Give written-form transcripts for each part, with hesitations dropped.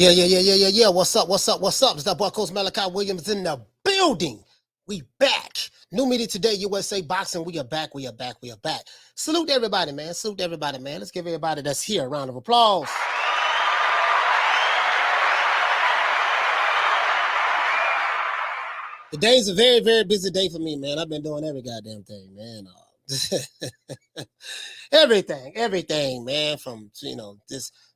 Yeah. What's up? It's that boy Coach Malachi Williams in the building. We back. New media today, USA Boxing. We are back. Salute everybody, man. Let's give everybody that's here a round of applause. Today's a very, very busy day for me, man. I've been doing every goddamn thing, man. Everything, man. From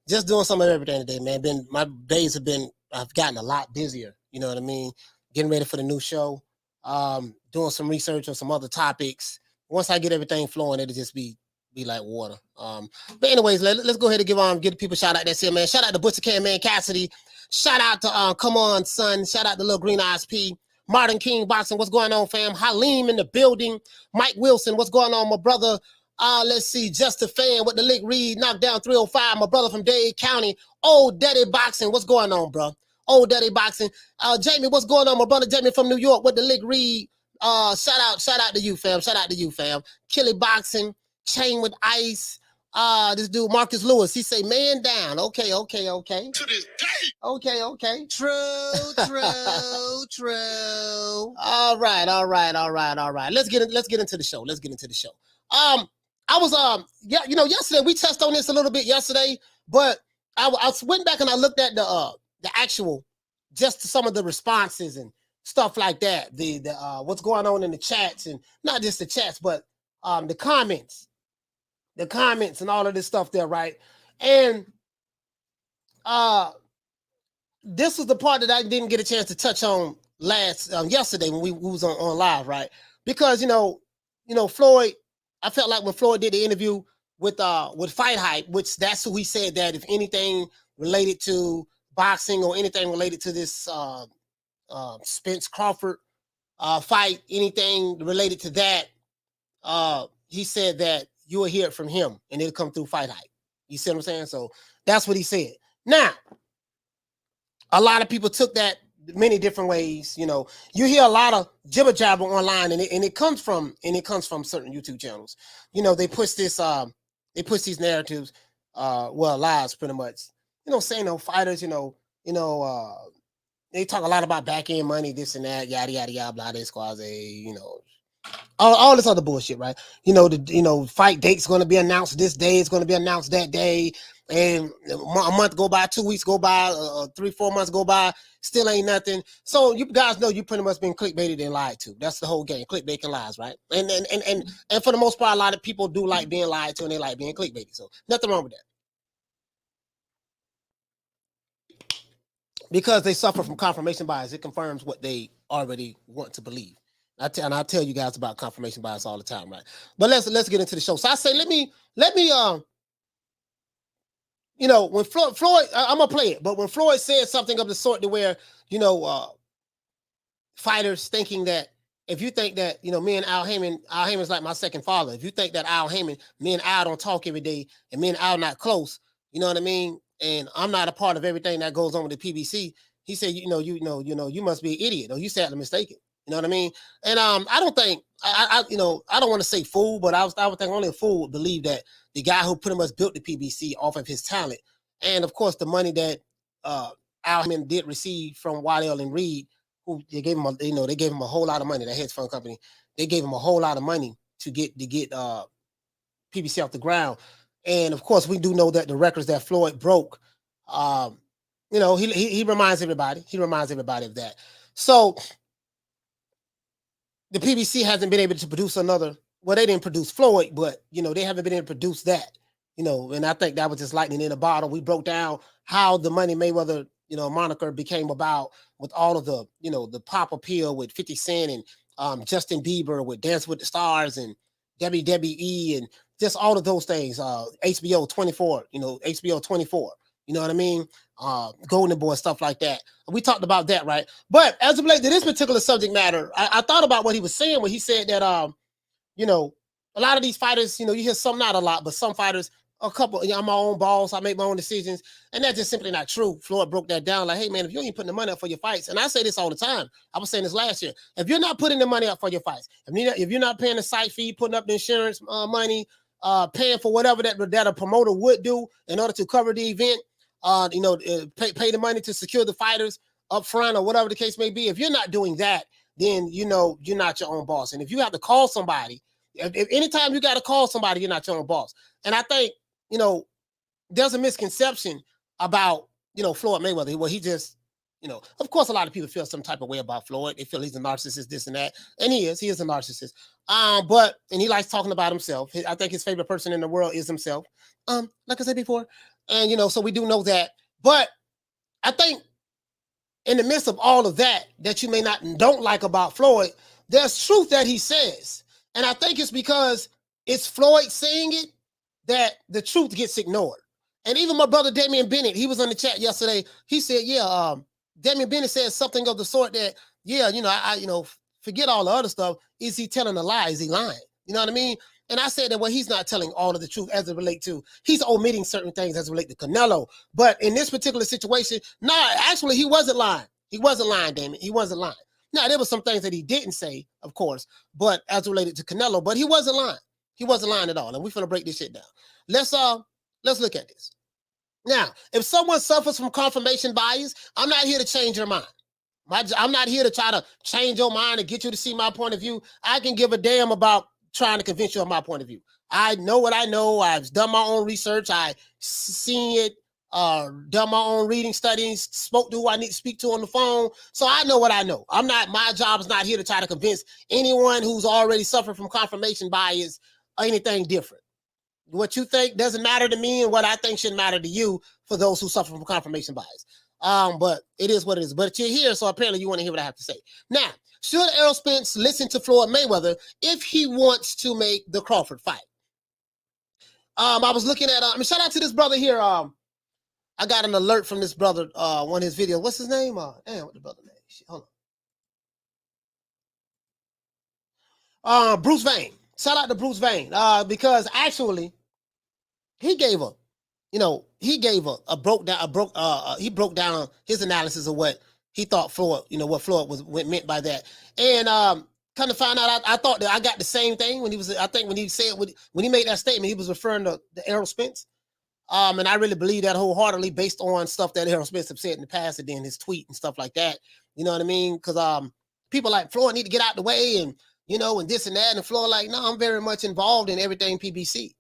just doing some of everything today, man. I've gotten a lot busier. You know what I mean? Getting ready for the new show. Doing some research on some other topics. Once I get everything flowing, it'll just be like water. But anyways, let's go ahead and give the people a shout out that's here, man. Shout out to Butcher Can Man Cassidy. Shout out to Come On Son. Shout out to Little Green Eyes P. Martin King Boxing, what's going on, fam? Halim in the building. Mike Wilson, what's going on, my brother? Let's see, Just a Fan with the Lick Reed, knocked down 305, my brother from Dade County. Old Daddy Boxing, what's going on, bro? Old Daddy Boxing. Jamie, what's going on, my brother Jamie from New York with the Lick Reed. Shout out to you, fam. Killy Boxing, Chain with Ice. This dude, Marcus Lewis, he say, man down. Okay. To this day. Okay. True. All right. Let's get into the show. I was yesterday we touched on this a little bit yesterday, but I went back and I looked at the actual, just some of the responses and stuff like that. The what's going on in the chats, and not just the chats, but the comments and all of this stuff there, right? And this was the part that I didn't get a chance to touch on yesterday when we was on live, right? Because Floyd, I felt like when Floyd did the interview with Fight Hype, which that's who he said that if anything related to boxing or anything related to this Spence Crawford fight, anything related to that, he said that you will hear it from him and it'll come through Fight Hype. You see what I'm saying? So that's what he said. Now, a lot of people took that many different ways. You hear a lot of jibber jabber online, and it comes from certain YouTube channels. They push these narratives, lies pretty much. Saying fighters, they talk a lot about back end money, this and that, yada yada yada, blah, this squaze, all this other bullshit, right? Fight date's going to be announced this day, it's going to be announced that day, and a month go by, 2 weeks go by, 3-4 months go by, still ain't nothing. So you guys know you pretty much been clickbaited and lied to. That's the whole game, clickbait and lies, right? And for the most part, a lot of people do like being lied to, and they like being clickbaited. So nothing wrong with that, because they suffer from confirmation bias. It confirms what they already want to believe. And I tell you guys about confirmation bias all the time, right? But let's get into the show. So I say, let me when Floyd, I'm gonna play it, but when Floyd said something of the sort to where, fighters thinking that, if you think that, me and Al Haymon's like my second father. If you think that Al Haymon, me and Al don't talk every day, and me and Al not close, you know what I mean? And I'm not a part of everything that goes on with the PBC. He said, you must be an idiot, or you sadly mistaken. You know what I mean? And I don't think I don't want to say fool, but I would think only a fool would believe that the guy who pretty much built the PBC off of his talent, and of course the money that Al Haymon did receive from Waddell and Reed, who they gave him a whole lot of money. That hedge fund company, they gave him a whole lot of money to get PBC off the ground. And of course, we do know that the records that Floyd broke, he reminds everybody. He reminds everybody of that. So the PBC hasn't been able to produce another. Well, they didn't produce Floyd, but they haven't been able to produce that. And I think that was just lightning in a bottle. We broke down how the Money Mayweather, moniker became about, with all of the, the pop appeal with 50 Cent and Justin Bieber with Dance with the Stars and WWE and just all of those things. HBO 24, HBO 24. You know what I mean? Golden Boy, stuff like that. We talked about that, right? But as it relates to this particular subject matter, I thought about what he was saying when he said that, a lot of these fighters, you hear some, not a lot, but some fighters, a couple, I'm my own boss, I make my own decisions, and that's just simply not true. Floyd broke that down like, hey, man, if you ain't putting the money up for your fights, and I say this all the time, I was saying this last year, if you're not putting the money up for your fights, if you're not paying the site fee, putting up the insurance money, paying for whatever that a promoter would do in order to cover the event, pay the money to secure the fighters up front or whatever the case may be. If you're not doing that, then you're not your own boss. And if you have to call somebody, if anytime you got to call somebody, you're not your own boss. And I think, there's a misconception about, Floyd Mayweather. Well, he just, of course, a lot of people feel some type of way about Floyd. They feel he's a narcissist, this and that. And he is a narcissist. And he likes talking about himself. I think his favorite person in the world is himself. Like I said before. And, so we do know that. But I think in the midst of all of that you don't like about Floyd, there's truth that he says. And I think it's because it's Floyd saying it that the truth gets ignored. And even my brother Damian Bennett, he was on the chat yesterday. He said, Damian Bennett said something of the sort that, forget all the other stuff. Is he telling a lie? Is he lying? You know what I mean? And I said that, well, he's not telling all of the truth as it relates to, he's omitting certain things as it relates to Canelo. But in this particular situation, actually, he wasn't lying. He wasn't lying, Damon. He wasn't lying. Now, there were some things that he didn't say, of course, but as related to Canelo, but he wasn't lying. He wasn't lying at all. And we're going to break this shit down. Let's look at this. Now, if someone suffers from confirmation bias, I'm not here to change your mind. I'm not here to try to change your mind and get you to see my point of view. I can give a damn about trying to convince you of my point of view. I know what I know. I've done my own research. I've seen it, done my own reading studies, spoke to who I need to speak to on the phone. So I know what I know. My job is not here to try to convince anyone who's already suffered from confirmation bias or anything different. What you think doesn't matter to me, and what I think shouldn't matter to you for those who suffer from confirmation bias. But it is what it is. But you're here, so apparently you want to hear what I have to say. Now, should Errol Spence listen to Floyd Mayweather if he wants to make the Crawford fight? I was looking at, shout out to this brother here. I got an alert from this brother, one of his videos. What's his name? Damn, what the brother name? Shit, hold on. Bruce Vane. Shout out to Bruce Vane. Because actually, he broke down his analysis of what he thought Floyd, what Floyd meant by that. And kind of found out, I thought that I got the same thing when he made that statement, he was referring to Errol Spence. And I really believe that wholeheartedly based on stuff that Errol Spence have said in the past and then his tweet and stuff like that. You know what I mean? Because people like Floyd need to get out the way and this and that. And Floyd like, no, I'm very much involved in everything PBC.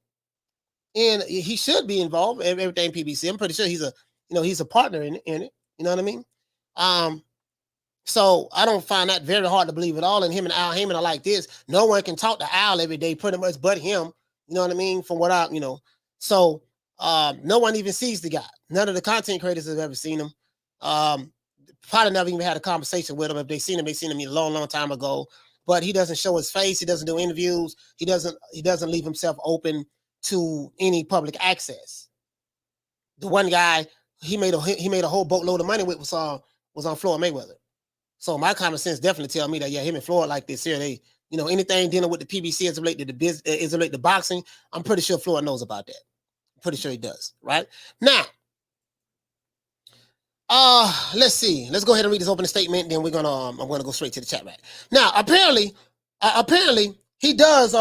And he should be involved in everything PBC. I'm pretty sure he's a partner in it. You know what I mean? So I don't find that very hard to believe at all. And him and Al Haymon are like this. No one can talk to Al every day, pretty much, but him. You know what I mean? From what So no one even sees the guy. None of the content creators have ever seen him. Probably never even had a conversation with him. If they seen him a long, long time ago. But he doesn't show his face. He doesn't do interviews. He doesn't leave himself open to any public access. The one guy he made a whole boatload of money with was on Floyd Mayweather. So my common sense definitely tell me that him and Floyd like this here. They anything dealing with the PBC as related to business, as related to boxing. I'm pretty sure Floyd knows about that. I'm pretty sure he does. Right now, let's see. Let's go ahead and read this opening statement. Then I'm gonna go straight to the chat right now. Apparently, he does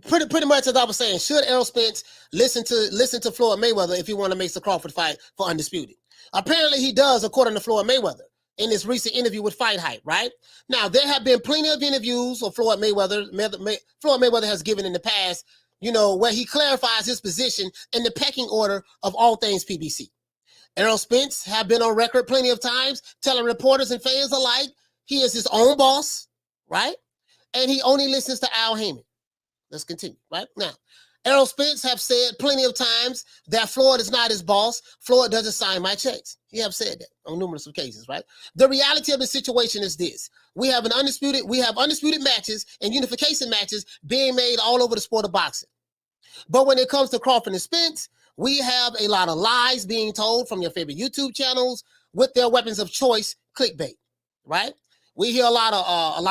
pretty much as I was saying. Should Errol Spence listen to Floyd Mayweather if he want to make the Crawford fight for undisputed? Apparently he does, according to Floyd Mayweather in this recent interview with Fight Hype. Right now, there have been plenty of interviews of Floyd Mayweather. Floyd Mayweather has given in the past, where he clarifies his position in the pecking order of all things PBC. Errol Spence have been on record plenty of times telling reporters and fans alike he is his own boss, right? And he only listens to Al Haymon. Let's continue, right? Now, Errol Spence have said plenty of times that Floyd is not his boss. Floyd doesn't sign my checks. He have said that on numerous occasions, right? The reality of the situation is this. We have undisputed matches and unification matches being made all over the sport of boxing. But when it comes to Crawford and Spence, we have a lot of lies being told from your favorite YouTube channels with their weapons of choice, clickbait, right? We hear a lot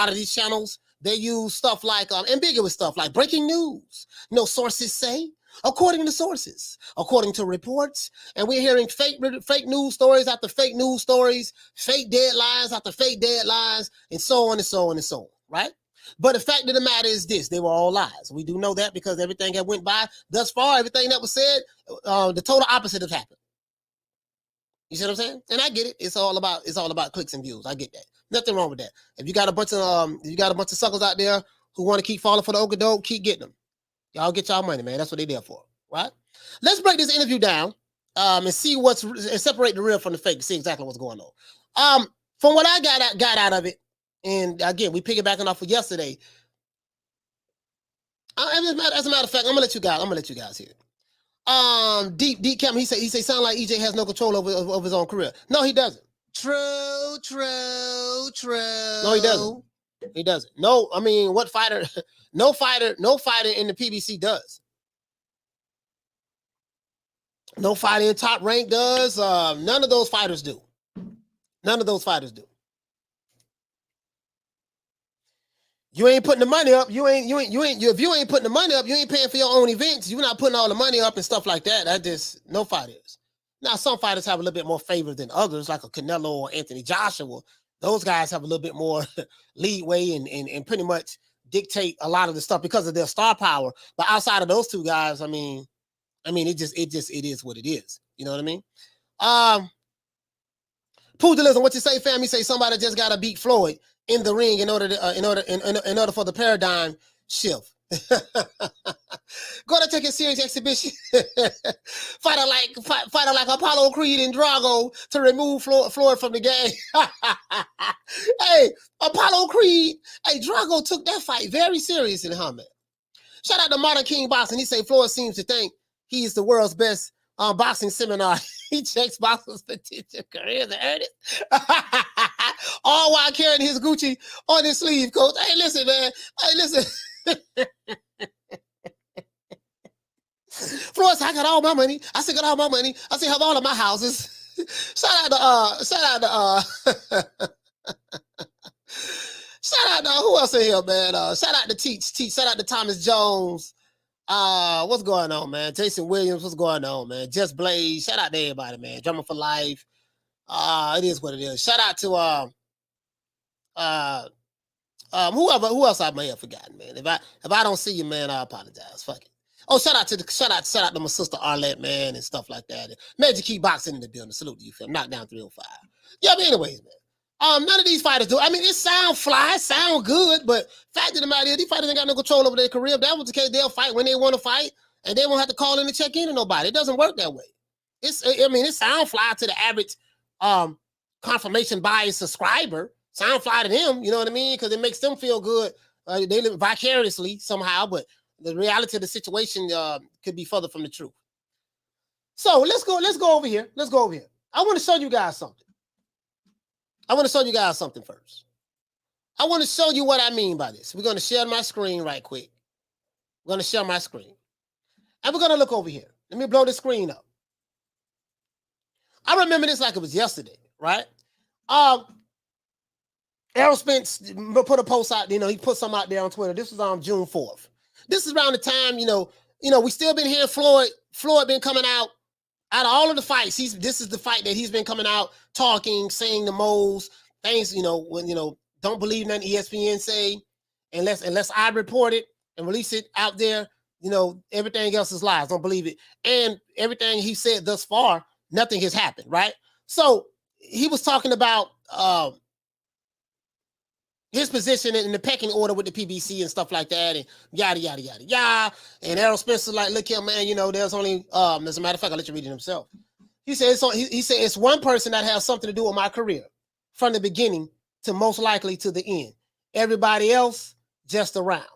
of these channels. They use stuff like ambiguous stuff like breaking news. Sources say, according to sources, according to reports. And we're hearing fake news stories after fake news stories, fake deadlines after fake deadlines, and so on and so on and so on, right? But the fact of the matter is this, they were all lies. We do know that because everything that went by thus far, everything that was said, the total opposite has happened. You see what I'm saying? And I get it. It's all about clicks and views. I get that. Nothing wrong with that. If you got a bunch of suckers out there who want to keep falling for the okey doke, keep getting them. Y'all get y'all money, man. That's what they there for, right? Let's break this interview down and see and separate the real from the fake to see exactly what's going on. From what I got out of it, and again, we piggybacking off of yesterday. As a matter of fact, I'm gonna let you guys hear it. Deep Cam, he say sound like EJ has no control over his own career. No, he doesn't. True. No, he doesn't. He doesn't. No, I mean, what fighter? No fighter in the PBC does. No fighter in Top Rank does. None of those fighters do. None of those fighters do. You ain't putting the money up. If you ain't putting the money up, you ain't paying for your own events. You're not putting all the money up and stuff like that. That just no fighters. Now, some fighters have a little bit more favor than others, like a Canelo or Anthony Joshua. Those guys have a little bit more leeway and pretty much dictate a lot of the stuff because of their star power. But outside of those two guys, I mean, it is what it is. You know what I mean? Pugilism, what you say, fam? You say somebody just gotta beat Floyd in the ring in order for the paradigm shift. Gonna take a serious exhibition. fighter like Apollo Creed and Drago to remove Floyd from the game. Hey, Apollo Creed. Hey, Drago took that fight very seriously, huh, man? Shout out to Modern King Boxing. He say Floyd seems to think he's the world's best boxing seminar. He checks boxers' potential careers and earnings. All while carrying his Gucci on his sleeve, coach. Hey, listen, man. Hey, listen. Floyd said, I got all my money. I still got all my money. I still have all of my houses. Shout out to who else in here, man? Shout out to Teach. Shout out to Thomas Jones. What's going on, man? Jason Williams, what's going on, man? Just Blaze. Shout out to everybody, man. Drummer for life. It is what it is. Shout out to who else I may have forgotten, man. If I don't see you, man, I apologize. Fuck it. Oh, shout out to my sister Arlette, man, and stuff like that. Magic Key Boxing in the building. Salute to you, fam. Knockdown 305. Yeah, but anyways, man. None of these fighters do. I mean, it sound fly, sound good, but fact of the matter is, these fighters ain't got no control over their career. If that was the case, they'll fight when they want to fight, and they won't have to call in and check in to nobody. It doesn't work that way. It sound fly to the average confirmation bias subscriber. Sound fly to them, you know what I mean? Because it makes them feel good. They live vicariously somehow, but the reality of the situation could be further from the truth. So let's go over here. I want to show you guys something. First. I want to show you what I mean by this. We're going to share my screen right quick. We're going to share my screen. And we're going to look over here. Let me blow the screen up. I remember this like it was yesterday, right? Errol Spence put a post out, he put something out there on Twitter. This was on June 4th. This is around the time, we still been hearing Floyd been coming out of all of the fights. This is the fight that he's been coming out talking, saying the most things, don't believe nothing ESPN say unless I report it and release it out there, everything else is lies. Don't believe it. And everything he said thus far, nothing has happened, right? So he was talking about his position in the pecking order with the PBC and stuff like that, and yada, yada, yada, yada. And Errol Spence is like, look here, man, there's only, as a matter of fact, I'll let you read it himself. He said, it's one person that has something to do with my career from the beginning to most likely to the end. Everybody else, just around.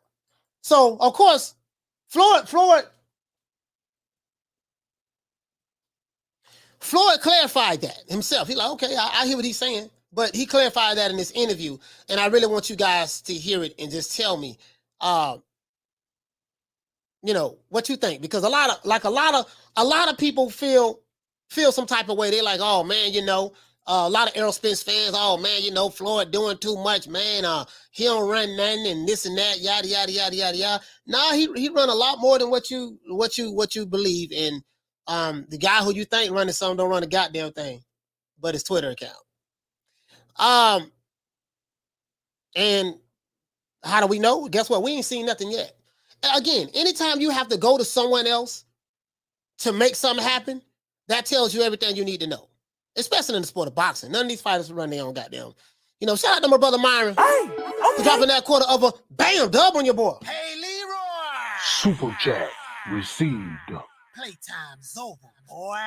So, of course, Floyd clarified that himself. He's like, okay, I hear what he's saying. But he clarified that in this interview, and I really want you guys to hear it and just tell me, what you think, because a lot of people feel some type of way. They're like, oh man, a lot of Errol Spence fans, oh man, Floyd doing too much, man. He don't run nothing and this and that, yada yada yada yada yada. Nah, he run a lot more than what you believe. And the guy who you think running something don't run a goddamn thing, but his Twitter account. And how do we know? Guess what? We ain't seen nothing yet. Again, anytime you have to go to someone else to make something happen, that tells you everything you need to know. especially in the sport of boxing. None of these fighters run their own goddamn. You know, shout out to my brother Myron for dropping that quarter of a bam dub on your boy. Hey, Leroy. Super chat received. Playtime's over, boy.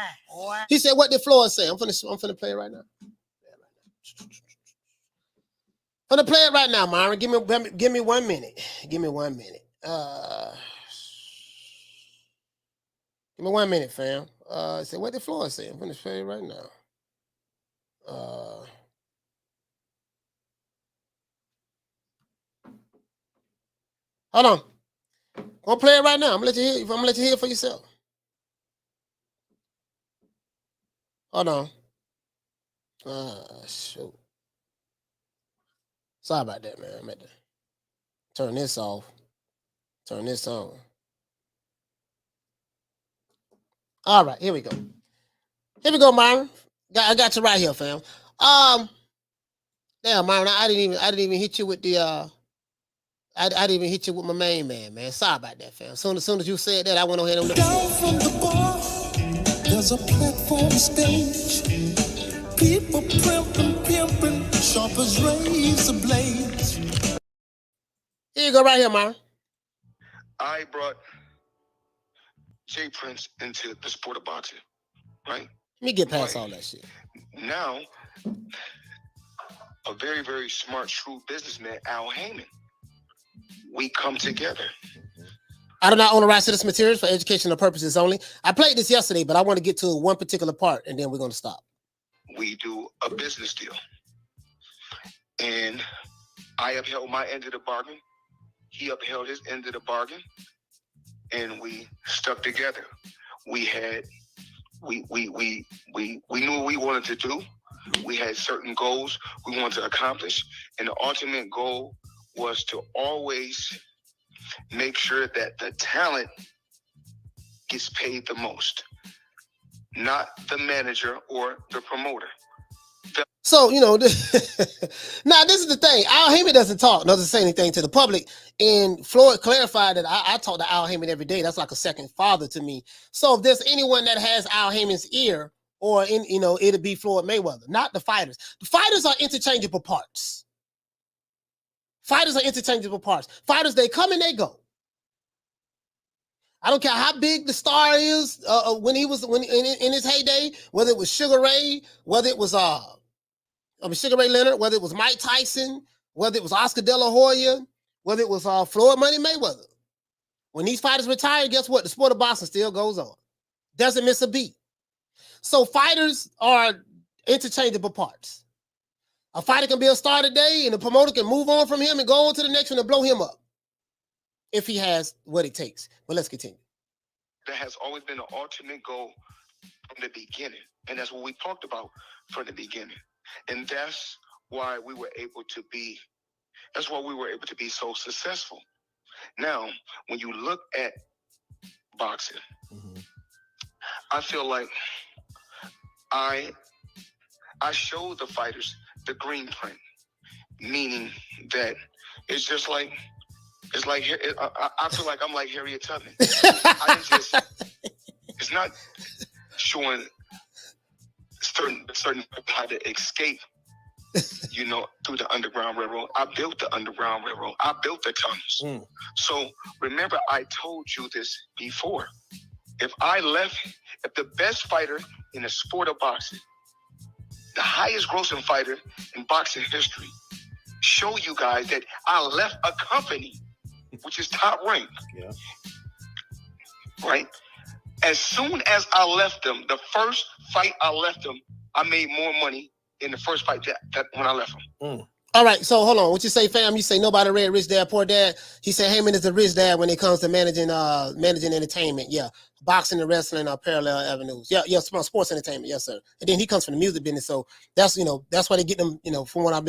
He said, "What did Floyd say?" I'm finna play it right now. I'm finna play it right now, Myron. Give me 1 minute. Give me 1 minute. Give me 1 minute, fam. I said, "What did Floyd say?" I'm finna play it right now. Hold on. I'll play it right now. I'm gonna let you hear it for yourself. Hold on. Shoot. Sorry about that, man. I'm at to turn this off. Turn this on. All right, here we go. Here we go, Myron. I got you right here, fam. Damn, Myron, I didn't even hit you with the I didn't even hit you with my main man. Sorry about that, fam. As soon as you said that, I went ahead on the down from the bar. There's a platform stage. People pimping, sharp as razor blades. Here you go, right here, Myron. I brought Jay Prince into the sport of boxing, right? Let me get past all that shit. Now, a very, very smart, shrewd businessman, Al Haymon, we come together. I do not own the rights to this material for educational purposes only. I played this yesterday, but I want to get to one particular part, and then we're going to stop. We do a business deal. And I upheld my end of the bargain. He upheld his end of the bargain. And we stuck together. We knew what we wanted to do. We had certain goals we wanted to accomplish. And the ultimate goal was to always make sure that the talent gets paid the most, not the manager or the promoter. So, you know, now this is the thing. Al Haymon doesn't say anything to the public. And Floyd clarified that I talk to Al Haymon every day. That's like a second father to me. So if there's anyone that has Al Haymon's ear, or it'll be Floyd Mayweather, not the fighters. The fighters are interchangeable parts. Fighters, they come and they go. I don't care how big the star is when in his heyday, whether it was Sugar Ray, whether it was Sugar Ray Leonard, whether it was Mike Tyson, whether it was Oscar De La Hoya, whether it was Floyd Money Mayweather. When these fighters retire, guess what? The sport of boxing still goes on. Doesn't miss a beat. So fighters are interchangeable parts. A fighter can be a star today, and the promoter can move on from him and go on to the next one and blow him up if he has what it takes. But let's continue. That has always been the ultimate goal from the beginning. And that's what we talked about from the beginning. And that's why we were able to be so successful. Now, when you look at boxing, I feel like I showed the fighters the green print, meaning that I feel like I'm like Harriet Tubman. It's not showing certain people how to escape, through the Underground Railroad. I built the Underground Railroad. I built the tunnels. So remember, I told you this before. If the best fighter in the sport of boxing, the highest grossing fighter in boxing history, show you guys that I left a company which is top ranked. Yeah. Right? As soon as I left them, the first fight I left them, I made more money in the first fight that when I left them. All right, so hold on. What you say, fam? You say nobody read Rich Dad, Poor Dad. He said Haymon is a rich dad when it comes to managing entertainment. Yeah, boxing and wrestling are parallel avenues. Yeah, sports entertainment. Yes, sir. And then he comes from the music business, so that's why they get them. From what I've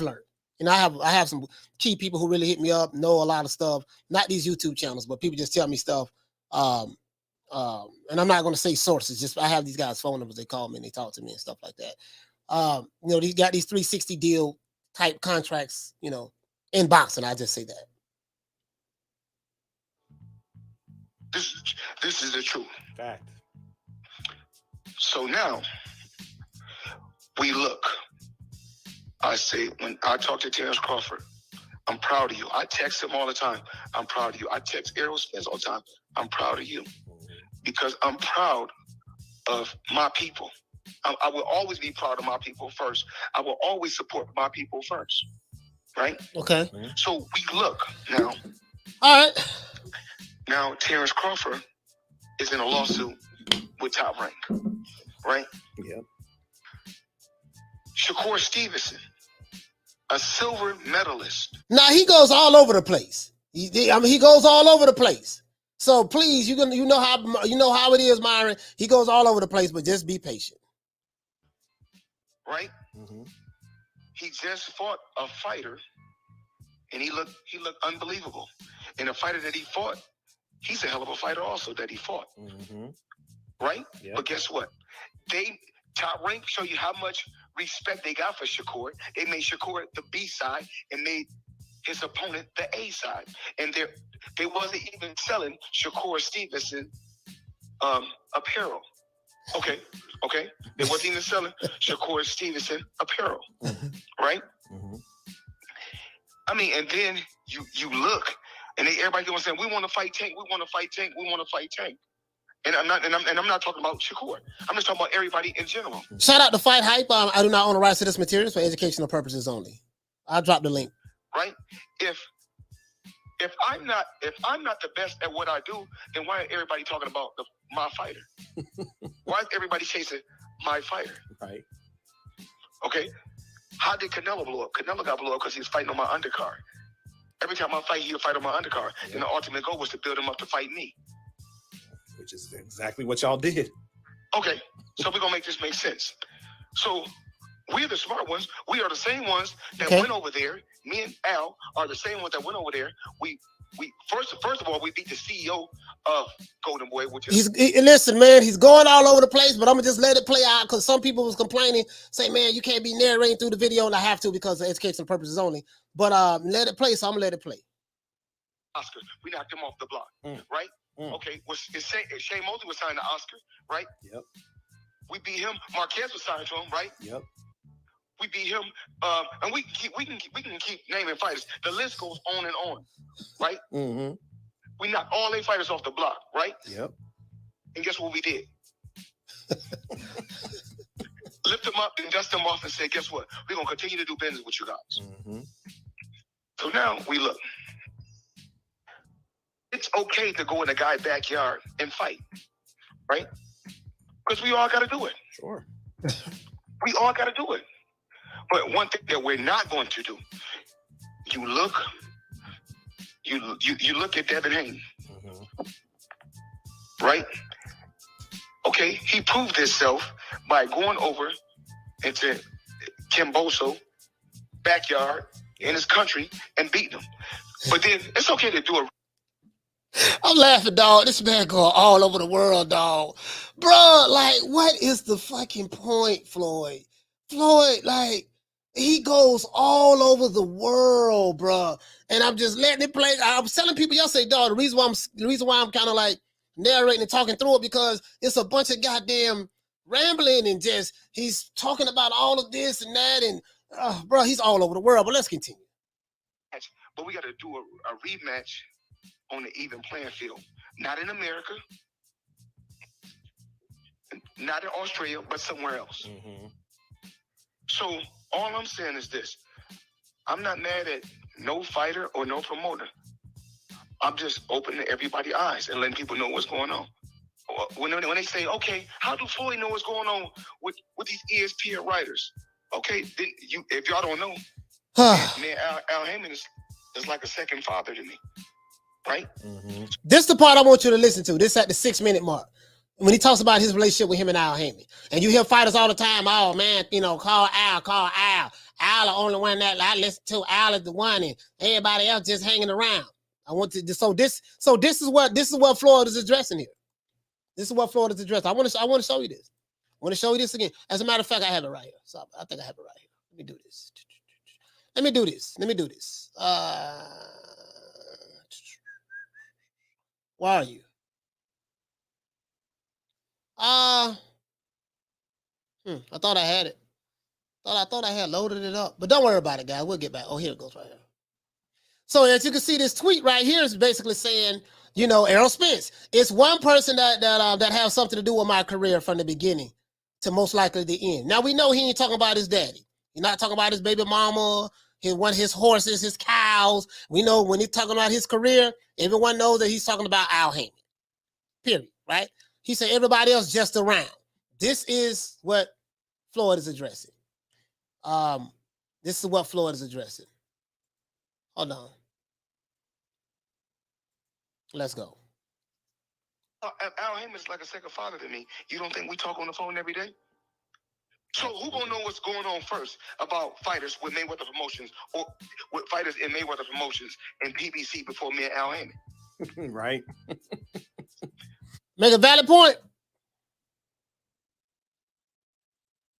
learned. I have some key people who really hit me up, know a lot of stuff. Not these YouTube channels, but people just tell me stuff. And I'm not going to say sources. Just I have these guys' phone numbers. They call me and they talk to me and stuff like that. They got these 360 deal type contracts, in boxing. I just say that. This is the truth. Fact. So now, we look. I say, when I talk to Terrence Crawford, I'm proud of you. I text him all the time. I'm proud of you. I text Errol Spence all the time. I'm proud of you. Because I'm proud of my people. I will always be proud of my people first. I will always support my people first. Right? Okay. So we look now. All right. Now, Terrence Crawford is in a lawsuit with Top Rank. Right? Yep. Shakur Stevenson, a silver medalist. Now he goes all over the place. He goes all over the place. So please, you know how it is, Myron. He goes all over the place, but just be patient. Right? Mm-hmm. He just fought a fighter, and he looked unbelievable. And the fighter that he fought, he's a hell of a fighter also that he fought. Mm-hmm. Right? Yep. But guess what? Top Rank show you how much respect they got for Shakur. They made Shakur the B side and made his opponent the A side. And they wasn't even selling Shakur Stevenson apparel. Okay. They wasn't even selling Shakur Stevenson apparel. Right? Mm-hmm. I mean, and then you look, and everybody going saying, we want to fight Tank, we want to fight Tank, we want to fight Tank. And I'm not talking about Shakur. I'm just talking about everybody in general. Shout out to Fight Hype. I do not own the rights to this material for educational purposes only. I'll drop the link. Right? If I'm not the best at what I do, then why are everybody talking about my fighter? Why is everybody chasing my fighter? Right. Okay. How did Canelo blow up? Canelo got blow up because he was fighting on my undercard. Every time I fight, he would fight on my undercard. Yep. And the ultimate goal was to build him up to fight me. Which is exactly what y'all did. Okay, so we're going to make this make sense. So we're the smart ones. We are the same ones that went over there. Me and Al are the same ones that went over there. We first of all, we beat the CEO of Golden Boy, which is... Listen, man, he's going all over the place, but I'm going to just let it play out because some people was complaining, say, man, you can't be narrating through the video, and I have to because of educational purposes only. But let it play, so I'm going to let it play. Oscar, we knocked him off the block, right? Okay, Shane Mosley was signed to Oscar, right? Yep. We beat him. Marquez was signed to him, right? Yep. We beat him, and we can keep naming fighters. The list goes on and on, right? Mm-hmm. We knocked all 8 fighters off the block, right? Yep. And guess what we did? Lift them up and dust them off and say, guess what? We're gonna continue to do business with you guys. Mm-hmm. So now we look. It's okay to go in a guy's backyard and fight, right? Because we all got to do it. Sure. We all got to do it. But one thing that we're not going to do, you look at Devin Haney, right? Okay, he proved himself by going over into Kimboso backyard in his country and beating him. But then it's okay to do it. I'm laughing, dog. This man going all over the world, dog. Bro, like, what is the fucking point, Floyd? Floyd, like, he goes all over the world, bro. And I'm just letting it play. I'm telling people yesterday, dog, the reason why I'm kind of like narrating and talking through it because it's a bunch of goddamn rambling and just he's talking about all of this and that and bro, he's all over the world. But let's continue. But we got to do a rematch on the even playing field. Not in America, not in Australia, but somewhere else. Mm-hmm. So all I'm saying is this. I'm not mad at no fighter or no promoter. I'm just opening everybody's eyes and letting people know what's going on. When they say, okay, how do Floyd know what's going on with these ESPN writers? Okay, then if y'all don't know, man, Al Haymon is like a second father to me. Right? Mm-hmm. This is the part I want you to listen to. This at the 6-minute mark. When he talks about his relationship with him and Al Haymon. And you hear fighters all the time, oh man, call Al. Al the only one that I listen to. Al is the one and everybody else just hanging around. I want to so this is what Floyd is addressing here. This is what Floyd is addressing. I want to show you this. I want to show you this again. As a matter of fact, I have it right here. So I think I have it right here. Let me do this. Where are you? I thought I had it. I thought I had loaded it up, but don't worry about it, guys. We'll get back. Oh, here it goes right here. So as you can see, this tweet right here is basically saying, you know, Errol Spence. It's one person that has something to do with my career from the beginning to most likely the end. Now we know he ain't talking about his daddy. He's not talking about his baby mama, his horses, his cows. We know when he's talking about his career, everyone knows that he's talking about Al Haymon. Period. Right? He said everybody else just around. This is what Floyd is addressing. This is what Floyd is addressing. Hold on. Let's go. Al Haymon's like a second father to me. You don't think we talk on the phone every day? So who gonna know what's going on first about fighters with Mayweather Promotions or with fighters in Mayweather Promotions and PBC before me and Al Haymon? Right. Make a valid point.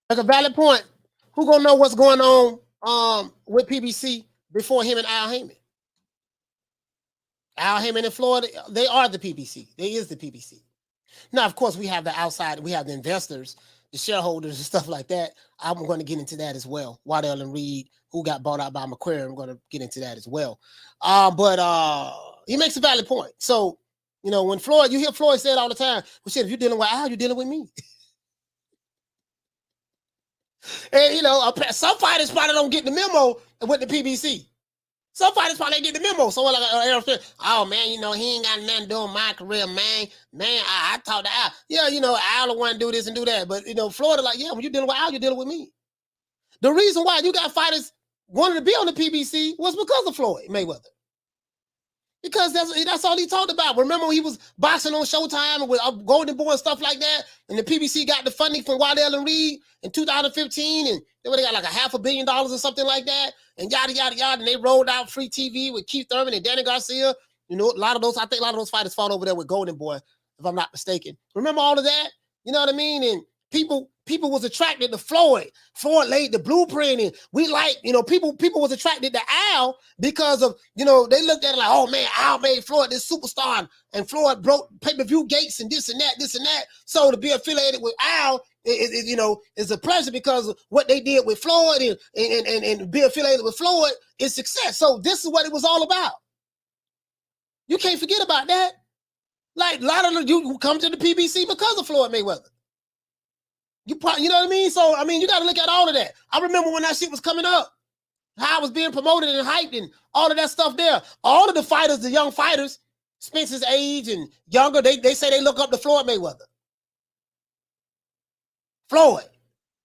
Make a valid point. Who gonna know what's going on with PBC before him and Al Haymon? Al Haymon and Floyd, they are the PBC. They is the PBC. Now, of course, we have the outside, we have the investors, the shareholders and stuff like that. I'm going to get into that as well. Waddell and Reed, who got bought out by Macquarie, I'm going to get into that as well. But he makes a valid point. So, you know, when Floyd, you hear Floyd say it all the time, well, shit, if you're dealing with Al, you're dealing with me. And, you know, some fighters probably don't get the memo with the PBC. Some fighters probably ain't get the memo. So like Errol Spence, oh man, you know, he ain't got nothing to do with my career, man. Man, I talked to Al. Yeah, you know, Al will want to do this and do that. But you know, Florida, like, yeah, when you're dealing with Al, you're dealing with me. The reason why you got fighters wanting to be on the PBC was because of Floyd Mayweather. Because that's all he talked about. Remember when he was boxing on Showtime and with Golden Boy and stuff like that, and the PBC got the funding from Waddell and Reed in 2015, and they would have got like $500 million or something like that, and yada yada yada. And they rolled out free TV with Keith Thurman and Danny Garcia. You know, I think a lot of those fighters fought over there with Golden Boy, if I'm not mistaken. Remember all of that? You know what I mean? And people was attracted to Floyd. Floyd laid the blueprint, and we like, you know, people was attracted to Al because of, you know, they looked at it like, oh man, Al made Floyd this superstar, and Floyd broke pay-per-view gates and this and that. So to be affiliated with Al, you know, is a pleasure because of what they did with Floyd, and be affiliated with Floyd is success. So this is what it was all about. You can't forget about that. Like a lot of you come to the PBC because of Floyd Mayweather. You know what I mean? So, I mean, you got to look at all of that. I remember when that shit was coming up, how I was being promoted and hyped and all of that stuff there. All of the fighters, the young fighters, Spence's age and younger, they say they look up to Floyd Mayweather. Floyd.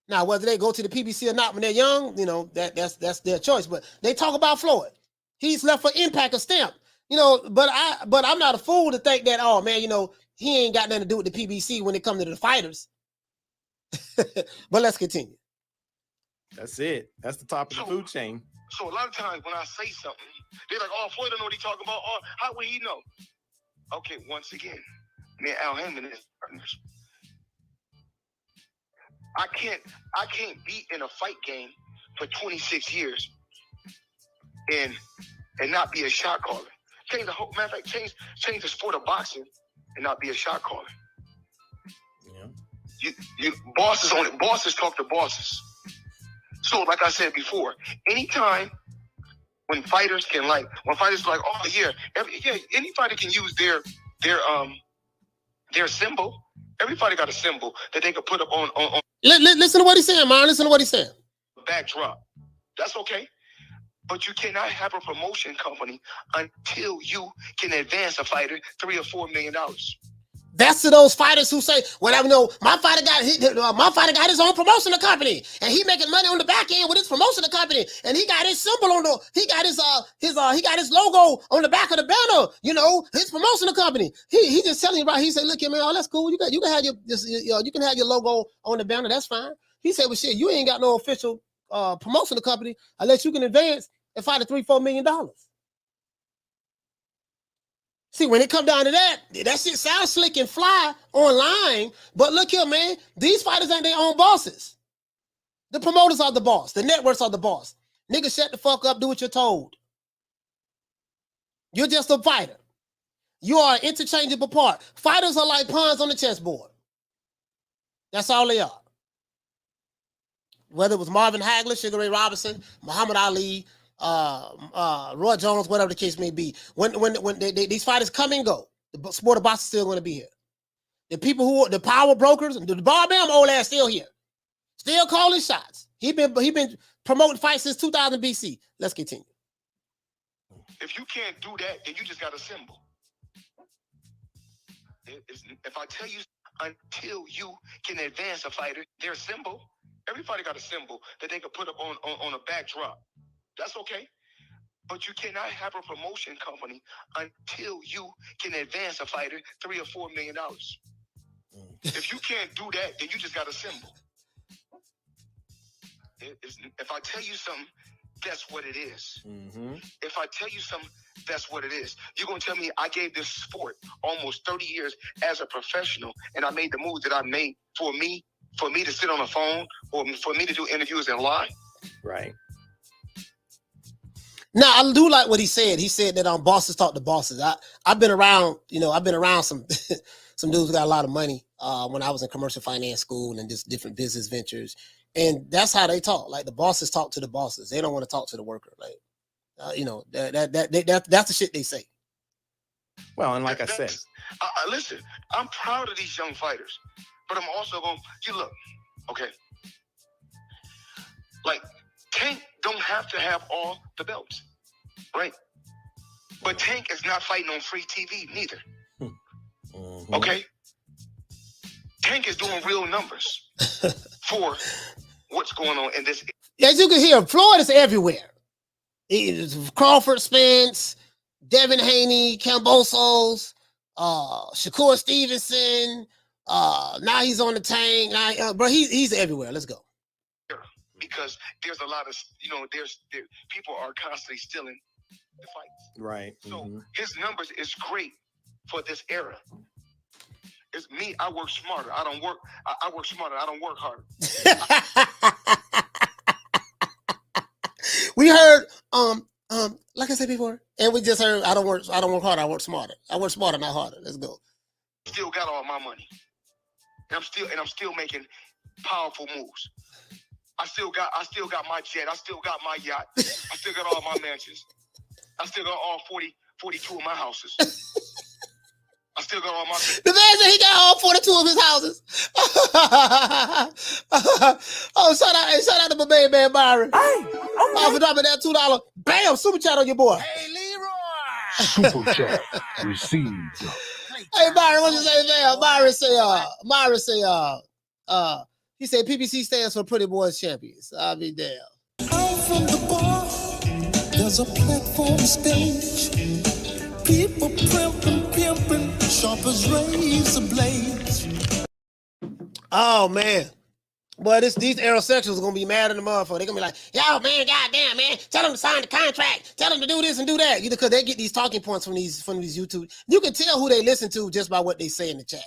Now, whether they go to the PBC or not when they're young, you know, that's their choice. But they talk about Floyd. He's left for impact a stamp. You know, but I'm not a fool to think that, oh man, you know, he ain't got nothing to do with the PBC when it comes to the fighters. But let's continue. That's it. That's the top of the food chain. So a lot of times when I say something, they're like, oh, Floyd don't know what he's talking about. Oh, how would he know? Okay, once again, me and Al Haymon is partners. I can't be in a fight game for 26 years and not be a shot caller. Change the whole matter of fact, change the sport of boxing and not be a shot caller. You bosses talk to bosses. So like I said before, anytime when fighters like, oh yeah, any fighter can use their symbol. Everybody got a symbol that they could put up on. Listen to what he's saying, man. Listen to what he's saying. Backdrop. That's okay. But you cannot have a promotion company until you can advance a fighter $3 or $4 million. That's to those fighters who say, well, I know my fighter got his own promotional company, and he making money on the back end with his promotional company, and he got his symbol he got his logo on the back of the banner, you know, his promotional company. He just telling you about. He said, look here, man, oh, that's cool. You can have you can have your logo on the banner. That's fine. He said, well, shit, you ain't got no official promotional company unless you can advance and fight a $3-4 million. See, when it come down to that shit sounds slick and fly online, but look here, man, these fighters ain't their own bosses. The promoters are the boss. The networks are the boss. Nigga, shut the fuck up, do what you're told. You're just a fighter. You are an interchangeable part. Fighters are like pawns on the chessboard. That's all they are. whether it was Marvin Hagler, Sugar Ray Robinson, Muhammad Ali, Roy Jones, whatever the case may be. When these fighters come and go, the sport of boxing is still going to be here. The people who are the power brokers, the Bob Bam old ass still here, still calling shots. He been promoting fights since 2000 BC. Let's continue. If you can't do that, then you just got a symbol. If I tell you until you can advance a fighter, their symbol. Everybody got a symbol that they can put up on a backdrop. That's okay. But you cannot have a promotion company until you can advance a fighter $3 or $4 million. If you can't do that, then you just got a symbol. If I tell you something, that's what it is. Mm-hmm. If I tell you something, that's what it is. You're going to tell me I gave this sport almost 30 years as a professional, and I made the moves that I made for me to sit on the phone or for me to do interviews and lie? Right. Now, I do like what he said. He said that bosses talk to bosses. I've been around, some some dudes who got a lot of money when I was in commercial finance school and just different business ventures. And that's how they talk. Like the bosses talk to the bosses. They don't want to talk to the worker. Like, that's the shit they say. Well, and like I said, listen, I'm proud of these young fighters, but I'm also going, you look, okay. Like Tank don't have to have all the belts, right? But Tank is not fighting on free TV neither. Mm-hmm. Okay? Tank is doing real numbers for what's going on in this. As you can hear, Floyd is everywhere. It's Crawford Spence, Devin Haney, Cambosos, Shakur Stevenson. Now he's on the Tank. Bro, he's everywhere. Let's go. Because there's a lot of, people are constantly stealing the fights. Right. So his numbers is great for this era. It's me. I work smarter. I work smarter. I don't work harder. We heard, like I said before, and we just heard, I don't work harder. I work smarter. I work smarter, not harder. Let's go. Still got all my money, and I'm still making powerful moves. I still got my jet. I still got my yacht. I still got all my mansions. I still got all 42 of my houses. I still got all my... The man said he got all 42 of his houses. Shout out to my baby man Byron. Hey, okay. For dropping that $2. Bam, super chat on your boy. Hey, Leroy. Super chat received. Hey, Byron, what you say there? Byron say, he said PBC stands for Pretty Boys Champions. I'll be there. Out from the bar, there's a platform stage. People pimping, sharp as razor blades. Oh, man. Well, these aerosexuals are going to be mad at the motherfucker. They're going to be like, yo, man, goddamn, man. Tell them to sign the contract. Tell them to do this and do that. Because they get these talking points from these YouTube. You can tell who they listen to just by what they say in the chat.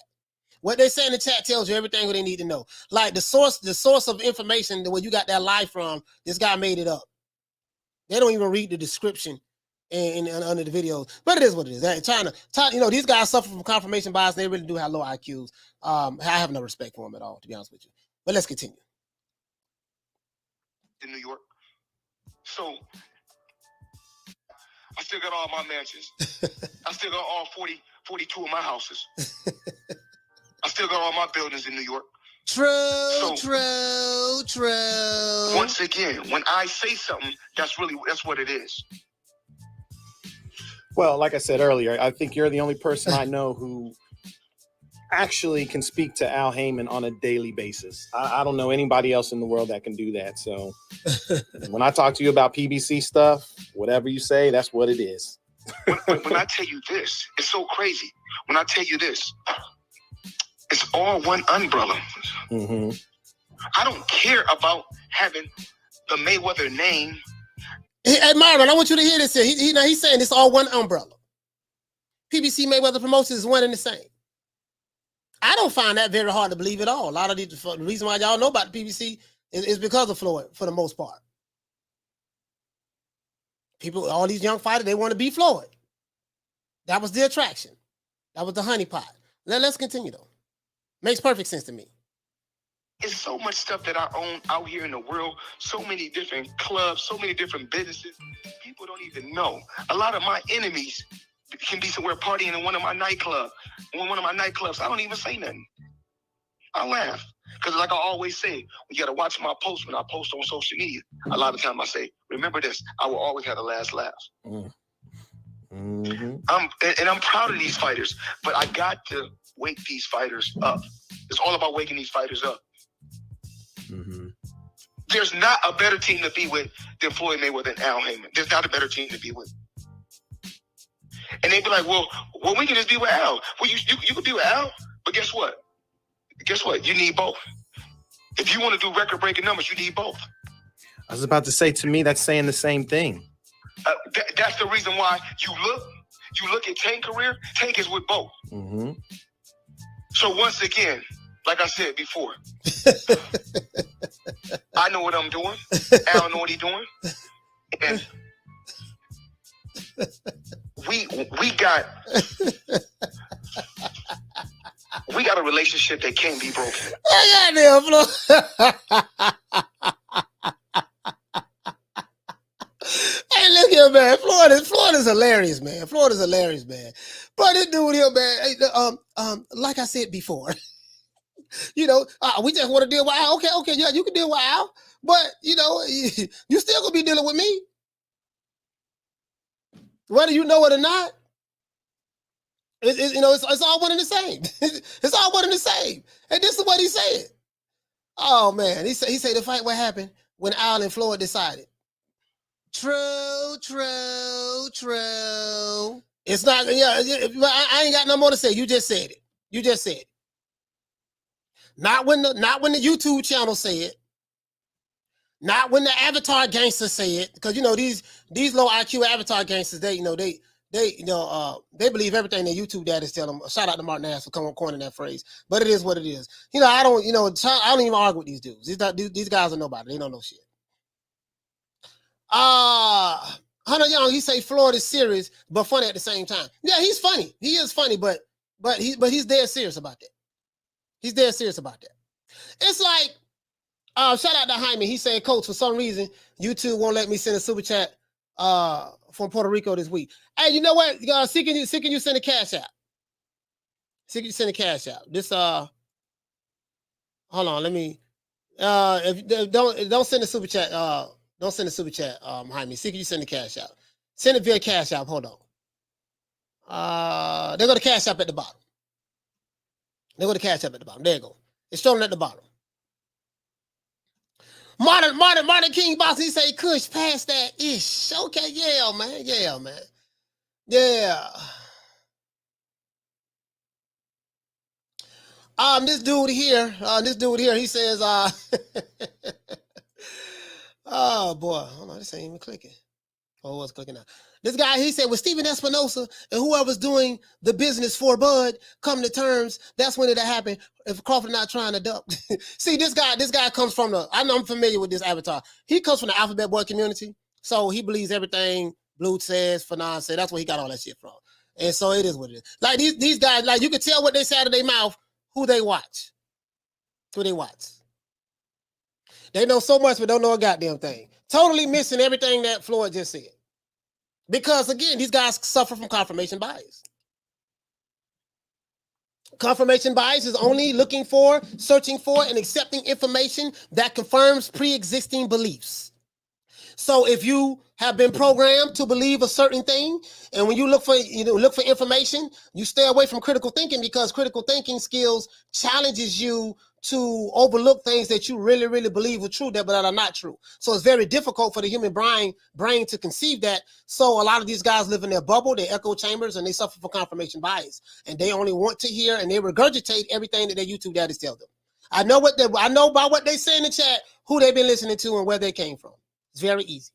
What they say in the chat tells you everything what they need to know. Like the source of information, where you got that live from, this guy made it up. They don't even read the description and under the videos. But it is what it is. These guys suffer from confirmation bias. They really do have low IQs. I have no respect for them at all, to be honest with you. But let's continue. In New York. So I still got all my mansions. I still got all 42 of my houses. I still got all my buildings in New York. True. Once again, when I say something, that's what it is. Well, like I said earlier, I think you're the only person I know who actually can speak to Al Haymon on a daily basis. I don't know anybody else in the world that can do that. So when I talk to you about PBC stuff, whatever you say, that's what it is. When I tell you this, it's so crazy. When I tell you this, it's all one umbrella. Mm-hmm. I don't care about having the Mayweather name. Hey, Myron, I want you to hear this here. He's saying it's all one umbrella. PBC Mayweather Promotions is one and the same. I don't find that very hard to believe at all. A lot of the reason why y'all know about the PBC is because of Floyd, for the most part. People, all these young fighters, they want to be Floyd. That was the attraction. That was the honeypot. Let's continue, though. Makes perfect sense to me. It's so much stuff that I own out here in the world. So many different clubs, so many different businesses. People don't even know. A lot of my enemies can be somewhere partying in one of my nightclubs. I don't even say nothing. I laugh. Because like I always say, you got to watch my posts when I post on social media. A lot of time I say, remember this, I will always have the last laugh. Mm-hmm. I'm proud of these fighters, but I got to wake these fighters up. It's all about waking these fighters up. Mm-hmm. There's not a better team to be with than Floyd Mayweather and Al Haymon. There's not a better team to be with. And they be like, well, we can just be with Al. Well, you could be with Al, but guess what? You need both. If you want to do record-breaking numbers, you need both. I was about to say, to me, that's saying the same thing. That's the reason why you look at Tank's career. Tank is with both. Mm-hmm. So once again, like I said before, I know what I'm doing. Al know what he's doing, and we got a relationship that can't be broken. Hey, look here, man. Floyd is hilarious, man. Floyd is hilarious, man. But this dude here, man. Like I said before, we just want to deal with Al. Okay, yeah, you can deal with Al, but you still gonna be dealing with me, whether you know it or not. It's all one and the same. It's all one and the same. And this is what he said. Oh man, he said the fight what happened when Al and Floyd decided. True. It's not. Yeah, I ain't got no more to say. You just said it. Not when the YouTube channel say it. Not when the Avatar gangsters say it, because these low IQ Avatar gangsters, they believe everything their YouTube daddies tell them. Shout out to Martin Ass for coining that phrase, but it is what it is. I don't even argue with these dudes. These guys are nobody. They don't know shit. Hunter Young, he say Floyd is serious but funny at the same time. Yeah, he's funny. He is funny, but he's dead serious about that. He's dead serious about that. It's like, shout out to Haymon. He said, Coach, for some reason, YouTube won't let me send a super chat from Puerto Rico this week. Hey, you know what? Can you send a cash out? Can you send a cash out? This hold on, let me don't send a super chat. Don't send a super chat, Haymon. Can you send the cash out? Send it via cash out. Hold on. They go to cash up at the bottom. There you go. It's showing at the bottom. Martin King Boss, he say, Kush, pass that ish. Okay, yeah, man. Yeah. This dude here, he says, oh boy, hold on, this ain't even clicking. Oh, it's clicking now. This guy, he said, with Steven Espinosa and whoever's doing the business for Bud come to terms, that's when it'll happen if Crawford not trying to duck. See, this guy comes from I know I'm familiar with this Avatar. He comes from the Alphabet Boy community, so he believes everything Blue says, Fanon says. That's where he got all that shit from. And so it is what it is. Like these guys, like you can tell what they say out of their mouth, who they watch. They know so much, but don't know a goddamn thing. Totally missing everything that Floyd just said. Because, again, these guys suffer from confirmation bias. Confirmation bias is only searching for, and accepting information that confirms pre-existing beliefs. So if you have been programmed to believe a certain thing, and when you look for information, you stay away from critical thinking, because critical thinking skills challenges you to overlook things that you really, really believe are true but are not true. So it's very difficult for the human brain to conceive that. So a lot of these guys live in their bubble, their echo chambers, and they suffer from confirmation bias. And they only want to hear, and they regurgitate everything that their YouTube daddies tell them. I know by what they say in the chat, who they've been listening to and where they came from. It's very easy.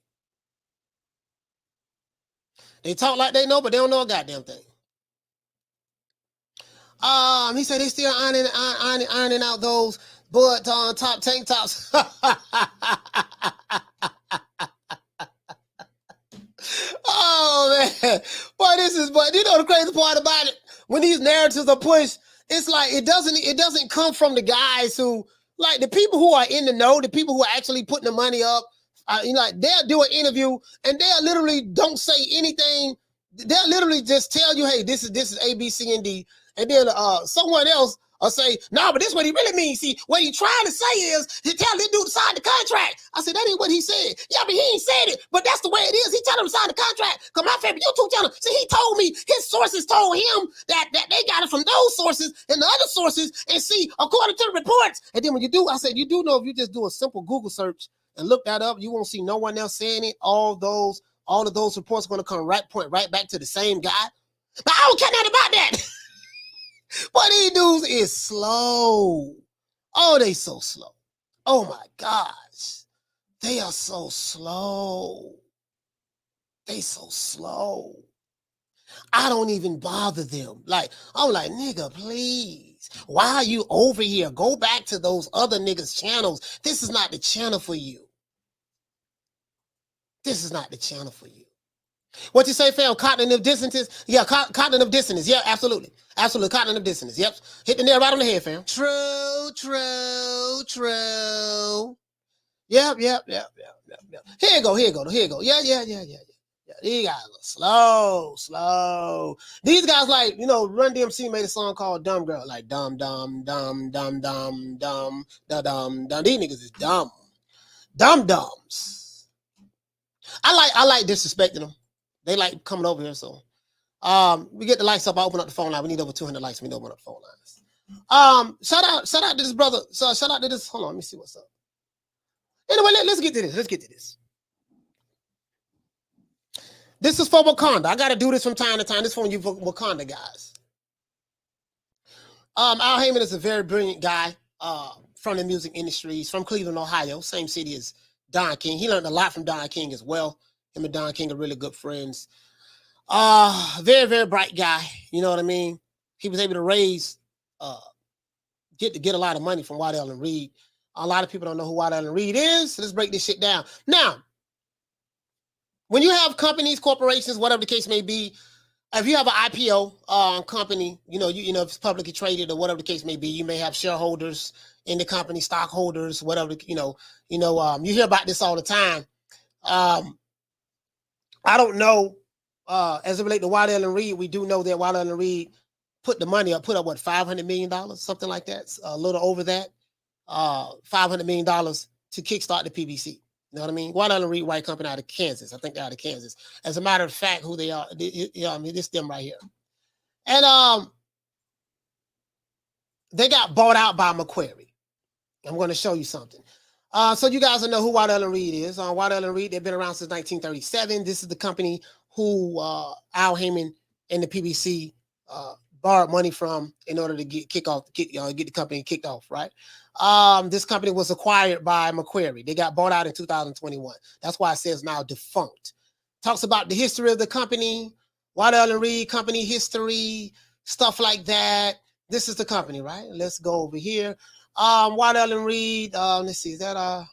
They talk like they know, but they don't know a goddamn thing. He said they still ironing out those Bud top tank tops. Oh man, boy, you know the crazy part about it? When these narratives are pushed, it's like it doesn't come from the guys who Like the people who are in the know, the people who are actually putting the money up, like they'll do an interview and they'll literally don't say anything. They'll literally just tell you, hey, this is A, B, C, and D. And then someone else will say, no, but this is what he really means. See, what he trying to say is to tell this dude to sign the contract. I said, that ain't what he said. Yeah, but he ain't said it. But that's the way it is. He tell him to sign the contract. Because my favorite YouTube channel, see, he told me, his sources told him that they got it from those sources and the other sources. And see, according to the reports. And then when you do, I said, you do know if you just do a simple Google search and look that up, you won't see no one else saying it. All of those reports are going to point right back to the same guy. But I don't care nothing about that. But these dudes is slow. Oh, they so slow. Oh my gosh. They are so slow. They so slow. I don't even bother them. Like, I'm like, nigga, please. Why are you over here? Go back to those other niggas' channels. This is not the channel for you. This is not the channel for you. What you say, fam? Cognitive dissonance? Yeah, cognitive dissonance. Yeah, absolutely. Absolutely. Cognitive dissonance. Yep. Hit the nail right on the head, fam. True. Yep. Here you go. Yeah. These guys are slow. These guys, like, Run DMC made a song called Dumb Girl. Like, dumb. These niggas is dumb. Dumbs. I like disrespecting them. They like coming over here, so we get the lights up. I open up the phone line. We need over 200 lights. We need to open up the phone lines. Shout out to this brother. So shout out to this. Hold on, let me see what's up. Anyway, let's get to this. This is for Wakanda. I gotta do this from time to time. This is for you Wakanda guys. Al Haymon is a very brilliant guy from the music industry. He's from Cleveland, Ohio, same city as Don King. He learned a lot from Don King as well. Him and Don King are really good friends. Very, very bright guy. You know what I mean? He was able to raise, get a lot of money from Waddell and Reed. A lot of people don't know who Waddell and Reed is. So let's break this shit down. Now, when you have companies, corporations, whatever the case may be, if you have an IPO company, if it's publicly traded or whatever the case may be, you may have shareholders in the company, stockholders, whatever. You hear about this all the time. I don't know, as it relates to Waddell and Reed, we do know that Waddell and Reed put up what, $500 million, something like that, a little over that, $500 million to kickstart the PBC. You know what I mean? Waddell and Reed, white company out of Kansas. I think they're out of Kansas. As a matter of fact, who they are, this them right here. And they got bought out by Macquarie. I'm going to show you something. So you guys will know who Waddell and Reed is. Waddell and Reed, they've been around since 1937. This is the company who Al Haymon and the PBC borrowed money from in order to get the company kicked off, right? This company was acquired by Macquarie. They got bought out in 2021. That's why it says now defunct. Talks about the history of the company, Waddell and Reed company history, stuff like that. This is the company, right? Let's go over here. Waddell and Reed, let's see, is that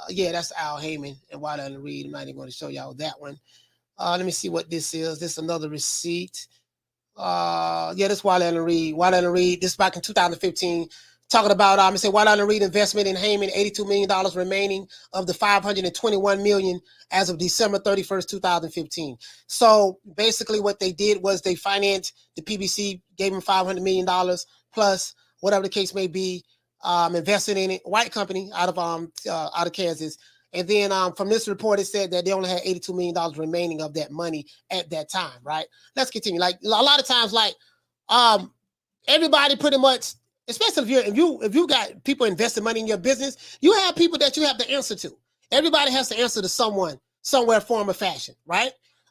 yeah, that's Al Haymon and Waddell and Reed. I'm not even going to show y'all that one. Let me see what this is. This is another receipt. Yeah, this Waddell and Reed. Waddell and Reed, this is back in 2015. Talking about Waddell and Reed investment in Haymon, $82 million remaining of the $521 million as of December 31st, 2015. So basically what they did was they financed the PBC, gave them $500 million plus whatever the case may be, invested in it, white company out of Kansas. And then from this report, it said that they only had $82 million remaining of that money at that time, right? Let's continue. Like a lot of times, everybody pretty much, especially if you got people investing money in your business, you have people that you have to answer to. Everybody has to answer to someone, somewhere, form, or fashion, right?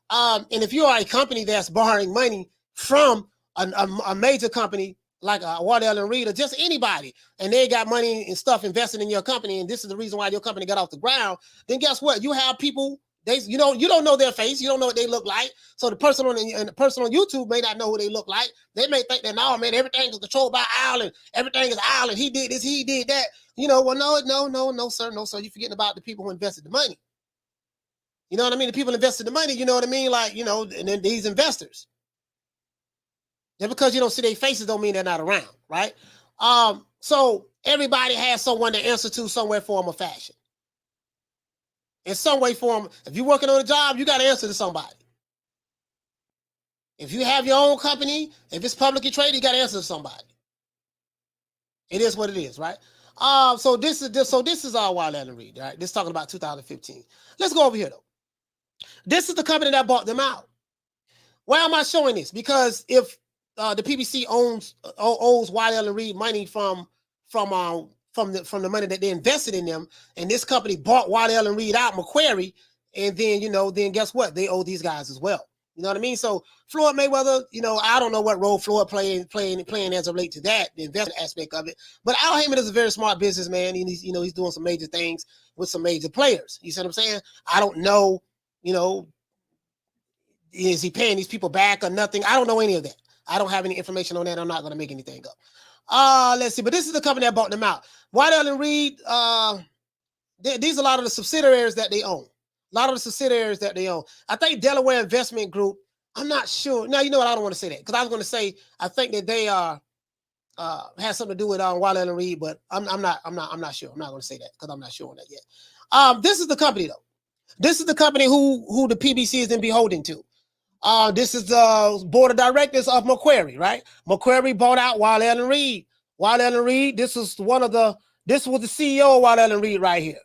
And if you are a company that's borrowing money from a major company like Waddell and Reed or just anybody, and they got money and stuff invested in your company, and this is the reason why your company got off the ground, then guess what? You have people, you don't know their face, you don't know what they look like. So the person on YouTube may not know who they look like. They may think that, no, man, everything is controlled by Al and everything is Al and he did this, he did that. Well, no, sir. You're forgetting about the people who invested the money. You know what I mean? The people invested the money, you know what I mean? And then these investors. Just because you don't see their faces don't mean they're not around, right? So everybody has someone to answer to somewhere, form, or fashion. In some way, form. If you're working on a job, you got to answer to somebody. If you have your own company, if it's publicly traded, you got to answer to somebody. It is what it is, right? So this is all Wild Allen Reed, right? This is talking about 2015. Let's go over here though. This is the company that bought them out. Why am I showing this? Because if the PBC owes Wild Allen Reed money from the money that they invested in them, and this company bought Wild Allen Reed out, Macquarie, and then then guess what? They owe these guys as well. You know what I mean? So Floyd Mayweather, I don't know what role Floyd playing as of late to that, the investment aspect of it. But Al Haymon is a very smart businessman, and he's doing some major things with some major players. You see what I'm saying? I don't know, is he paying these people back or nothing? I don't know any of that. I don't have any information on that. I'm not going to make anything up. Let's see. But this is the company that bought them out. Wild Allen Reed, these are a lot of the subsidiaries that they own. I think Delaware Investment Group, I'm not sure. Now, you know what? I don't want to say that because I was going to say I think that they has something to do with Wild Allen Reed, but I'm not sure. I'm not going to say that because I'm not sure on that yet. This is the company though. This is the company who the PBC is then beholden to. This is the board of directors of Macquarie, right? Macquarie bought out Wild Allen Reed. Wild Allen Reed, this was the CEO of Wild Allen Reed right here.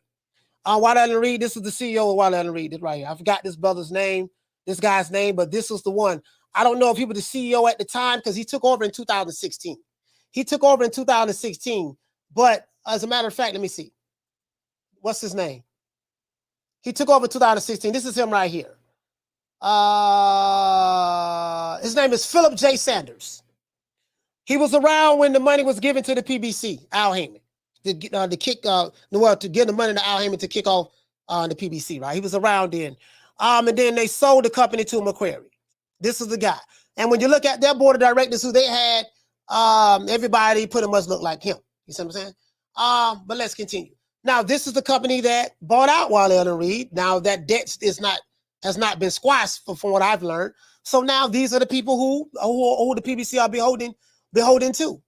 Wild Allen Reed, this is the CEO of Wild Allen Reed right here. I forgot this guy's name, but this was the one. I don't know if he was the CEO at the time because he took over in 2016. But as a matter of fact, let me see. What's his name? He took over in 2016. This is him right here. His name is Philip J. Sanders. He was around when the money was given to the PBC, Al Haymon, to get the money to Al Haymon to kick off the PBC, right? He was around then. And then they sold the company to Macquarie. This is the guy. And when you look at their board of directors who they had, everybody pretty much looked like him. You see what I'm saying? But let's continue. Now, this is the company that bought out Wild Allen Reed. Now, that debt has not been squashed from what I've learned. So now these are the people who the PBC are beholden to.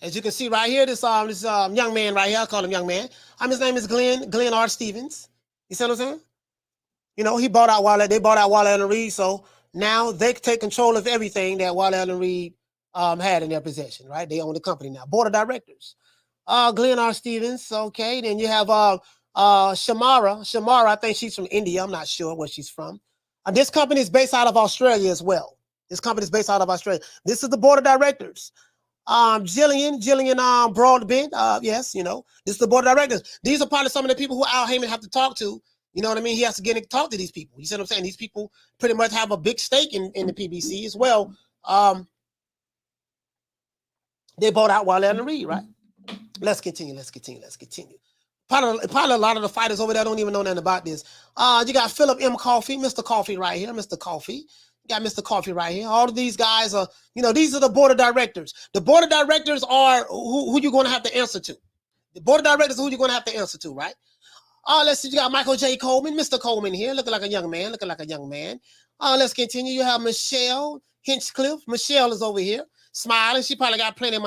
As you can see right here, this young man right here, I call him young man. His name is Glenn R. Stevens. You see what I'm saying? He bought out they bought out Wild Allen Reed, so now they take control of everything that Wild Allen Reed had in their possession, right? They own the company now. Board of directors. Glenn R. Stevens, okay. Then you have Shamara. Shamara, I think she's from India. I'm not sure where she's from. This company is based out of Australia as well. This is the board of directors. Jillian Broadbent. Yes, this is the board of directors. These are probably some of the people who Al Haymon have to talk to. You know what I mean? He has to get and talk to these people. You see what I'm saying? These people pretty much have a big stake in the PBC as well. They bought out Wild Allen Reed, right? Let's continue. Probably a lot of the fighters over there don't even know nothing about this. You got Philip M. Coffey, Mr. Coffey right here, Mr. Coffey. You got Mr. Coffey right here. All of these guys are, these are the board of directors. The board of directors are who you're going to have to answer to. The board of directors is who you're going to have to answer to, right? Let's see. You got Michael J. Coleman, Mr. Coleman here, looking like a young man. Let's continue. You have Michelle Hinchcliffe. Michelle is over here, smiling. She probably got plenty of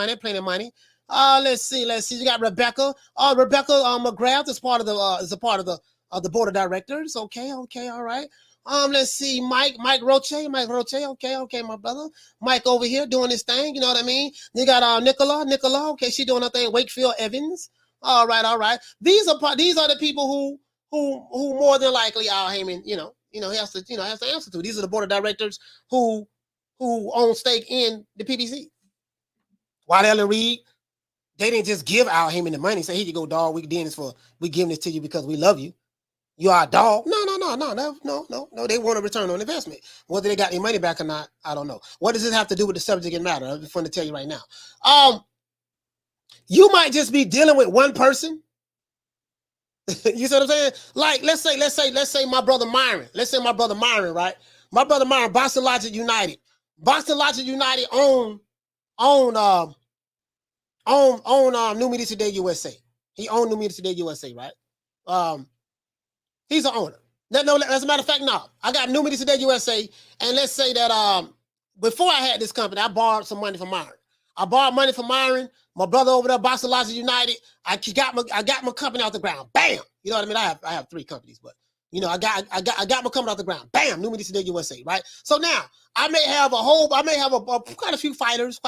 money. Let's see. You got Rebecca. Rebecca McGrath is part of the board of directors. Okay, all right. Let's see, Mike Roche. Okay, my brother. Mike over here doing his thing. You know what I mean? You got Nicola. Okay, she doing her thing. Wakefield Evans. All right. These are the people who more than likely Al Haymon, he has to answer to. These are the board of directors who own stake in the PBC. Wild Allen Reed, they didn't just give Al Haymon the money. Say, here you go, dog. We giving this to you because we love you. You are a dog. No. They want a return on investment. Whether they got their money back or not, I don't know. What does this have to do with the subject and matter? I'm going to tell you right now. You might just be dealing with one person. You see what I'm saying? Like, let's say my brother Myron. Let's say my brother Myron, right? My brother Myron, Boston Logic United. Boston Logic United own New Media Today USA. He owned New Media Today USA, right? He's an owner. No, as a matter of fact, no. I got New Media Today USA, and let's say that before I had this company, I borrowed some money from Myron. I borrowed money from Myron. My brother over there, Boxing Logic United. I got my company out the ground. Bam. You know what I mean? I have 3 companies, but you know, I got my company out the ground. Bam. New Media Today USA. Right. So now I may have quite a few fighters.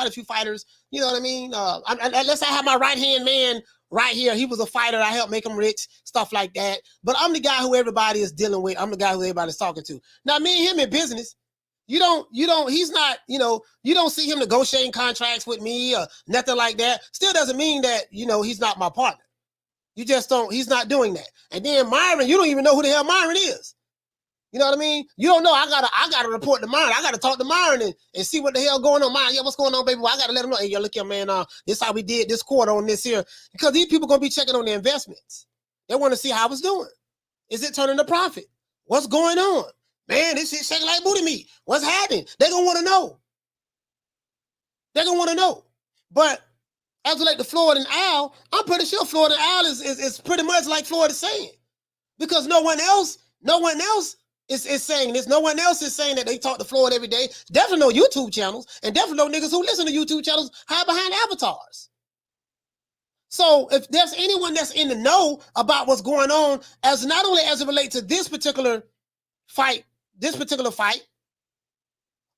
You know what I mean? Let's say I have my right hand man right here. He was a fighter. I helped make him rich, stuff like that. But I'm the guy who everybody is dealing with. I'm the guy who everybody's talking to. Now, me and him in business. He's not, you don't see him negotiating contracts with me or nothing like that. Still doesn't mean that, he's not my partner. You just don't, he's not doing that. And then Myron, you don't even know who the hell Myron is. You know what I mean? You don't know. I gotta report to Myron. I gotta talk to Myron and see what the hell going on. Myron, yeah, what's going on, baby? Well, I gotta let him know. Hey, yo, look here, man. This how we did this quarter on this here. Because these people gonna be checking on their investments. They want to see how it's doing. Is it turning a profit? What's going on? Man, this shit shaking like booty meat. What's happening? They're going to want to know. But as it like to Floyd and Al, I'm pretty sure Floyd and Al is pretty much like Floyd is saying. Because no one else is saying this. No one else is saying that they talk to Floyd every day. Definitely no YouTube channels. And definitely no niggas who listen to YouTube channels hide behind avatars. So if there's anyone that's in the know about what's going on, as not only as it relates to this particular fight,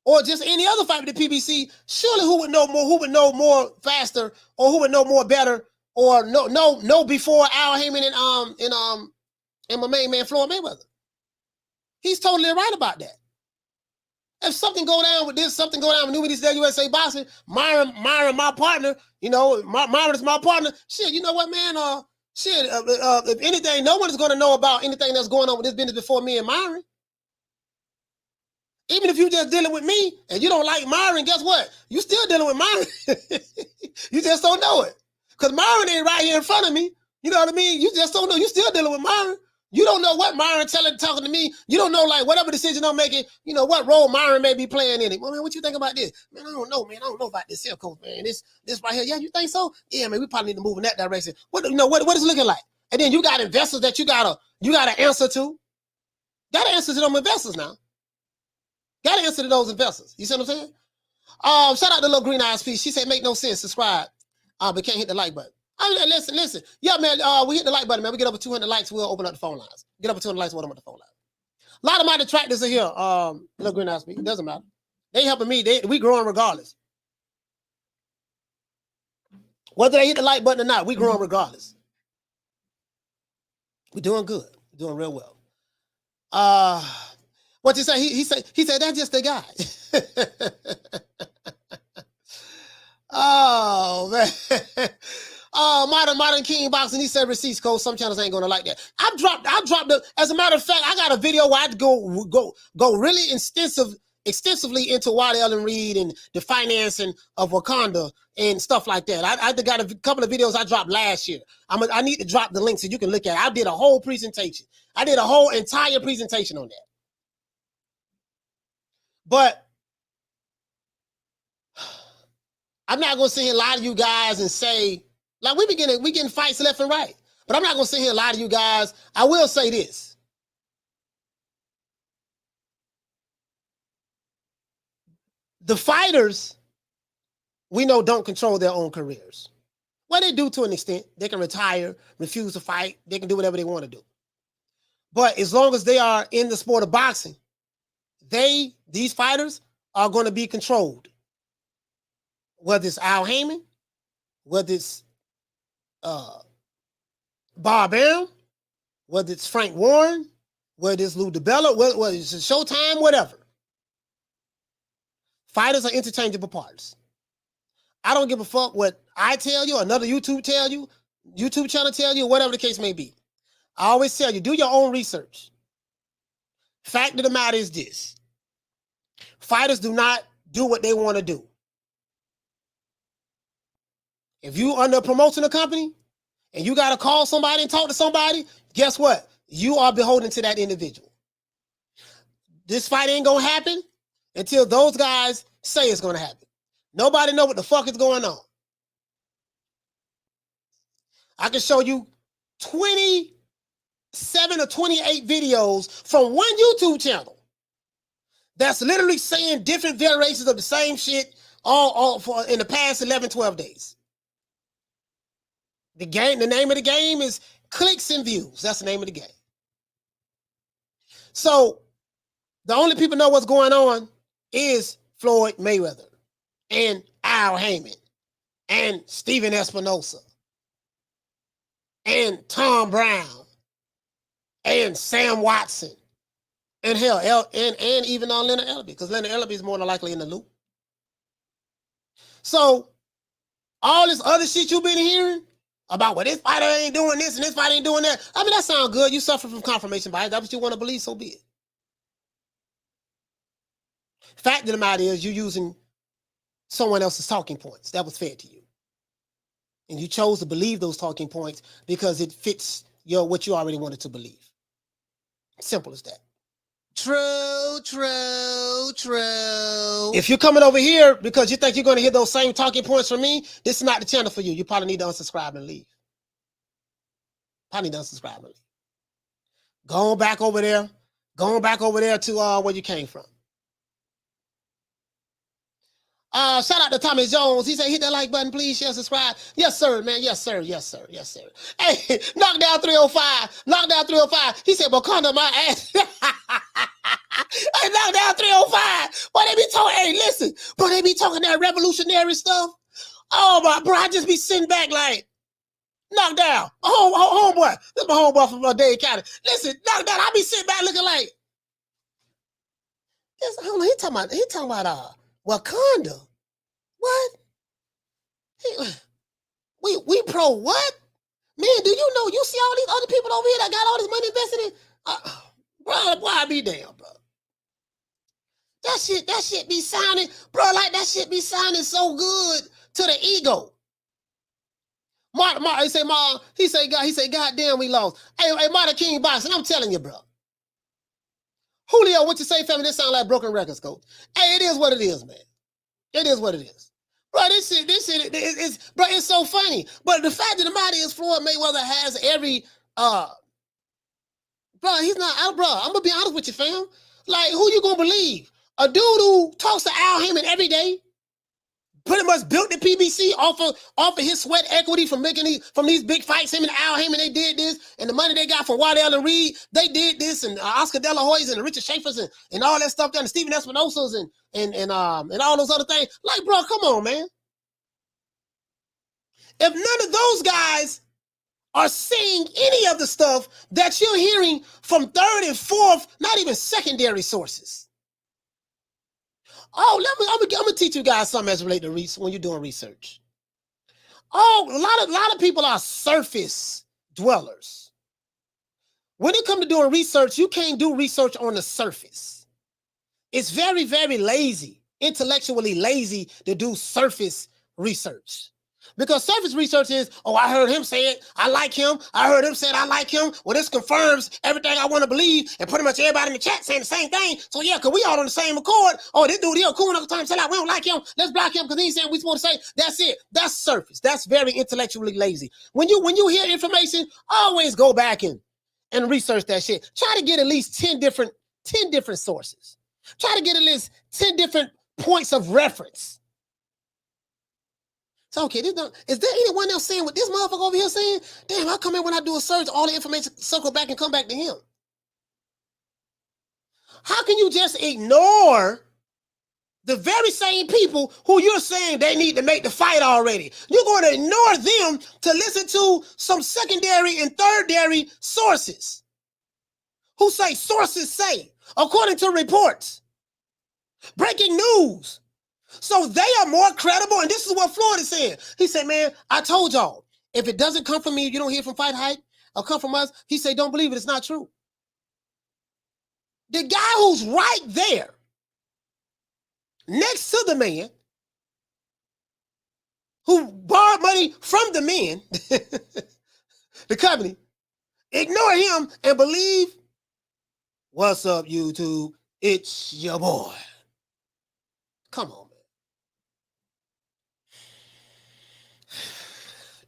or just any other fight with the PBC, surely who would know more faster, or who would know more better, or know before Al Haymon and my main man Floyd Mayweather. He's totally right about that. If something go down with this, something go down with New Media Today USA Boxing, Myron, my partner, Myron is my partner. Shit, you know what, man? If anything, no one is going to know about anything that's going on with this business before me and Myron. Even if you just dealing with me and you don't like Myron, guess what? You still dealing with Myron. You just don't know it. Because Myron ain't right here in front of me. You know what I mean? You just don't know. You still dealing with Myron. You don't know what Myron talking to me. You don't know, like, whatever decision I'm making, what role Myron may be playing in it. Well, man, what you think about this? Man, I don't know, man. I don't know about this here, coach, man. This right here. Yeah, you think so? Yeah, man, we probably need to move in that direction. What is it looking like? And then you got investors that you gotta answer to. Gotta answer to them investors now. Got to answer to those investors. You see what I'm saying? Shout out to Little Green Eyes Piece. She said, make no sense. Subscribe. But can't hit the like button. Listen. Yeah, man, we hit the like button, man. We get over 200 likes, we'll open up the phone lines. Get over 200 likes, we'll open up the phone lines. A lot of my detractors are here. Little Green Eyes Piece. It doesn't matter. They helping me. We growing regardless. Whether they hit the like button or not, we growing regardless. We're doing good. We're doing real well. What you say? He said that's just the guy. Oh man. Oh, modern King Boxing. He said receipts, coach. Some channels ain't gonna like that. I dropped the. As a matter of fact, I got a video where I'd go really extensively into Wally Ellen Reed and the financing of Wakanda and stuff like that. I got a couple of videos I dropped last year. I need to drop the link so you can look at it. I did a whole presentation. I did a whole entire presentation on that. But I'm not gonna sit here and lie to you guys and say, like, we getting fights left and right. But I'm not gonna sit here and lie to you guys. I will say this. The fighters, we know, don't control their own careers. Well, they do to an extent. They can retire, refuse to fight. They can do whatever they want to do. But as long as they are in the sport of boxing, these fighters are going to be controlled. Whether it's Al Haymon, whether it's Bob Arum, whether it's Frank Warren, whether it's Lou DiBella, whether it's Showtime, whatever. Fighters are interchangeable parts. I don't give a fuck what I tell you, another YouTube channel tell you, whatever the case may be. I always tell you, do your own research. Fact of the matter is this. Fighters do not do what they want to do. If you under promoting a company and you got to call somebody and talk to somebody, guess what? You are beholden to that individual. This fight ain't going to happen until those guys say it's going to happen. Nobody know what the fuck is going on. I can show you 27 or 28 videos from one YouTube channel that's literally saying different variations of the same shit all for in the past 11, 12 days. The name of the game is clicks and views. That's the name of the game. So the only people know what's going on is Floyd Mayweather and Al Haymon and Steven Espinosa and Tom Brown and Sam Watson and hell, and even on Leonard Ellerbe, because Leonard Ellerbe is more than likely in the loop. So all this other shit you've been hearing about, well, this fighter ain't doing this and this fighter ain't doing that. I mean, that sounds good. You suffer from confirmation bias. That's what you want to believe, so be it. Fact of the matter is, you're using someone else's talking points. That was fed to you. And you chose to believe those talking points because it fits what you already wanted to believe. Simple as that. True, true, true. If you're coming over here because you think you're going to hear those same talking points from me, this is not the channel for you. You probably need to unsubscribe and leave. Probably need to unsubscribe and leave. Going back over there. Going back over there to where you came from. Shout out to Tommy Jones. He said, hit that like button, please, share, subscribe. Yes, sir, man. Yes, sir. Yes, sir. Yes, sir. Hey, Knockdown 305. Knockdown 305. He said, Wakanda, my ass. Hey, Knockdown 305. Boy, they be talking, hey, listen. Boy, they be talking that revolutionary stuff. Oh, my bro, I just be sitting back like, Knockdown. Homeboy. This is my homeboy from Dade County. Listen, Knockdown, I be sitting back looking like, yes, hold on, he talking about Wakanda. What? We pro what? Man, do you know, you see all these other people over here that got all this money invested in? Bro, boy, I be damn, bro. That shit be sounding, bro, like that shit be sounding so good to the ego. Mark, he say, God damn, we lost. Hey, Martin King Boxing, I'm telling you, bro. Julio, what you say, family? This sound like broken records, coach. Hey, it is what it is, man. It is what it is. Bro, this shit is, bro, it's so funny. But the fact of the matter is, Floyd Mayweather has every, bro, he's not, bro, I'm going to be honest with you, fam. Like, who you going to believe? A dude who talks to Al Haymon every day, pretty much built the PBC off of his sweat equity from these big fights. Him and Al Haymon, they did this, and the money they got from Waddell and Reed, they did this, and Oscar De La Hoya's and Richard Schaefer's and all that stuff down, and Steven Espinosa's and all those other things. Like, bro, come on, man. If none of those guys are seeing any of the stuff that you're hearing from third and fourth, not even secondary sources. Oh, I'm gonna teach you guys something as related to research when you're doing research. Oh, a lot of people are surface dwellers. When it comes to doing research, you can't do research on the surface. It's very, very lazy, intellectually lazy to do surface research. Because surface research is, oh, I heard him say it, I like him. I heard him say it, I like him. Well, this confirms everything I want to believe, and pretty much everybody in the chat saying the same thing. So yeah, because we all on the same accord. Oh, this dude, he'll cool enough time, say like, we don't like him. Let's block him because he's saying we supposed to say. That's it. That's surface. That's very intellectually lazy. When you hear information, always go back and research that shit. Try to get at least 10 different sources. Try to get at least 10 different points of reference. So, okay, is there anyone else saying what this motherfucker over here saying? Damn, how come when I do a search, all the information circle back and come back to him? How can you just ignore the very same people who you're saying they need to make the fight already? You're going to ignore them to listen to some secondary and thirdary sources who say sources say, according to reports, breaking news. So they are more credible, and this is what Floyd is saying. He said, man, I told y'all, if it doesn't come from me, you don't hear from Fight Hype, or come from us, he said, don't believe it, it's not true. The guy who's right there, next to the man, who borrowed money from the men, the company, ignore him and believe, what's up, YouTube? It's your boy. Come on.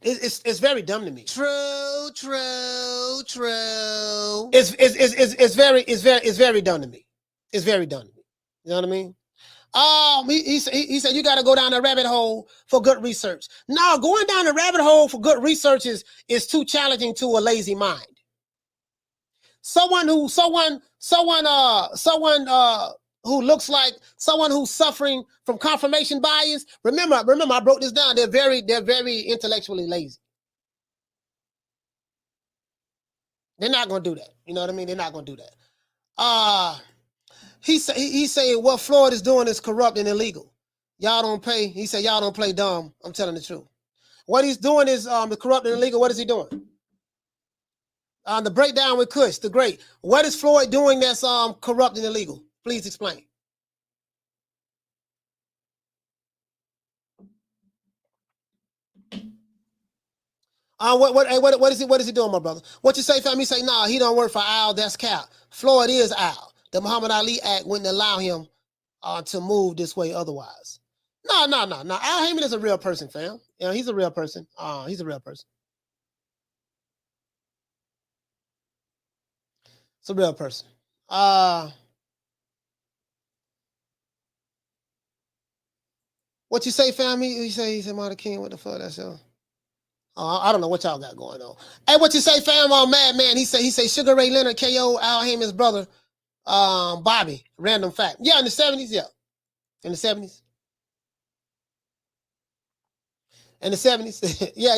It's very dumb to me. True. It's very dumb to me. It's very dumb to me. You know what I mean? He said you got to go down the rabbit hole for good research. No, going down the rabbit hole for good research is too challenging to a lazy mind. Someone who looks like someone who's suffering from confirmation bias. Remember, I broke this down. They're very intellectually lazy. They're not gonna do that. You know what I mean? They're not gonna do that. He say what Floyd is doing is corrupt and illegal. Y'all don't pay. He said y'all don't play dumb. I'm telling the truth. What he's doing is corrupt and illegal. What is he doing? The breakdown with Kush, the great. What is Floyd doing that's corrupt and illegal? Please explain. What is he doing, my brother? What you say, fam? He say, nah, he don't work for Al, that's cap. Floyd is Al. The Muhammad Ali Act wouldn't allow him to move this way otherwise. No. Al Haymon is a real person, fam. You know, he's a real person. He's a real person. It's a real person. What you say, fam? He said, Martin King, what the fuck, that's y'all? I don't know what y'all got going on. Hey, what you say, fam? Madman. He say Sugar Ray Leonard KO Al Haymon's brother, Bobby. Random fact. Yeah, in the 70s. Yeah, in the 70s. In the 70s. Yeah.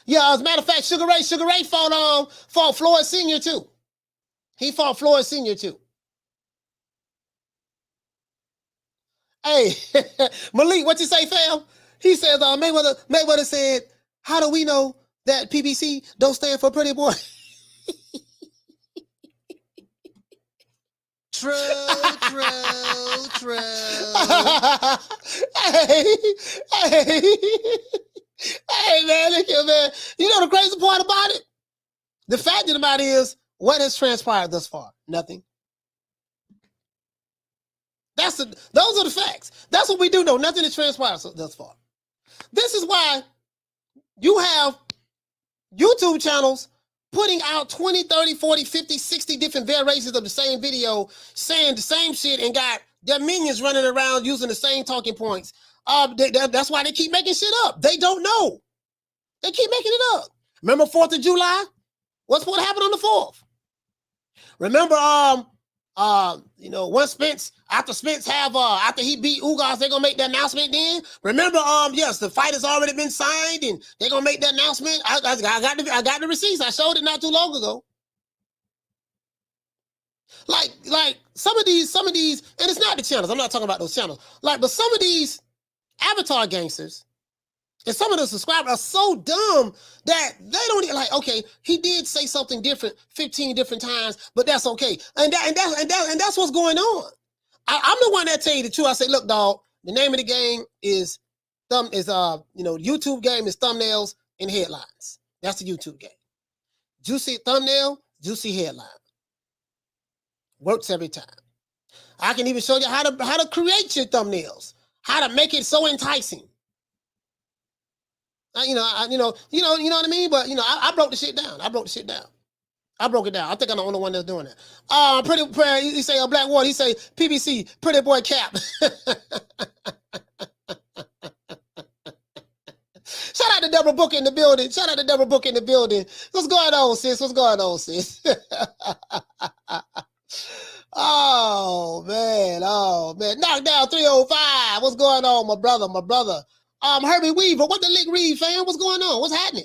Yeah. As a matter of fact, Sugar Ray fought Floyd Sr. too. He fought Floyd Sr. too. Hey, Malik, what you say, fam? He says Mayweather said, how do we know that PBC don't stand for pretty boy? True. Hey, man, look here, man. You know the crazy part about it? The fact of the matter is, what has transpired thus far? Nothing. Those are the facts. That's what we do know. Nothing has transpired thus far. This is why you have YouTube channels putting out 20, 30, 40, 50, 60 different variations of the same video, saying the same shit, and got their minions running around using the same talking points. That's why they keep making shit up. They don't know. They keep making it up. Remember 4th of July? What happened on the 4th? Remember, once Spence, after he beat Ugas, they're gonna make the announcement then. Remember, yes, the fight has already been signed and they're gonna make the announcement. I got the receipts. I showed it not too long ago. Like some of these, and it's not the channels. I'm not talking about those channels. But some of these avatar gangsters and some of the subscribers are so dumb that they don't even okay, he did say something different 15 different times, but that's okay. And that's what's going on. I'm the one that tell you the truth. I say, look, dog, the name of the game is YouTube game is thumbnails and headlines. That's the YouTube game. Juicy thumbnail, juicy headline. Works every time. I can even show you how to create your thumbnails, how to make it so enticing. You know what I mean? But I broke the shit down. I broke it down. I think I'm the only one that's doing that. He say Black Water. He say PBC, pretty boy cap. Shout out to Deborah Booker in the building. What's going on, sis? Oh man. Knockdown 305. What's going on, my brother? Herbie Weaver, what the lick read, fam? What's going on? What's happening?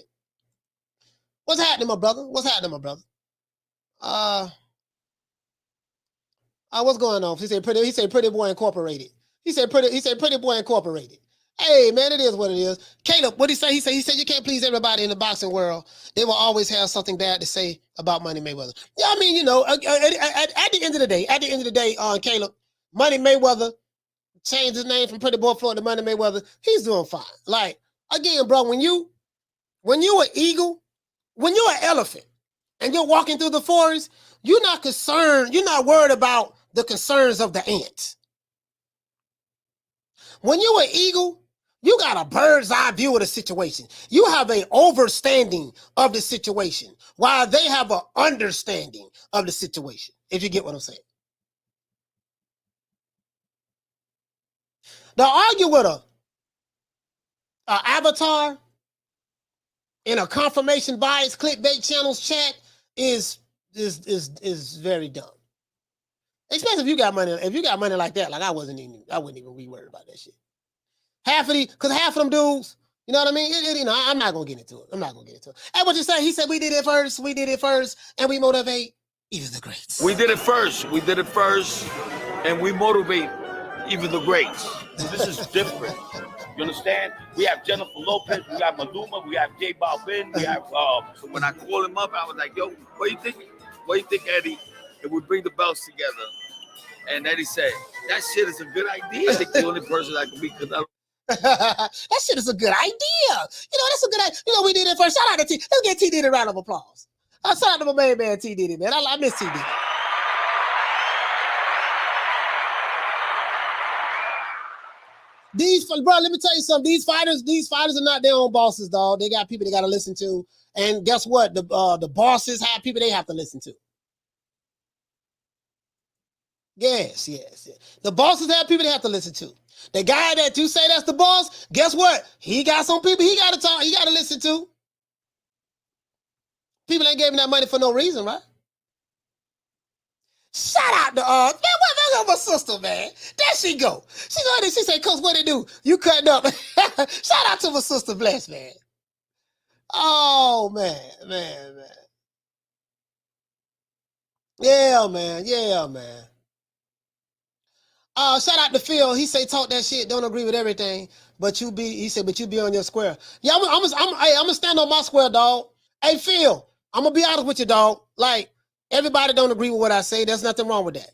My brother? What's going on? He said pretty boy incorporated. He said pretty boy incorporated. Hey man, it is what it is. Caleb, what he say? He said you can't please everybody in the boxing world. They will always have something bad to say about Money Mayweather. Yeah, I mean, at the end of the day, Caleb, Money Mayweather changed his name from Pretty Boy Floyd to Money Mayweather. He's doing fine. Like, again, bro, when you're an eagle, when you're an elephant and you're walking through the forest, you're not concerned, you're not worried about the concerns of the ants. When you're an eagle, you got a bird's eye view of the situation. You have an overstanding of the situation, while they have an understanding of the situation, if you get what I'm saying. To argue with a avatar in a confirmation bias clickbait channels chat is very dumb. Especially if you got money. If you got money like that, like I wouldn't even be worried about that shit. Half of them dudes, you know what I mean? I'm not gonna get into it. Hey, what you say? He said we did it first, and we motivate even the greats. We did it first, and we motivate even the greats. This is different. You understand? We have Jennifer Lopez, we got Maluma, we have J Balvin, we have when I called him up, I was like, yo, what do you think, Eddie? If we bring the belts together. And Eddie said, that shit is a good idea. I think the only person that can be that shit is a good idea. That's a good idea. We did it first. Shout out to T. Let's get T Diddy a round of applause. Shout out to my main man T Diddy, man. I miss T Diddy. Bro, let me tell you something. These fighters are not their own bosses, dog. They got people they got to listen to. And guess what? The bosses have people they have to listen to. Yes. The bosses have people they have to listen to. The guy that you say that's the boss, guess what? He got some people he got to listen to. People ain't gave him that money for no reason, right? Shout out to man, what my sister, man. There she go. She say, Coach, what it do? You cutting up. Shout out to my sister, bless, man. Oh, man. Yeah, man. Shout out to Phil. He say talk that shit. Don't agree with everything, but you be on your square. Yeah, I'm gonna stand on my square, dog. Hey Phil, I'm gonna be honest with you, dog. Like everybody don't agree with what I say. There's nothing wrong with that.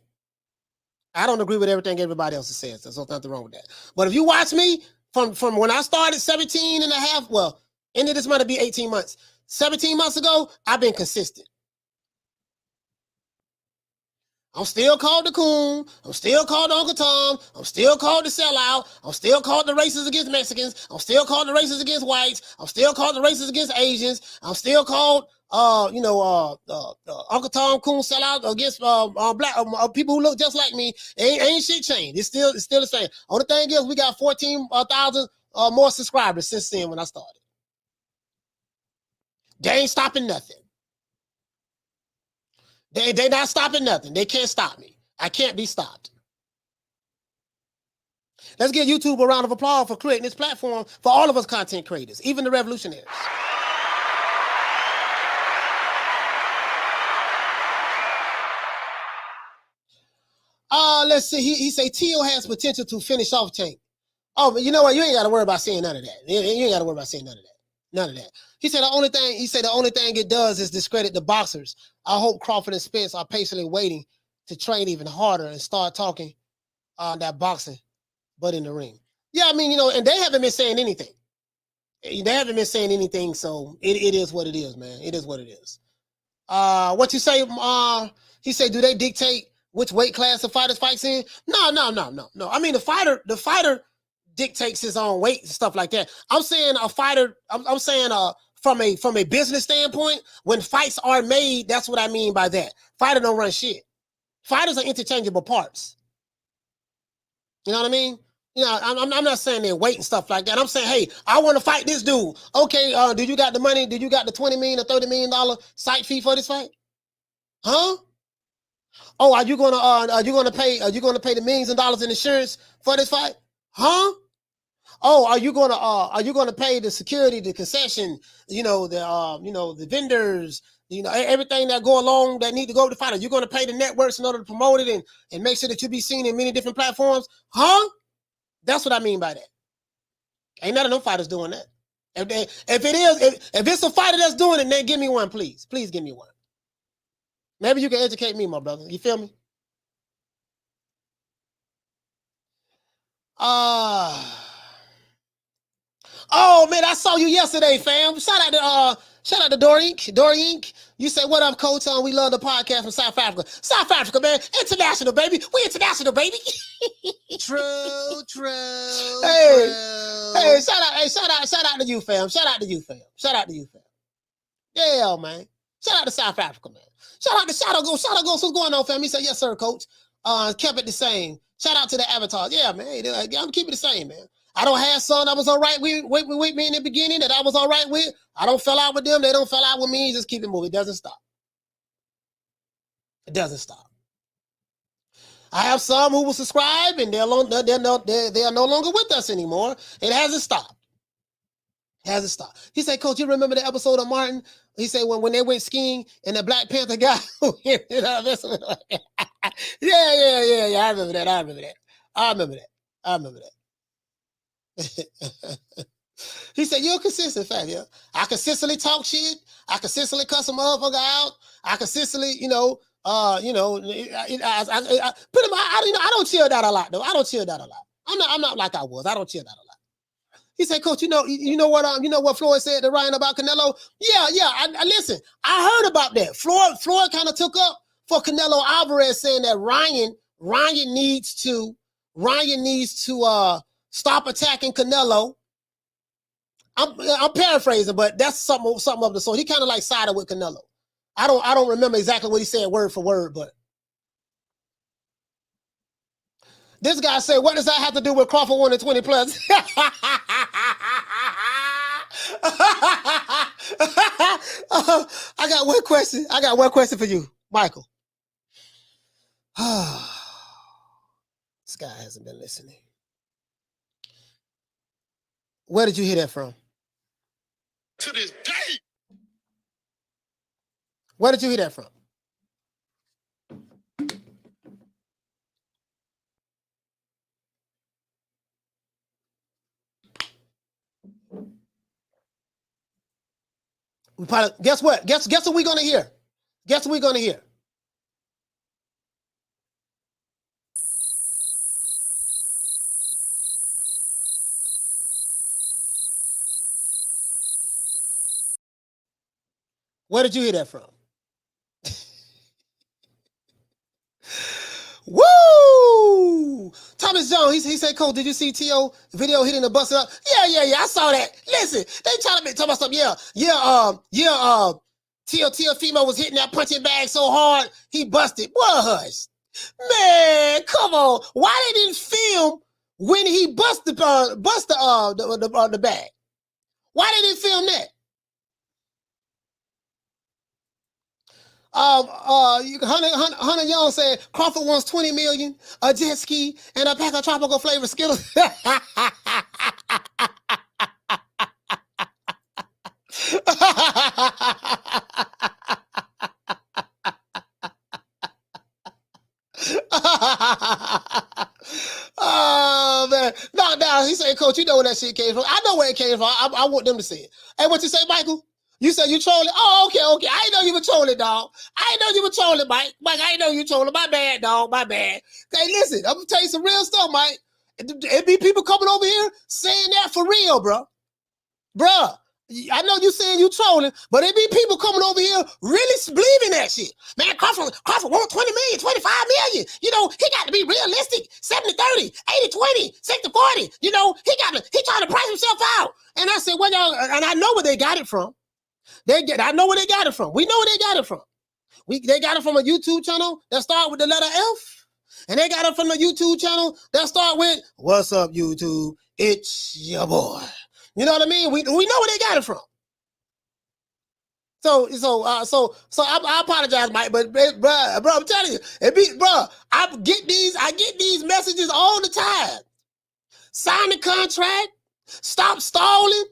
I don't agree with everything everybody else says. There's nothing wrong with that. But if you watch me from when I started 17 and a half, well, end of this month to be 18 months. 17 months ago, I've been consistent. I'm still called the coon. I'm still called Uncle Tom. I'm still called the sellout. I'm still called the racist against Mexicans. I'm still called the racist against whites. I'm still called the racist against Asians. I'm still called, Uncle Tom coon sellout against black people who look just like me. Ain't shit changed. It's still the same. Only thing is we got 14,000 more subscribers since then when I started. They ain't stopping nothing. They not stopping nothing. They can't stop me. I can't be stopped. Let's give YouTube a round of applause for creating this platform for all of us content creators, even the revolutionaries. Let's see. He say Tio has potential to finish off Tank. Oh, but you know what? You ain't got to worry about saying none of that. You ain't got to worry about saying none of that. None of that. He said the only thing it does is discredit the boxers. I hope Crawford and Spence are patiently waiting to train even harder and start talking that boxing, but in the ring. Yeah, I mean, and they haven't been saying anything. So it is what it is, man. It is what it is. What you say? He said, do they dictate which weight class the fighter fights in? No. I mean, the fighter dictates his own weight and stuff like that. I'm saying a fighter. I'm saying from a business standpoint, when fights are made, that's what I mean by that. Fighter don't run shit. Fighters are interchangeable parts. You know what I mean? I'm not saying their weight and stuff like that. I'm saying, hey, I want to fight this dude. Okay, do you got the money? Do you got the $20 million or $30 million site fee for this fight? Huh? Oh, are you gonna pay the millions of dollars in insurance for this fight? Huh? Oh, are you gonna pay the security, the concession, the vendors, everything that go along that need to go to the fight? Are you gonna pay the networks in order to promote it and make sure that you be seen in many different platforms? Huh? That's what I mean by that. Ain't none of them fighters doing that. If it's a fighter that's doing it, then give me one, please. Please give me one. Maybe you can educate me, my brother. You feel me? Oh man, I saw you yesterday, fam. Shout out to Dory. You say, what up, Coach? We love the podcast from South Africa. South Africa, man. International, baby. We international, baby. True. Hey, shout out to you, fam. Shout out to you, fam. Yeah, man. Shout out to South Africa, man. Shout out to Shadow Ghost. What's going on, fam? He said, yes, sir, Coach. Kept it the same. Shout out to the avatars. Yeah, man. Hey, I'm keeping it the same, man. I don't have son I was all right with me in the beginning that I was all right with. I don't fell out with them. They don't fell out with me. Just keep it moving. It doesn't stop. It doesn't stop. I have some who will subscribe and they're no longer with us anymore. It hasn't stopped. It hasn't stopped. He said, Coach, you remember the episode of Martin? He said when they went skiing and the Black Panther guy, yeah. I remember that. He said, you're consistent, fat. Yeah. I consistently talk shit. I consistently cuss a motherfucker out. I consistently, pretty much, I don't chill that a lot, though. I don't chill that a lot. I'm not like I was. I don't chill that a lot. He said, Coach, you know what Floyd said to Ryan about Canelo? Yeah. I listen. I heard about that. Floyd kind of took up for Canelo Alvarez, saying that Ryan needs to stop attacking Canelo. I'm paraphrasing, but that's something of the sort. He kind of like sided with Canelo. I don't remember exactly what he said word for word, but this guy said, what does that have to do with Crawford 1 and 20 plus? I got one question. For you, Michael. This guy hasn't been listening. Where did you hear that from? To this day. Where did you hear that from? We probably guess what? Guess what we're gonna hear? Guess what we're gonna hear? Where did you hear that from? Woo! Thomas Jones, he said, Coach, did you see T.O. video hitting the bus up? Yeah, I saw that. Listen, they trying to talk about something. T.O. female was hitting that punching bag so hard, he busted. What hush? Man, come on. Why they didn't film when he bust the bag? Why they didn't film that? Hunter Young said Crawford wants $20 million, a jet ski, and a pack of tropical flavor Skittles. Oh man, knock down. He said, Coach, you know where that shit came from. I know where it came from. I want them to see it. Hey, what you say, Michael? You said you trolling? Oh, okay. I didn't know you were trolling, dog. I didn't know you were trolling, Mike. Mike, I didn't know you were trolling. My bad, dog. My bad. Hey, listen, I'm gonna tell you some real stuff, Mike. It be people coming over here saying that for real, bro. Bruh, I know you saying you trolling, but it be people coming over here really believing that shit. Man, Crawford want 20 million, 25 million. You know, he got to be realistic. 70-30, 80-20, 60-40. You know, he trying to price himself out. And I said, well, y'all, and I know where they got it from. I know where they got it from. We know where they got it from. They got it from a YouTube channel that start with the letter F. And they got it from a YouTube channel that start with, what's up, YouTube? It's your boy. You know what I mean? We know where they got it from. So I apologize, Mike, but bro, I'm telling you, I get these messages all the time. Sign the contract. Stop stalling.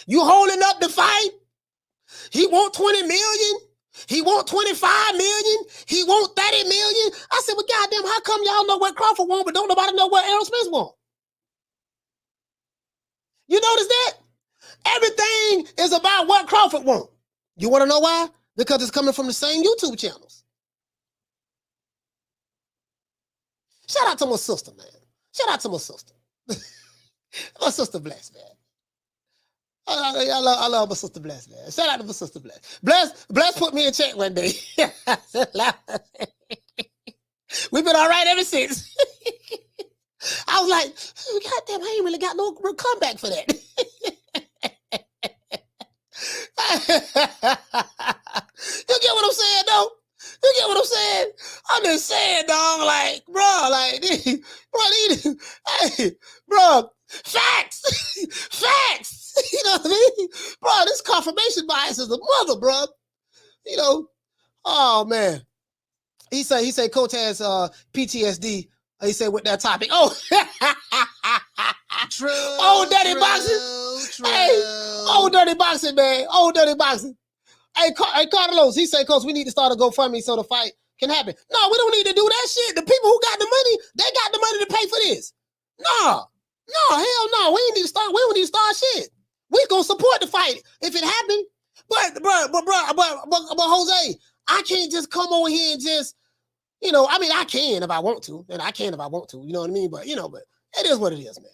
You holding up the fight. He want 20 million. He want 25 million. He want 30 million. I said, well, goddamn, how come y'all know what Crawford want, but don't nobody know what Errol Spence want? You notice that? Everything is about what Crawford want. You want to know why? Because it's coming from the same YouTube channels. Shout out to my sister, man. Shout out to my sister. My sister Bless, man. I love my sister Bless, man. Shout out to my sister Bless. Bless put me in check one day. We've been all right ever since. I was like, goddamn, I ain't really got no comeback for that. You get what I'm saying, though? You get what I'm saying? I'm just saying, dog, like, bro, like, bro, facts, facts. You know what I mean, bro? This confirmation bias is a mother, bro. You know, oh man. He said, Coach has PTSD. He said with that topic. Oh, True. Oh, dirty boxing. Hey, oh, dirty boxing, man. Oh, dirty boxing. Hey, Carlos. He said, Coach, we need to start a GoFundMe so the fight can happen. No, we don't need to do that shit. The people who got the money, they got the money to pay for this. No, hell no. We ain't need to start. We don't need to start shit. We gonna support the fight if it happened. But Jose, I can't just come over here and just, you know, I mean, I can if I want to, and I can if I want to, you know what I mean? But, you know, but it is what it is, man.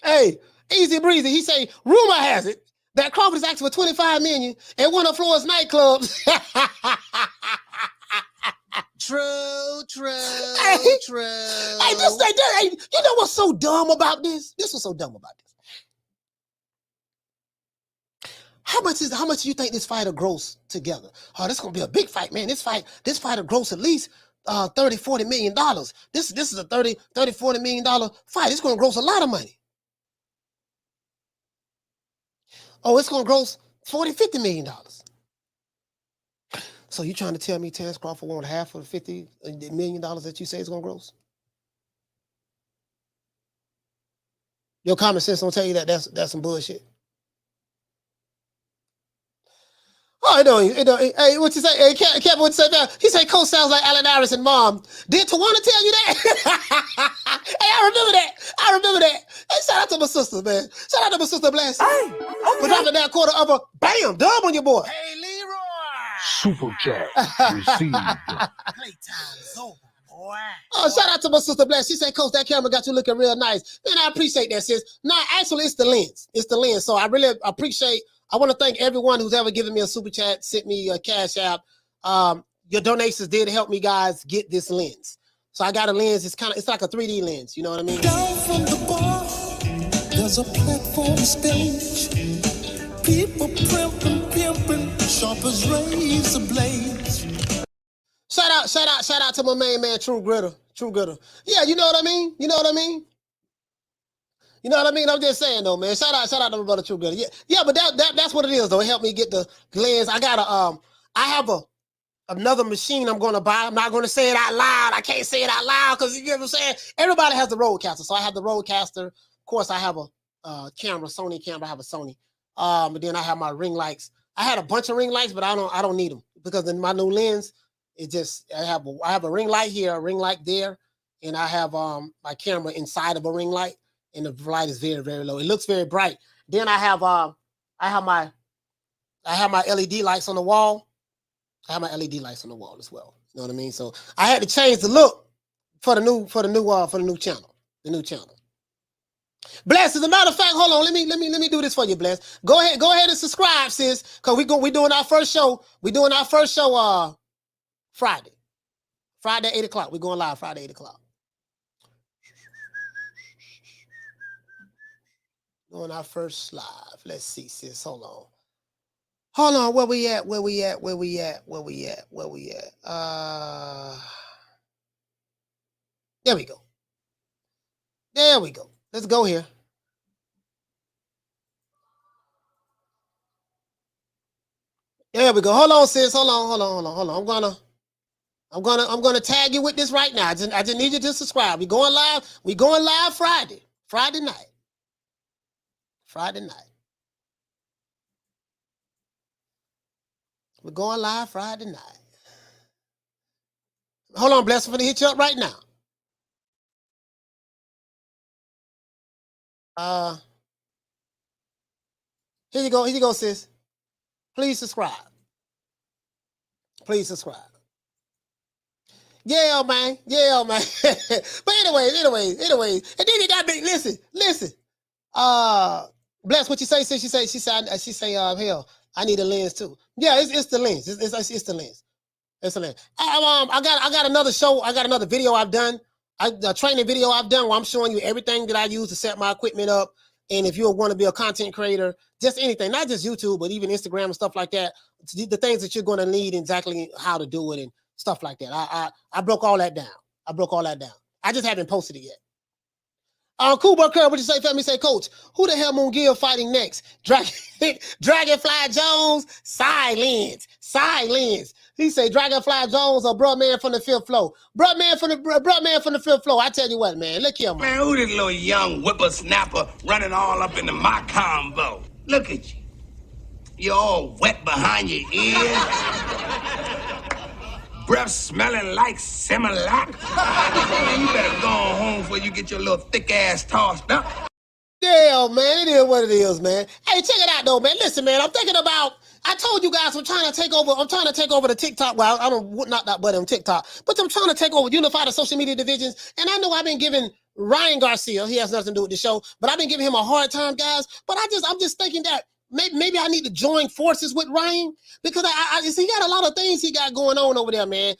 Hey, easy breezy. He say, rumor has it that Crawford is asking for $25 million at one of Floyd's nightclubs. True. Hey, you know what's so dumb about this? This was so dumb about this. How much do you think this fight will gross together? Oh, this is gonna be a big fight, man. This fight will gross at least $30-40 million. This is a $30-40 million fight. It's gonna gross a lot of money. Oh, it's gonna gross $40-50 million. So you trying to tell me Terence Crawford won half of the $50 million that you say is gonna gross? Your common sense don't tell you that that's some bullshit. Oh, it don't. Hey, what you say? Hey, Kevin, what you say now? He said, Coach sounds like Allen Iverson mom. Did Tawana tell you that? Hey, I remember that. Hey, shout out to my sister, man. Shout out to my sister, Blast. Hey, we're dropping that quarter of a bam, dub on your boy. Hey, Leroy. Super chat received. Playtime's over, boy. Oh, shout out to my sister, Blast. She said, Coach, that camera got you looking real nice. Man, I appreciate that, sis. No, actually, it's the lens. It's the lens. So I really appreciate. I want to thank everyone who's ever given me a super chat, sent me a cash app. Your donations did help me, guys, get this lens. So I got a lens. It's like a 3D lens. You know what I mean? Down from the bar, there's a platform stage. People pimping, sharp as razor blades. Shout out to my main man, True Gritter. Yeah, you know what I mean? You know what I mean? I'm just saying though, man. Shout out to my brother True Gritter. Yeah, but that's what it is though. It helped me get the lens. I got I have another machine I'm gonna buy. I'm not gonna say it out loud. I can't say it out loud because you get what I'm saying. Everybody has the Rodecaster, so I have the Rodecaster. Of course, I have a camera, Sony camera. I have a Sony. And then I have my ring lights. I had a bunch of ring lights, but I don't need them because in my new lens, it just I have a ring light here, a ring light there, and I have my camera inside of a ring light, and the light is very, very low. It looks very bright. Then I have my LED lights on the wall. I have my LED lights on the wall as well. You know what I mean? So I had to change the look for the new channel. The new channel. Bless, as a matter of fact, hold on. Let me do this for you, Bless. Go ahead and subscribe, sis. Cause we doing our first show. Friday. Friday, 8 o'clock. We're going live Friday, 8 o'clock. Doing our first live. Let's see, sis. Hold on. Where we at? There we go. Let's go here. There we go. Hold on, sis. Hold on. I'm gonna tag you with this right now. I just need you to subscribe. We going live Friday night. We're going live Friday night. Hold on, Bless. I'm gonna hit you up right now. Here you go, sis. Please subscribe. Yeah, man. But anyways. And then he got me. Listen. Bless what you say, sis. She say, hell, I need a lens too. Yeah, it's the lens. It's the lens. It's the lens. I got another show. I got another video I've done. A training video I've done where I'm showing you everything that I use to set my equipment up. And if you want to be a content creator, just anything, not just YouTube, but even Instagram and stuff like that, the things that you're going to need, exactly how to do it and stuff like that. I broke all that down. I just haven't posted it yet. Cool Boy Curry, what you say, family? Say, Coach, who the hell Moon Gill fighting next? Dragonfly Jones, silence. He say Dragonfly Jones or Bruh Man from the fifth floor. Bruh Man from the fifth floor. I tell you what, man. Look here, man. Who this little young whippersnapper running all up into my combo? Look at you. You're all wet behind your ears. Breath smelling like Similac. Man, you better go on home before you get your little thick ass tossed up. Yeah, man, it is what it is, man. Hey, check it out, though, man. Listen, man, I told you guys I'm trying to take over the TikTok. Well, I don't, not that buddy on TikTok, but I'm trying to take over, unify the social media divisions. And I know I've been giving Ryan Garcia, he has nothing to do with the show, but I've been giving him a hard time, guys. But I'm just thinking that maybe I need to join forces with Ryan because he got a lot of things he got going on over there, man.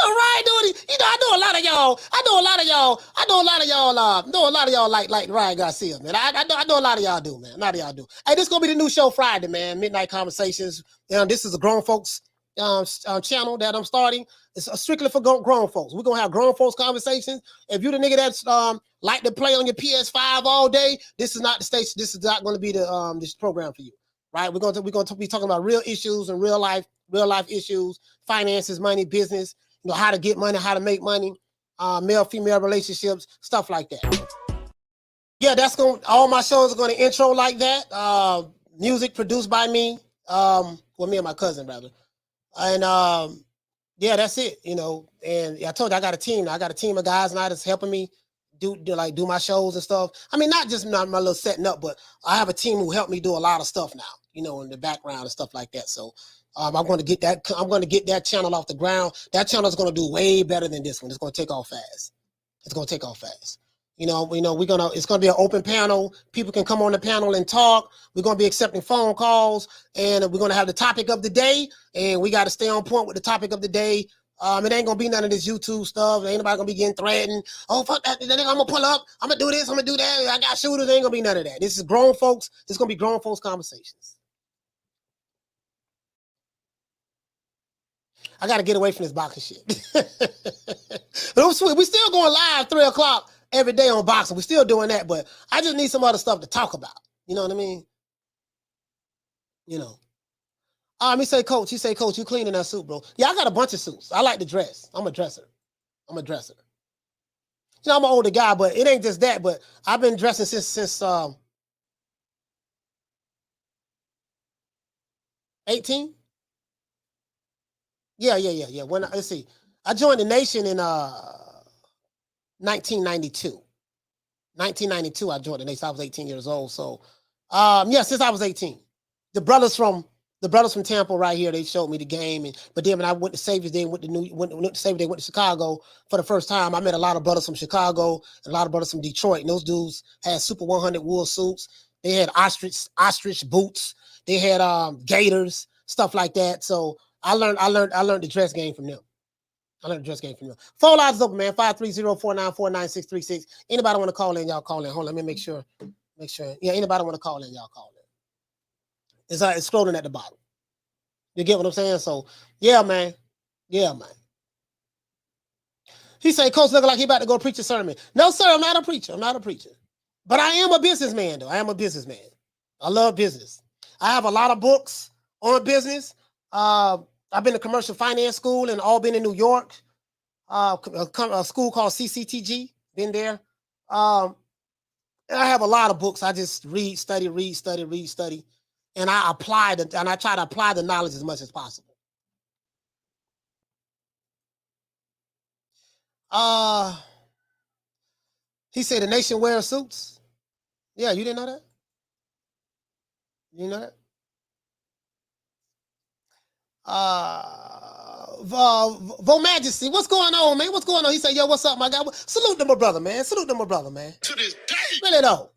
Ryan doing it. I know a lot of y'all like Ryan Garcia, man. I know a lot of y'all do, man. A lot of y'all do. Hey, this is gonna be the new show Friday, man. Midnight Conversations. This is a grown folks channel that I'm starting. It's strictly for grown folks. We're gonna have grown folks conversations. If you're the nigga that's like to play on your PS5 all day, this is not the station. This is not going to be the this program for you, right? We're going to be talking about real issues and real life issues, finances, money, business. How to get money, how to make money, male-female relationships, stuff like that. Yeah, all my shows are going to intro like that. Music produced by me, me and my cousin, rather. And yeah, that's it, And I told you I got a team. I got a team of guys now that's helping me do my shows and stuff. I mean, not just my little setting up, but I have a team who help me do a lot of stuff now, in the background and stuff like that. So I'm going to get that channel off the ground. That channel is going to do way better than this one. It's going to take off fast. It's going to be an open panel. People can come on the panel and talk. We're going to be accepting phone calls, and we're going to have the topic of the day, and we got to stay on point with the topic of the day. It ain't going to be none of this YouTube stuff. Ain't nobody going to be getting threatened. Oh, fuck that. I'm going to pull up. I'm going to do this. I'm going to do that. I got shooters. Ain't going to be none of that. This is grown folks. It's going to be grown folks conversations. I got to get away from this boxing shit. We still going live 3 o'clock every day on boxing. We're still doing that, but I just need some other stuff to talk about. You know what I mean? He say, Coach, you cleaning that suit, bro. Yeah, I got a bunch of suits. I like to dress. I'm a dresser. I'm an older guy, but it ain't just that, but I've been dressing since 18. Yeah. Let's see. I joined the nation in 1992. 1992, I joined the nation. I was 18 years old. So, since I was 18, the brothers from Tampa right here, they showed me the game. But then when I went to Saviors Day, went to Chicago for the first time, I met a lot of brothers from Chicago and a lot of brothers from Detroit. And those dudes had Super 100 wool suits. They had ostrich boots. They had gaiters, stuff like that. So I learned the dress game from them. Phone lines is open, man. 530-494-9636. Anybody want to call in, y'all call in. Hold on, let me make sure. Yeah, anybody want to call in, y'all call in. It's scrolling at the bottom. You get what I'm saying? So, yeah, man. He say, Coach looking like he about to go preach a sermon. No, sir, I'm not a preacher. But I am a businessman, though. I love business. I have a lot of books on business. I've been to commercial finance school in Albany, New York. A school called CCTG. Been there. And I have a lot of books. I just read, study. And I try to apply the knowledge as much as possible. He said the nation wears suits. Yeah, you didn't know that? You know that? Vo Majesty, what's going on, man? What's going on? He said, yo, what's up, my guy? Salute to my brother, man. To this day. Really though.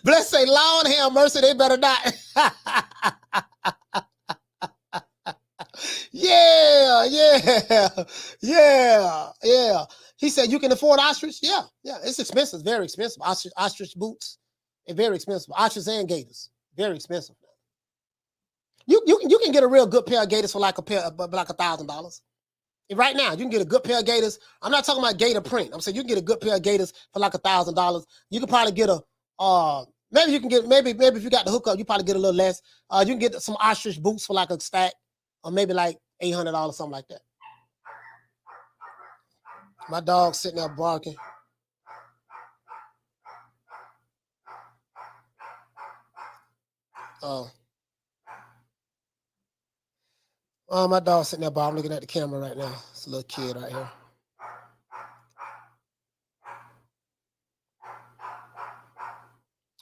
Bless say, Lord have mercy, they better not. Yeah, yeah, yeah, yeah. He said, you can afford ostrich? Yeah, yeah. It's expensive, very expensive. Ostrich boots, and very expensive. Ostrich and gators, very expensive. You can get a real good pair of gators for like $1,000. Right now, you can get a good pair of gators. I'm not talking about gator print. I'm saying you can get a good pair of gators for like $1,000. You can probably get maybe you can get maybe if you got the hookup, you probably get a little less. You can get some ostrich boots for like a stack, or maybe like $800, something like that. My dog's sitting there barking. Oh, my dog's sitting there barking. I'm looking at the camera right now. It's a little kid right here.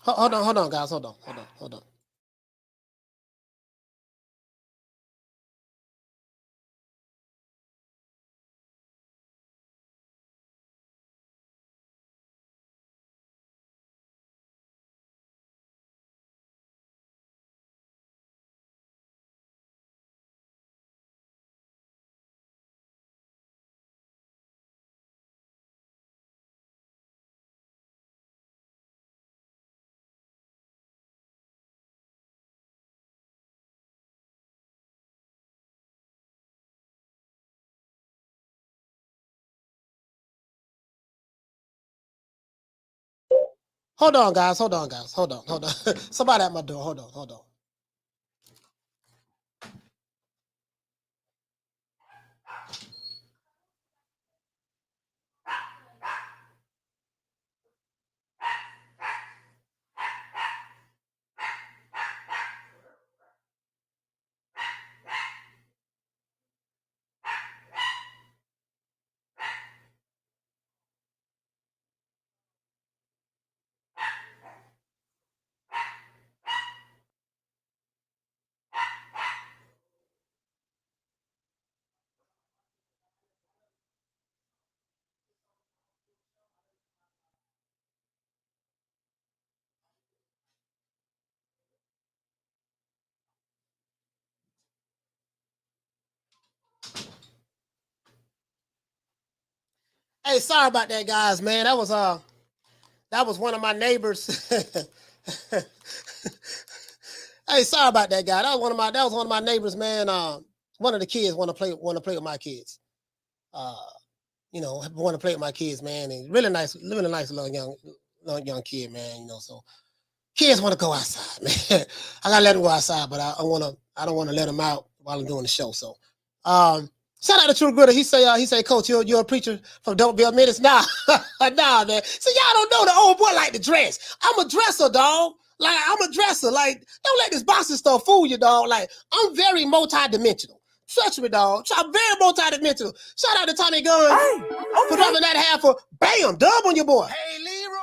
Hold on, guys. Hold on. Hold on, guys. Hold on. Somebody at my door. Hold on. Hey, sorry about that, guys, man. That was one of my neighbors. Hey, sorry about that, guy. That was one of my neighbors, man. One of the kids want to play with my kids. Want to play with my kids, man. And really nice little young kid, man. So kids want to go outside, man. I gotta let them go outside, but I don't want to let them out while I'm doing the show. So, shout out to True Gritter. He say, Coach, you're a preacher from Don't Be a Menace. Nah, nah, man. See, y'all don't know the old boy like to dress. I'm a dresser, dog. Like, I'm a dresser. Like, don't let this boxing stuff fool you, dog. Like, I'm very multi-dimensional. Trust me, dog. I'm very multi-dimensional. Shout out to Tommy Gunn for dropping that half for bam, dub on your boy. Hey, Leroy.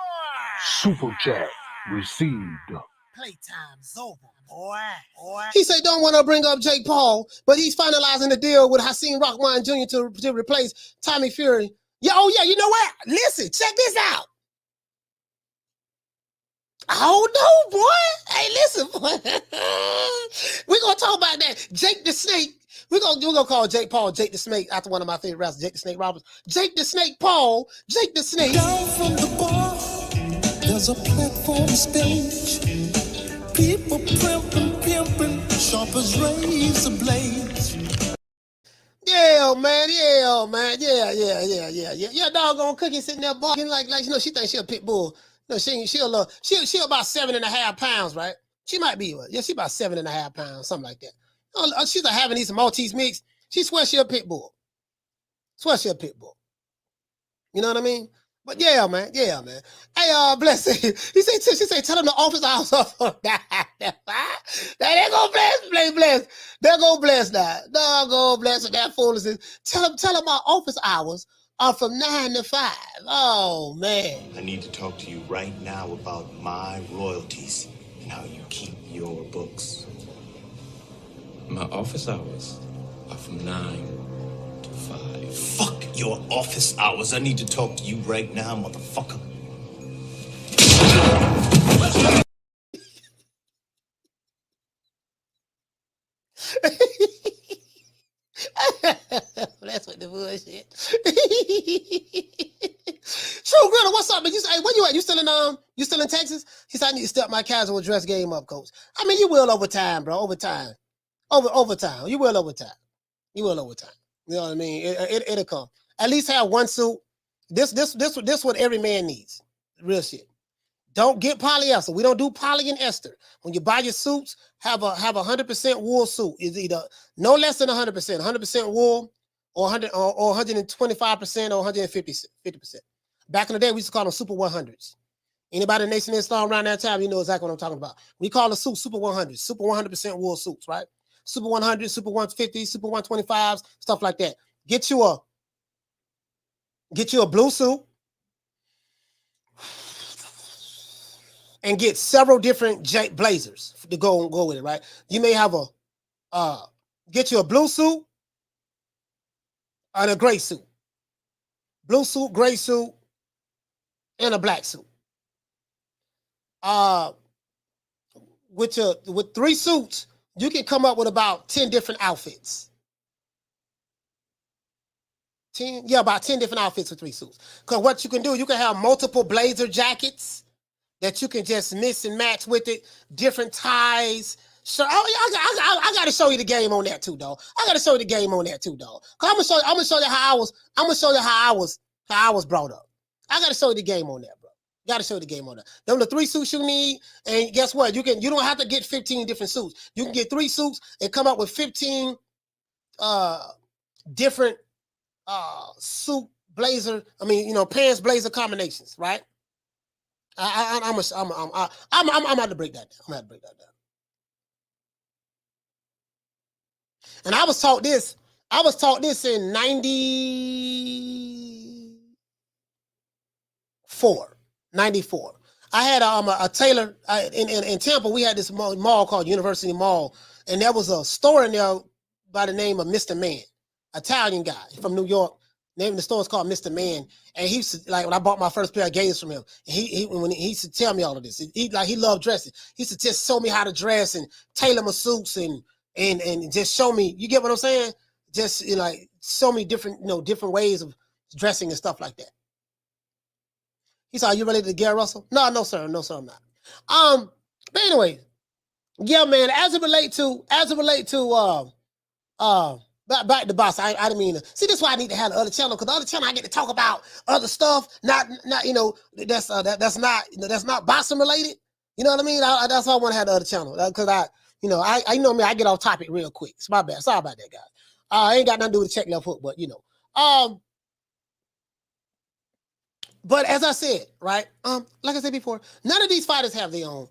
Super chat received. Playtime's over, boy. He said don't want to bring up Jake Paul, but he's finalizing the deal with Hakeem Rockman Jr. to replace Tommy Fury. Yeah, oh yeah, you know what? Listen, check this out. Oh no, boy. Hey, listen, boy. We're gonna talk about that. Jake the Snake. We're gonna call Jake Paul Jake the Snake after one of my favorite wrestlers, Jake the Snake Roberts. Jake the Snake Paul, Jake the Snake. Down from the bar, there's a platform stage. People pimping, sharp as razor blades. Yeah, man. Yeah, doggone Cookie sitting there barking like she thinks she a pit bull. No, she about 7.5 pounds, right? She might be, she about 7.5 pounds, something like that. She's like having these Maltese mix. She swears she a pit bull. You know what I mean? But yeah, man. Hey, bless it. She say, tell them the office hours are They're gonna bless. They're gonna bless that. Doggone bless it. That foolishness. Tell them our office hours are from 9 to 5. Oh man. I need to talk to you right now about my royalties and how you keep your books. My office hours are from 9 to 5. Fuck your office hours. I need to talk to you right now, motherfucker. shit. True Gritter, what's up, man? You say, hey, where you at? You still in Texas? He said, I need to step my casual dress game up, coach. I mean, you will over time, bro. Over time. Over time. You will over time. You will over time. You know what I mean? It'll come. At least have one suit. This what every man needs. Real shit. Don't get polyester. We don't do poly and ester. When you buy your suits, have a 100% wool suit. It's either no less than 100%, 100% wool, or 100 or 125% or 150%. Back in the day, we used to call them Super 100s. Anybody in Nation Islam around that time, you know exactly what I'm talking about. We call the suit Super 100s, Super 100% wool suits, right? Super 100, Super 150, Super 125s, stuff like that. Get you a blue suit and get several different blazers to go with it, right? You may have get you a blue suit and a gray suit. Blue suit, gray suit, and a black suit. With 3 suits, you can come up with about 10 different outfits. 10, yeah, about 10 different outfits with 3 suits. Because what you can do, you can have multiple blazer jackets that you can just mix and match with it, different ties. So I got to show you the game on that too, dog. I got to show you the game on that too, dog. Cause I'm gonna show you how I was brought up. I got to show you the game on that, bro. Got to show you the game on that. Them the 3 suits you need, and guess what? You don't have to get 15 different suits. You can get 3 suits and come up with 15 different suit blazer. I mean, pants blazer combinations, right? I'm about to break that down. I'm about to break that down. And I was taught this in 94. I had a tailor in Tampa. We had this mall called University Mall, and there was a store in there by the name of Mr. Man, Italian guy from New York. Name of the store is called Mr. Man, and he used to, like, when I bought my first pair of gaiters from him, he used to tell me all of this. He loved dressing. He used to just show me how to dress and tailor my suits and just show me. You get what I'm saying? Just show me different ways of dressing and stuff like that. He said, "Are you related to Gary Russell?" No, sir, I'm not. But anyway, yeah, man. As it relate to back to boss. I didn't mean to see. This is why I need to have the other channel, because the other channel I get to talk about other stuff, not that's not boxing related. You know what I mean? That's why I want to have the other channel, because I know me. I get off topic real quick. It's my bad. Sorry about that, guys. I ain't got nothing to do with the check left hook, but But as I said, right, like I said before, none of these fighters have their own.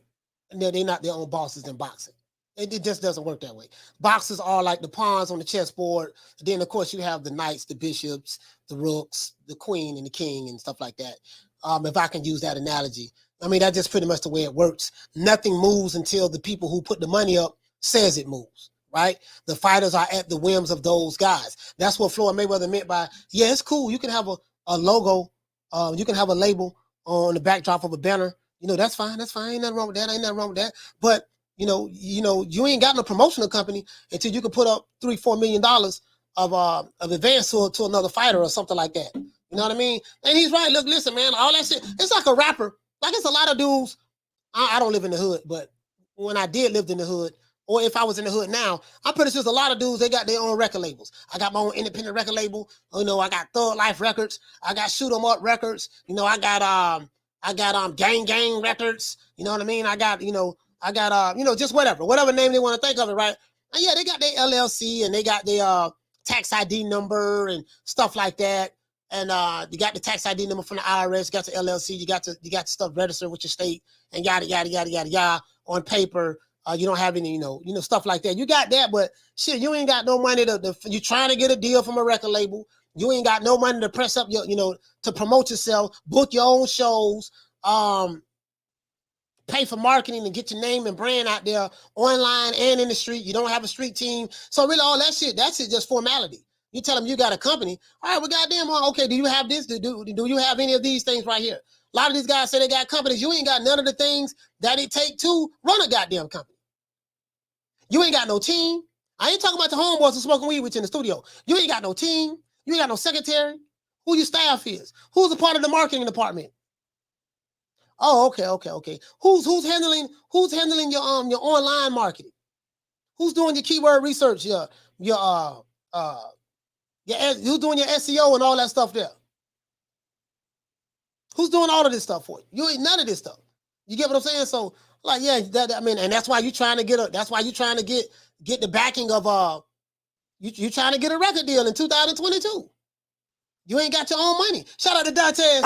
They're not their own bosses in boxing. It just doesn't work that way. Boxers are like the pawns on the chessboard. Then, of course, you have the knights, the bishops, the rooks, the queen, and the king, and stuff like that. If I can use that analogy. I mean, that's just pretty much the way it works. Nothing moves until the people who put the money up says it moves, right? The fighters are at the whims of those guys. That's what Floyd Mayweather meant by, yeah, it's cool. You can have a logo. You can have a label on the backdrop of a banner. That's fine. That's fine. Ain't nothing wrong with that. But you ain't got no promotional company until you can put up $3-4 million of advance to another fighter or something like that. You know what I mean? And he's right. Look, listen, man, all that shit. It's like a rapper. Like, it's a lot of dudes. I don't live in the hood, but when I did live in the hood, or if I was in the hood now, I'm pretty sure there's a lot of dudes, they got their own record labels. I got my own independent record label. I got Thug Life Records. I got Shoot 'em Up Records. I got Gang Gang Records. You know what I mean? I got just whatever name they want to think of it, right? And yeah, they got their LLC and they got their tax ID number and stuff like that. And you got the tax ID number from the IRS, you got the LLC, you got the stuff registered with your state, and yada yada yada yada yada on paper. You don't have any, stuff like that. You got that, but shit, you ain't got no money you're trying to get a deal from a record label. You ain't got no money to press up your, to promote yourself, book your own shows, pay for marketing and get your name and brand out there online and in the street. You don't have a street team. So really all that's just formality. You tell them you got a company. All right, well, goddamn, okay, do you have this? Do you have any of these things right here? A lot of these guys say they got companies. You ain't got none of the things that it take to run a goddamn company. You ain't got no team. I ain't talking about the homeboys who smoking weed with you in the studio. You ain't got no team. You ain't got no secretary. Who your staff is? Who's a part of the marketing department? Oh, okay. Who's handling your online marketing? Who's doing your keyword research? Who's doing your SEO and all that stuff there? Who's doing all of this stuff for you? You ain't none of this stuff. You get what I'm saying? So, like, yeah, and that's why you're trying to get the backing of you trying to get a record deal in 2022. You ain't got your own money. Shout out to Dantes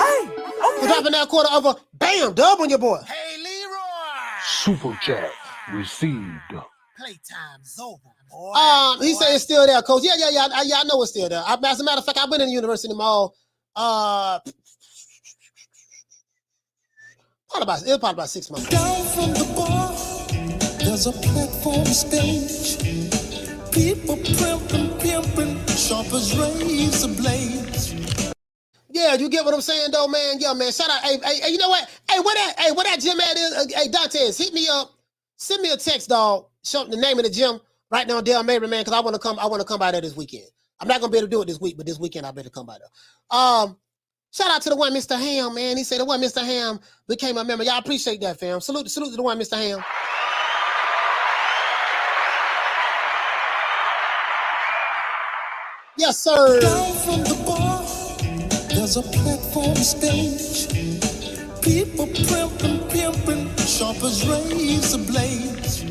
for dropping that quarter of a bam dub on your boy. Hey, Leroy. Super chat received. Playtime's over, boy. He said it's still there, Coach. Yeah, I know it's still there. As a matter of fact, I've been in the University Mall. Probably about 6 months. Down from the bar, there's a platform stage. People pimping, sharp as razor blades. Yeah, you get what I'm saying, though, man. Yeah, man. Shout out. Hey, you know what? Hey, what that gym at is? Hey, Dantes, hit me up. Send me a text, dog. Show the name of the gym right now, Del Mabry, man, because I want to come by there this weekend. I'm not gonna be able to do it this week, but this weekend I better come by there. Shout out to the one Mr. Ham, man. He said the one Mr. Ham became a member. Y'all appreciate that, fam. Salute to the one Mr. Ham. Yes, sir. Down from the bar, there's a platform stage. People pimping, sharp as razor blades.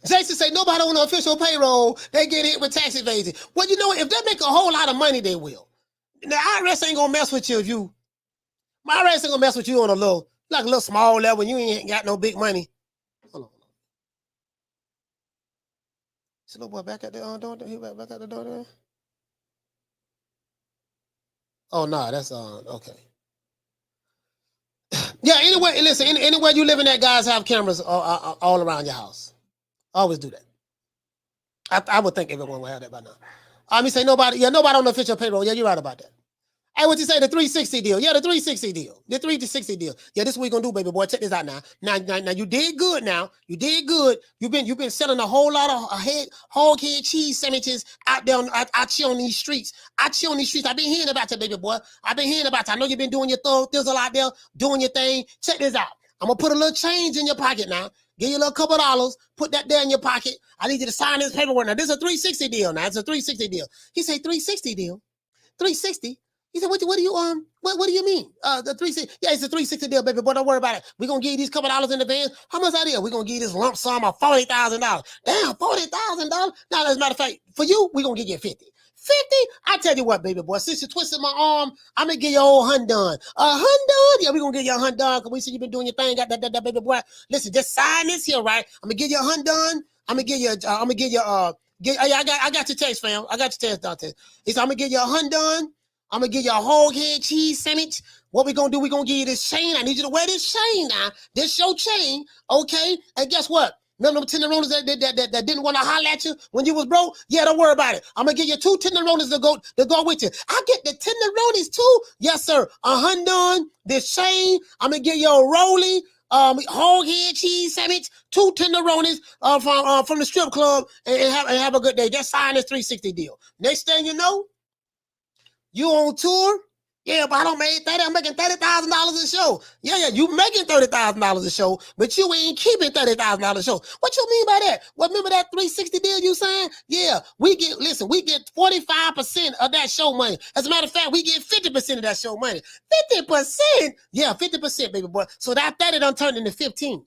Jason say nobody on the official payroll, they get hit with tax evasion. Well, you know what? If they make a whole lot of money, they will. The IRS ain't gonna mess with you my IRS ain't gonna mess with you on a little small level. You ain't got no big money. Hold on. Is the little boy back at the door? He back at the door there? Oh no, that's okay. Yeah, anyway, listen, anywhere you live in that, guys have cameras all around your house. Always do that. I would think everyone would have that by now. You say nobody on the official payroll. Yeah, you're right about that. Hey, what you say? The 360 deal. Yeah, the 360 deal. The 360 deal. Yeah, this is what we gonna do, baby boy. Check this out now. Now you did good now. You did good. You've been selling a whole lot of hog head cheese sandwiches out there out here on these streets. I've been hearing about you, baby boy. I've been hearing about you. I know you've been doing your thizzle out there, doing your thing. Check this out. I'm gonna put a little change in your pocket now. Give you a little couple $, put that there in your pocket. I need you to sign this paperwork. Now, this is a 360 deal. Now, it's a 360 deal. He say 360 deal. 360. He said, what do you mean? The 360. Yeah, it's a 360 deal, baby. Boy, don't worry about it. We're gonna give you these couple $, in advance. How much that is? We're gonna give you this lump sum of $40,000. Damn, $40,000. Now, as a matter of fact, for you, we're gonna give you 50. 50? I tell you what, baby boy, since you twisted my arm, I'm gonna give you a whole $100. A $100? Yeah, we're gonna give you a $100 because we see you've been doing your thing. Got that, baby boy. Listen, just sign this here, right? I'm gonna give you a $100. I got your text, fam. I got your text, Dante. He said, I'm gonna give you a $100. I'm gonna give you a hog head cheese sandwich. What we gonna do? We gonna give you this chain. I need you to wear this chain now. This your chain, okay? And guess what? Remember them tenderonis that didn't want to holler at you when you was broke? Yeah, don't worry about it. I'm gonna give you 2 tenderonis to go with you. I get the tenderonis too. Yes, sir. $100. This chain. I'm gonna give you a rolly hog head cheese sandwich, 2 tenderonis from the strip club, and have a good day. Just sign this 360 deal. Next thing you know, you on tour? Yeah, but I don't make 30. I'm making $30,000 a show. Yeah, you making $30,000 a show, but you ain't keeping $30,000 a show. What you mean by that? Well, remember that 360 deal you signed? Yeah, we get 45% of that show money. As a matter of fact, we get 50% of that show money. 50%? Yeah, 50%, baby boy. So that 30 done turned into 15.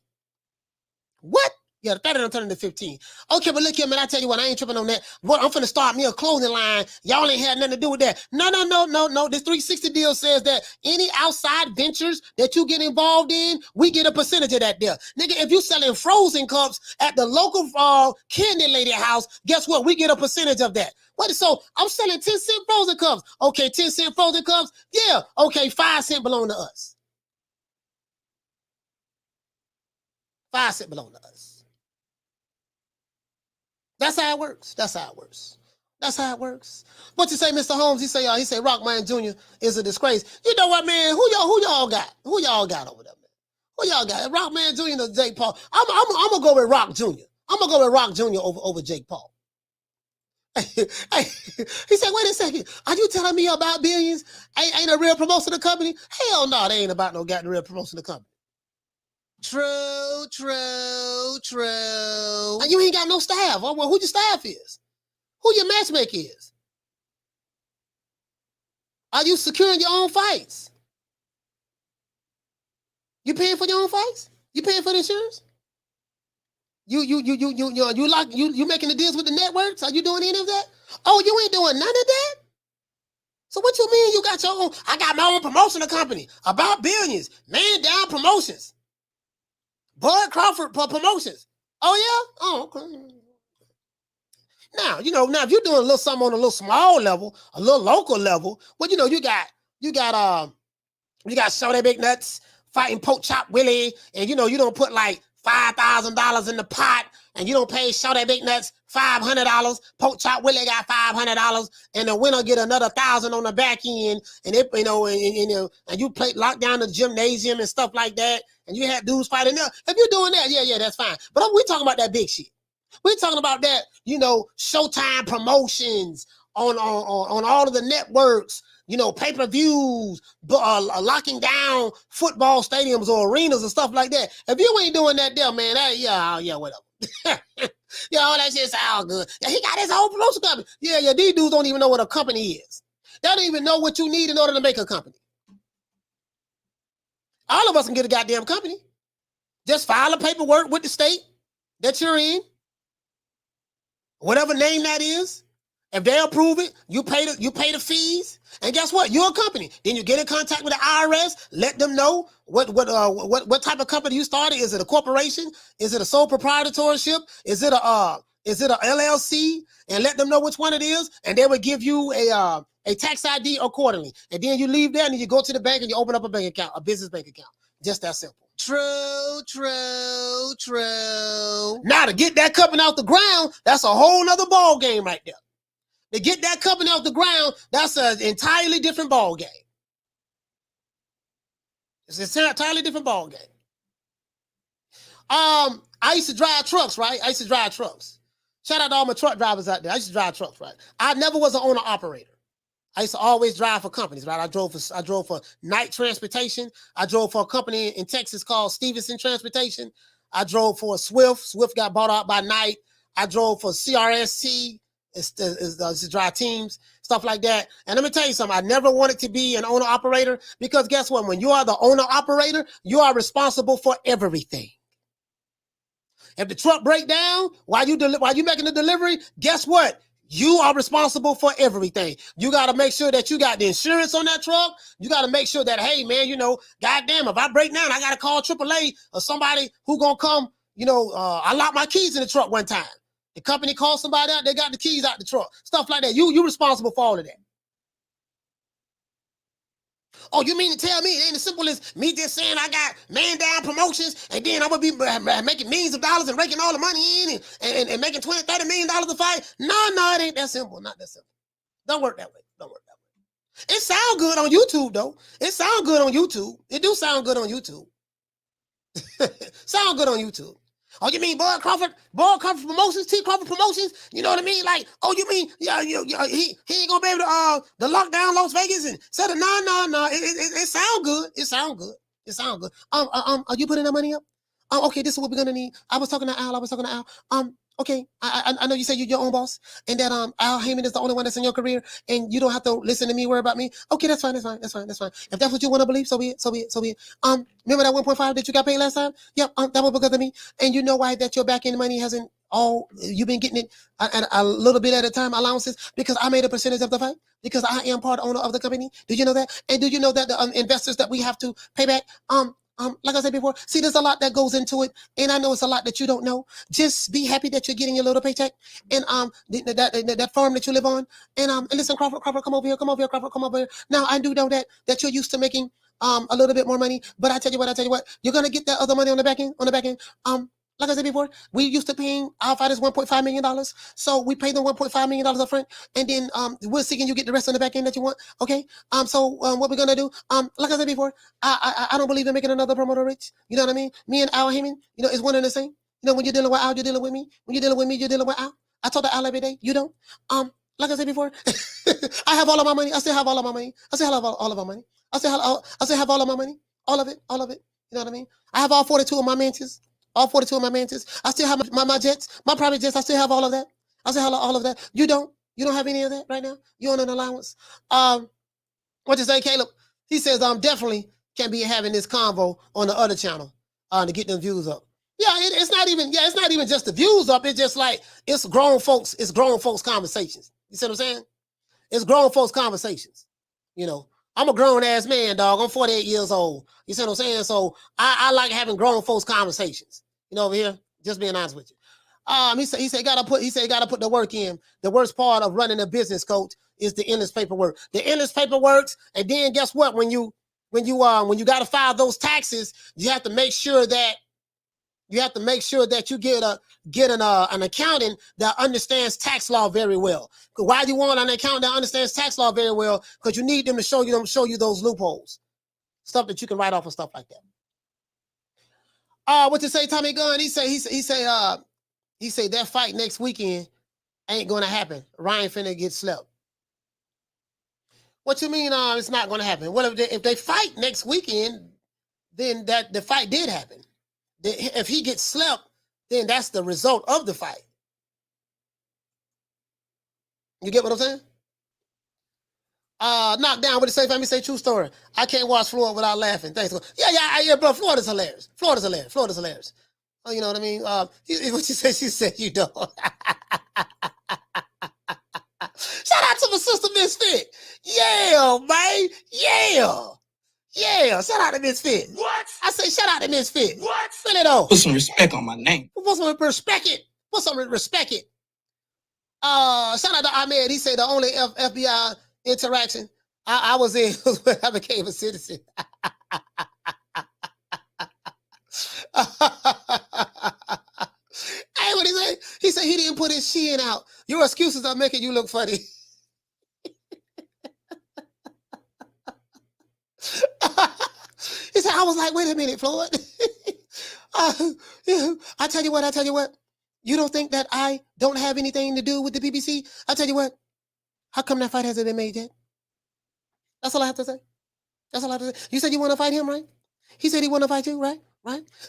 What? Yeah, the 30 done turned into 15. Okay, but look here, man, I tell you what, I ain't tripping on that. What, I'm finna start me a clothing line. Y'all ain't had nothing to do with that. No. This 360 deal says that any outside ventures that you get involved in, we get a percentage of that deal. Nigga, if you selling frozen cups at the local candy lady house, guess what? We get a percentage of that. What? So I'm selling 10-cent frozen cups. Okay, 10-cent frozen cups? Yeah, okay, 5 cents belong to us. 5 cents belong to us. That's how it works. What you say, Mr. Holmes? He say Rockman Jr. is a disgrace. You know what, man? Who y'all got? Who y'all got over there, man? Who y'all got? Rockman Jr. or Jake Paul? I'm gonna go with Rock Jr. I'm gonna go with Rock Jr. over Jake Paul. He said, wait a second. Are you telling me about billions ain't a real promotion of the company? Hell no, they ain't about no goddamn real promotion of the company. True. And you ain't got no staff. Well, who your staff is? Who your matchmaker is? Are you securing your own fights? You paying for your own fights? You paying for the insurance? You making the deals with the networks? Are you doing any of that? Oh, you ain't doing none of that? So what you mean you got your own? I got my own promotional company about billions. Man down promotions. Bud Crawford Promotions. Oh yeah? Oh, okay. Now, if you're doing a little something on a little small level, a little local level, well, you got Shorty Big Nuts fighting Poke Chop Willie, and you don't put like $5,000 in the pot, and you don't pay Shorty Big Nuts $500. Poke Chop Willie got $500, and the winner get another $1,000 on the back end, and and you lock down the gymnasium and stuff like that, and you have dudes fighting there. If you're doing that, yeah, that's fine. But we're talking about that big shit. We're talking about that, Showtime promotions on all of the networks, pay-per-views, locking down football stadiums or arenas and stuff like that. If you ain't doing that there, man, whatever. Yeah, all that shit sound good. Yeah, he got his whole promotion company. Yeah, these dudes don't even know what a company is. They don't even know what you need in order to make a company. All of us can get a goddamn company. Just file a paperwork with the state that you're in. Whatever name that is, if they approve it, you pay the fees, and guess what? You're a company. Then you get in contact with the IRS, let them know what type of company you started. Is it a corporation? Is it a sole proprietorship? Is it a LLC? And let them know which one it is, and they will give you a tax ID accordingly. And then you leave there, and then you go to the bank and you open up a bank account, a business bank account. Just that simple. True. Now, to get that company off the ground, that's a whole nother ball game right there. To get that company off the ground, that's an entirely different ball game. It's an entirely different ball game. I used to drive trucks, right? Shout out to all my truck drivers out there. I used to drive trucks, right? I never was an owner-operator. I used to always drive for companies, right? I drove for Night Transportation. I drove for a company in Texas called Stevenson Transportation. I drove for Swift. Swift got bought out by Night. I drove for CRST. It's to drive teams, stuff like that. And let me tell you something. I never wanted to be an owner-operator because guess what? When you are the owner-operator, you are responsible for everything. If the truck break down while you making the delivery, guess what? You are responsible for everything. You got to make sure that you got the insurance on that truck. You got to make sure that, hey, man, goddamn, if I break down, I got to call AAA or somebody who going to come, I locked my keys in the truck one time. The company called somebody out, they got the keys out the truck. Stuff like that. You responsible for all of that. Oh, you mean to tell me it ain't as simple as me just saying I got man down promotions and then I'm going to be making millions of dollars and raking all the money in and making $20, $30 million a fight? No, it ain't that simple. Not that simple. Don't work that way. It sound good on YouTube, though. It sound good on YouTube. It do sound good on YouTube. Sound good on YouTube. Oh, you mean Bud Crawford Promotions, T Crawford Promotions? You know what I mean? Like, oh, you mean he ain't gonna be able to lock down Las Vegas and said no. It sound good. It sound good. Are you putting that money up? Okay, this is what we're gonna need. I was talking to Al. Okay, I know you say you're your own boss, and that Al Haymon is the only one that's in your career, and you don't have to listen to me, worry about me. Okay, that's fine. If that's what you want to believe, so be it. Remember that 1.5 that you got paid last time? Yep, that was because of me. And you know why that your back end money hasn't you've been getting it at a little bit at a time, allowances, because I made a percentage of the fight, because I am part owner of the company. Do you know that? And do you know that the investors that we have to pay back, like I said before, see, there's a lot that goes into it, and I know it's a lot that you don't know. Just be happy that you're getting your little paycheck, and that farm that you live on, and listen, Crawford, come over here, Crawford, come over here. Now I do know that you're used to making a little bit more money, but I tell you what, you're gonna get that other money on the back end. Like I said before, we used to paying our fighters $1.5 million. So we pay them $1.5 million up front, and then we're seeing you get the rest on the back end that you want. Okay. So what we're gonna do? Like I said before, I don't believe in making another promoter rich. You know what I mean? Me and Al Haymon, it's one and the same. When you're dealing with Al, you're dealing with me. When you're dealing with me, you're dealing with Al. I talk to Al every day. You don't? Like I said before, I have all of my money. I still have all of my money. I still have all of my money. I still have all of my money. All of it. You know what I mean? I have all 42 of my mansions. All 42 of my mansions. I still have my jets, my private jets. I still have all of that. I still have all of that. You don't? You don't have any of that right now? You on an allowance? What you say, Caleb? He says, definitely can't be having this convo on the other channel to get them views up. Yeah, it's not even just the views up. It's just like, it's grown folks conversations. You see what I'm saying? It's grown folks conversations. You know, I'm a grown ass man, dog. I'm 48 years old. You see what I'm saying? So I like having grown folks conversations. You know, over here, just being honest with you. He said you gotta put the work in. The worst part of running a business, coach, is the endless paperwork. The endless paperwork, and then guess what? When you gotta file those taxes, you have to make sure that you get an accountant that understands tax law very well. Why do you want an accountant that understands tax law very well? Because you need them to show you those loopholes, stuff that you can write off and stuff like that. What to say, Tommy Gunn? He say that fight next weekend ain't gonna happen. Ryan finna get slept. What you mean? It's not gonna happen. Well, if they fight next weekend, then the fight did happen. If he gets slept, then that's the result of the fight. You get what I'm saying? Knocked down with the safe. Let me say true story. I can't watch Floyd without laughing. Thanks. Yeah, bro. Floyd is hilarious. Oh, you know what I mean? What you say? She said you don't. Shout out to my sister Misfit. Yeah, man. Yeah. Shout out to Misfit. What? I say shout out to Misfit. What? Feel it though. Put some respect on my name. Put some respect it. Shout out to Ahmed. He said the only FBI interaction I was in was when I became a citizen. Hey, what he say? He said he didn't put his shin out. Your excuses are making you look funny. He said, I was like, wait a minute, Floyd. I tell you what. You don't think that I don't have anything to do with the BBC? I tell you what. How come that fight hasn't been made yet? That's all I have to say. You said you want to fight him, right? He said he want to fight you, right?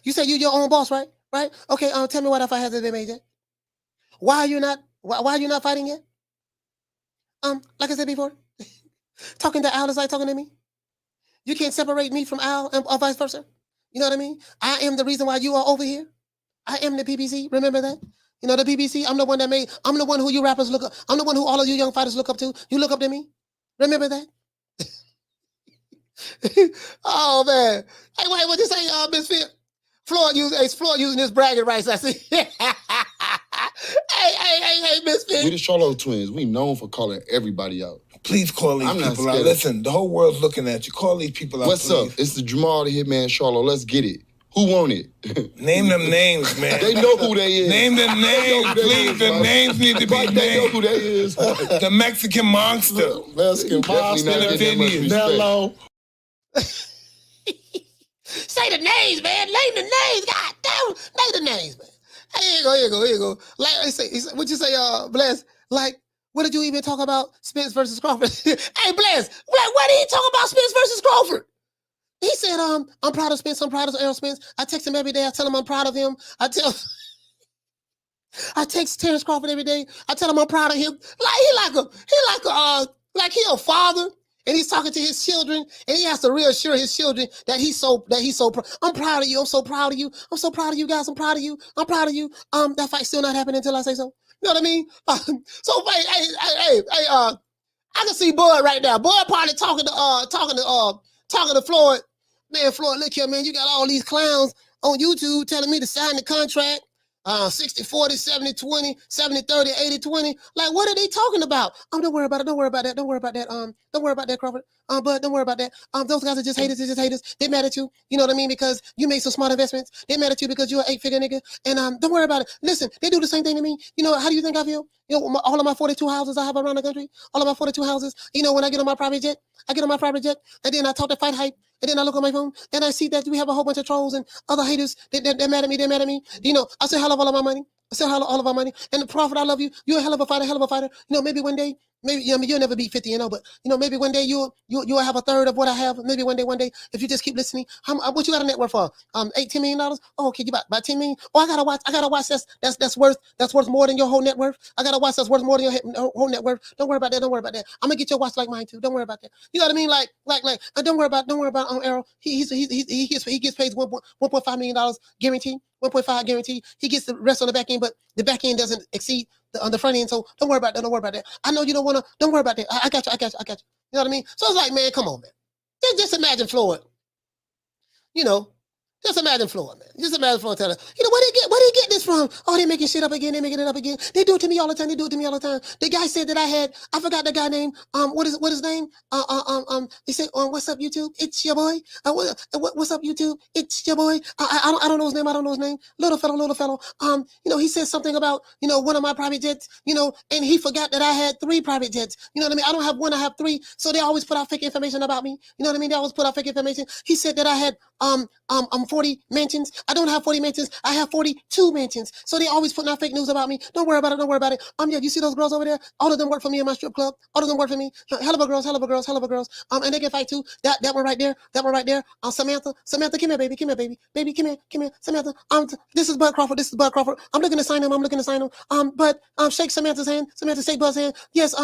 You said you're your own boss, right? Okay, tell me why that fight hasn't been made yet. Why are you not fighting yet? Like I said before, talking to Al is like talking to me. You can't separate me from Al or vice versa. You know what I mean? I am the reason why you are over here. I am the BBC. Remember that? You know the BBC? I'm the one who you rappers look up. I'm the one who all of you young fighters look up to. You look up to me. Remember that? Oh, man. Hey, wait, what you say, Misfit? Floyd using his bragging rights, I see. Hey, Misfit. We the Charlo twins. We known for calling everybody out. Please call these people out. Listen, the whole world's looking at you. Call these people out, What's up? It's the Jamal the Hitman Charlo. Let's get it. Who want it? Name them names, man. They know who they is. Name them names, please. The names need to be named. They know who they is. The Mexican monster. Mexican monster. Nello. Say the names, man. Name the names. God damn. Name the names, man. Hey, here you go. Like I say, what you say, Bless? Like, what did you even talk about Spence versus Crawford? Hey, Bless, what did he talk about Spence versus Crawford? He said, I'm proud of Spence. I'm proud of Errol Spence. I text him every day. I tell him I'm proud of him. I text Terrence Crawford every day. I tell him I'm proud of him. Like he a father, and he's talking to his children, and he has to reassure his children that he's so proud. I'm proud of you. I'm so proud of you. I'm so proud of you guys. I'm proud of you. That fight's still not happening until I say so. You know what I mean? So wait, hey, I can see Bud right now. Bud probably talking to Floyd. Man, Floyd, look here, man. You got all these clowns on YouTube telling me to sign the contract. 60-40, 70-20, 70-30, 80-20. Like, what are they talking about? Don't worry about it. Don't worry about that. Don't worry about that, Crawford. But don't worry about that. Those guys are just haters. They're just haters. They mad at you. You know what I mean? Because you made some smart investments. They mad at you because you're an 8-figure nigga. And don't worry about it. Listen, they do the same thing to me. You know, how do you think I feel? You know, all of my 42 houses I have around the country, all of my 42 houses, you know, when I get on my private jet, and then I talk to Fight Hype, and then I look on my phone, and I see that we have a whole bunch of trolls and other haters. They're mad at me. You know, I still have all of my money. Sell all of our money. And the Crawford, I love you. You're a hell of a fighter, You know, maybe one day, maybe, I mean, you'll never beat 50, but maybe one day you'll have a third of what I have. Maybe one day, if you just keep listening. What you got a net worth for? $18 million? Oh, okay, you about 10 million? Oh, I gotta watch that's worth more than your whole net worth. I gotta watch that's worth more than your whole net worth. Don't worry about that. I'm gonna get your watch like mine too. Don't worry about that. You know what I mean? Like, don't worry about Errol. He gets paid $1.5 million guaranteed. 1.5 guarantee. He gets the rest on the back end, but the back end doesn't exceed the front end. So don't worry about that. I know you don't want to. Don't worry about that. I got you. You know what I mean? So it's like, man, come on, man. Just imagine Floyd. Just imagine Floyd, man. Just imagine Floyd telling, where they get this from? Oh, they're making shit up again. They're making it up again. They do it to me all the time. The guy said that I forgot the guy name. What is his name? He said, what's up, YouTube? It's your boy. What's up, YouTube? It's your boy. I don't know his name. Little fellow. He said something about, one of my private jets, and he forgot that I had 3 private jets. You know what I mean? I don't have 1, I have 3. So they always put out fake information about me. You know what I mean? They always put out fake information. He said that I had, 40 mentions. I don't have 40 mentions. I have 42 mentions. So they always putting out fake news about me. Don't worry about it. Yeah, you see those girls over there? All of them work for me in my strip club. All of them work for me. Hell of a girls. And they can fight too. That one right there. Samantha, come here, baby. Baby, come here. Samantha. This is Bud Crawford. I'm looking to sign him. But shake Samantha's hand. Samantha, shake Bud's hand. Yes.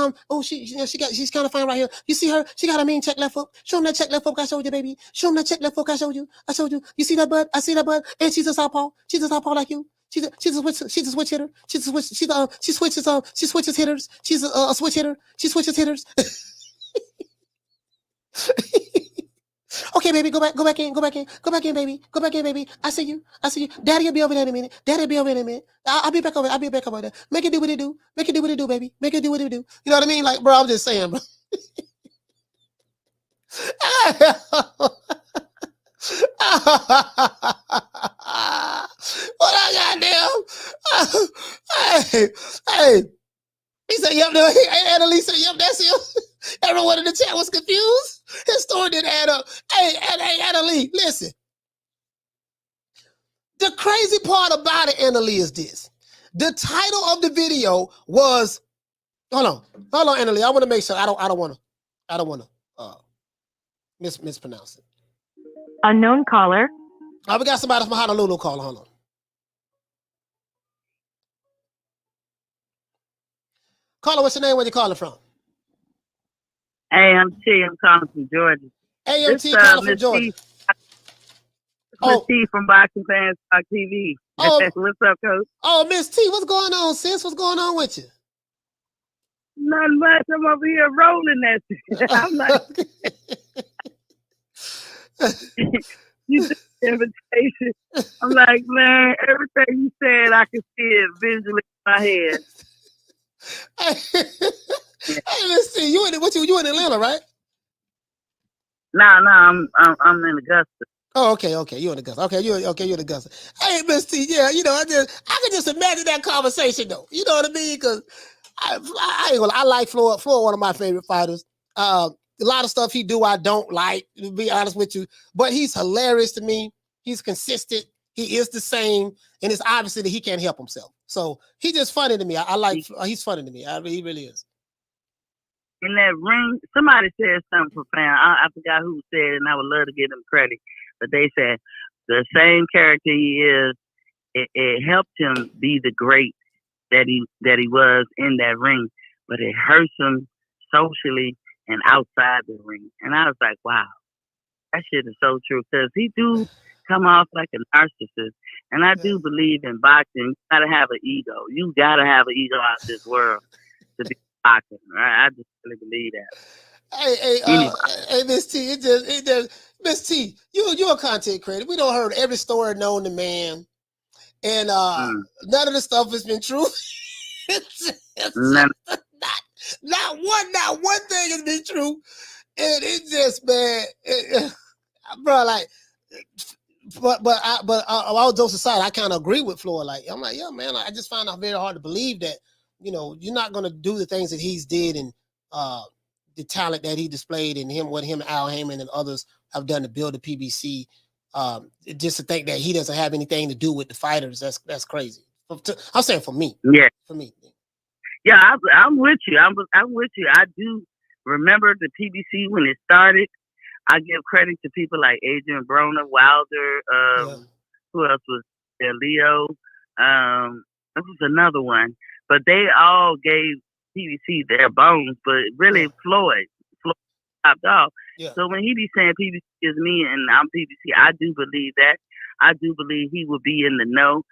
She's kind of fine right here. You see her? She got a mean check left hook. Show him that check left hook I showed you, baby. Show him that check left hook I showed you. You see that, Bud? I see that, Bud. And she's a southpaw. She's a southpaw like you. She's a switch hitter. She switches hitters. She's a switch hitter. She switches hitters. Okay, baby, go back in, baby. I see you. Daddy will be over there in a minute. I'll be back over there. Make it do what it do, baby. Make it do what it do. You know what I mean? Like, bro, I'm just saying, bro. What I goddamn? Hey. He said, yep, no. Annalise said, yep, that's him. Everyone in the chat was confused. His story didn't add up. Hey, Annalise, listen. The crazy part about it, Annalise, is this. The title of the video was, hold on, Annalise. I want to make sure I don't want to mispronounce it. Unknown caller. We got somebody from Honolulu calling. Hold on. Caller, what's your name? Where you calling from? Hey, I'm T. I'm calling from Georgia. Hey, I'm T. Calling from Georgia. Miss T from Boxing Fans Talk TV. Oh, what's up, Coach? Oh, Miss T, what's going on, sis? What's going on with you? Nothing much. I'm over here rolling that shit. I'm like, you did the invitation. I'm like, man, everything you said, I can see it visually in my head. Hey, Miss T, you in Atlanta, right? No, I'm in Augusta. Oh, okay. You in Augusta. Okay, you in Augusta. Hey, Miss T, yeah, I can just imagine that conversation though. You know what I mean? Because I like Floyd. Floyd, one of my favorite fighters. A lot of stuff he do I don't like, to be honest with you. But he's hilarious to me. He's consistent. He is the same, and it's obviously that he can't help himself. So he's just funny to me. He's funny to me. He really is. In that ring, somebody said something profound. I forgot who said it, and I would love to give them credit. But they said the same character he is, it helped him be the great that he was in that ring, but it hurts him socially and outside the ring. And I was like, wow, that shit is so true, because he do come off like a narcissist. And I do believe in boxing, you gotta have an ego. You gotta have an ego out this world to be boxing, right? I just really believe that. Hey, Miss T, it just Miss T, you're a content creator. We don't heard every story known to man, and none of the stuff has been true. Not one thing has been true, and it just, man, bro, like. But all those aside, I kind of agree with Floyd. Like, I'm like, yeah, man, I just find it very hard to believe that, you're not going to do the things that he's did and the talent that he displayed and what him, Al Haymon, and others have done to build the PBC. Just to think that he doesn't have anything to do with the fighters, that's crazy. I'm saying for me. Yeah. For me. Yeah, I'm with you. I'm with you. I do remember the PBC when it started. I give credit to people like Adrian Broner, Wilder. Who else was there? Leo. There was another one, but they all gave PBC their bones. But really, Floyd topped off. Yeah. So when he be saying PBC is me and I'm PBC, I do believe that. I do believe he will be in the know.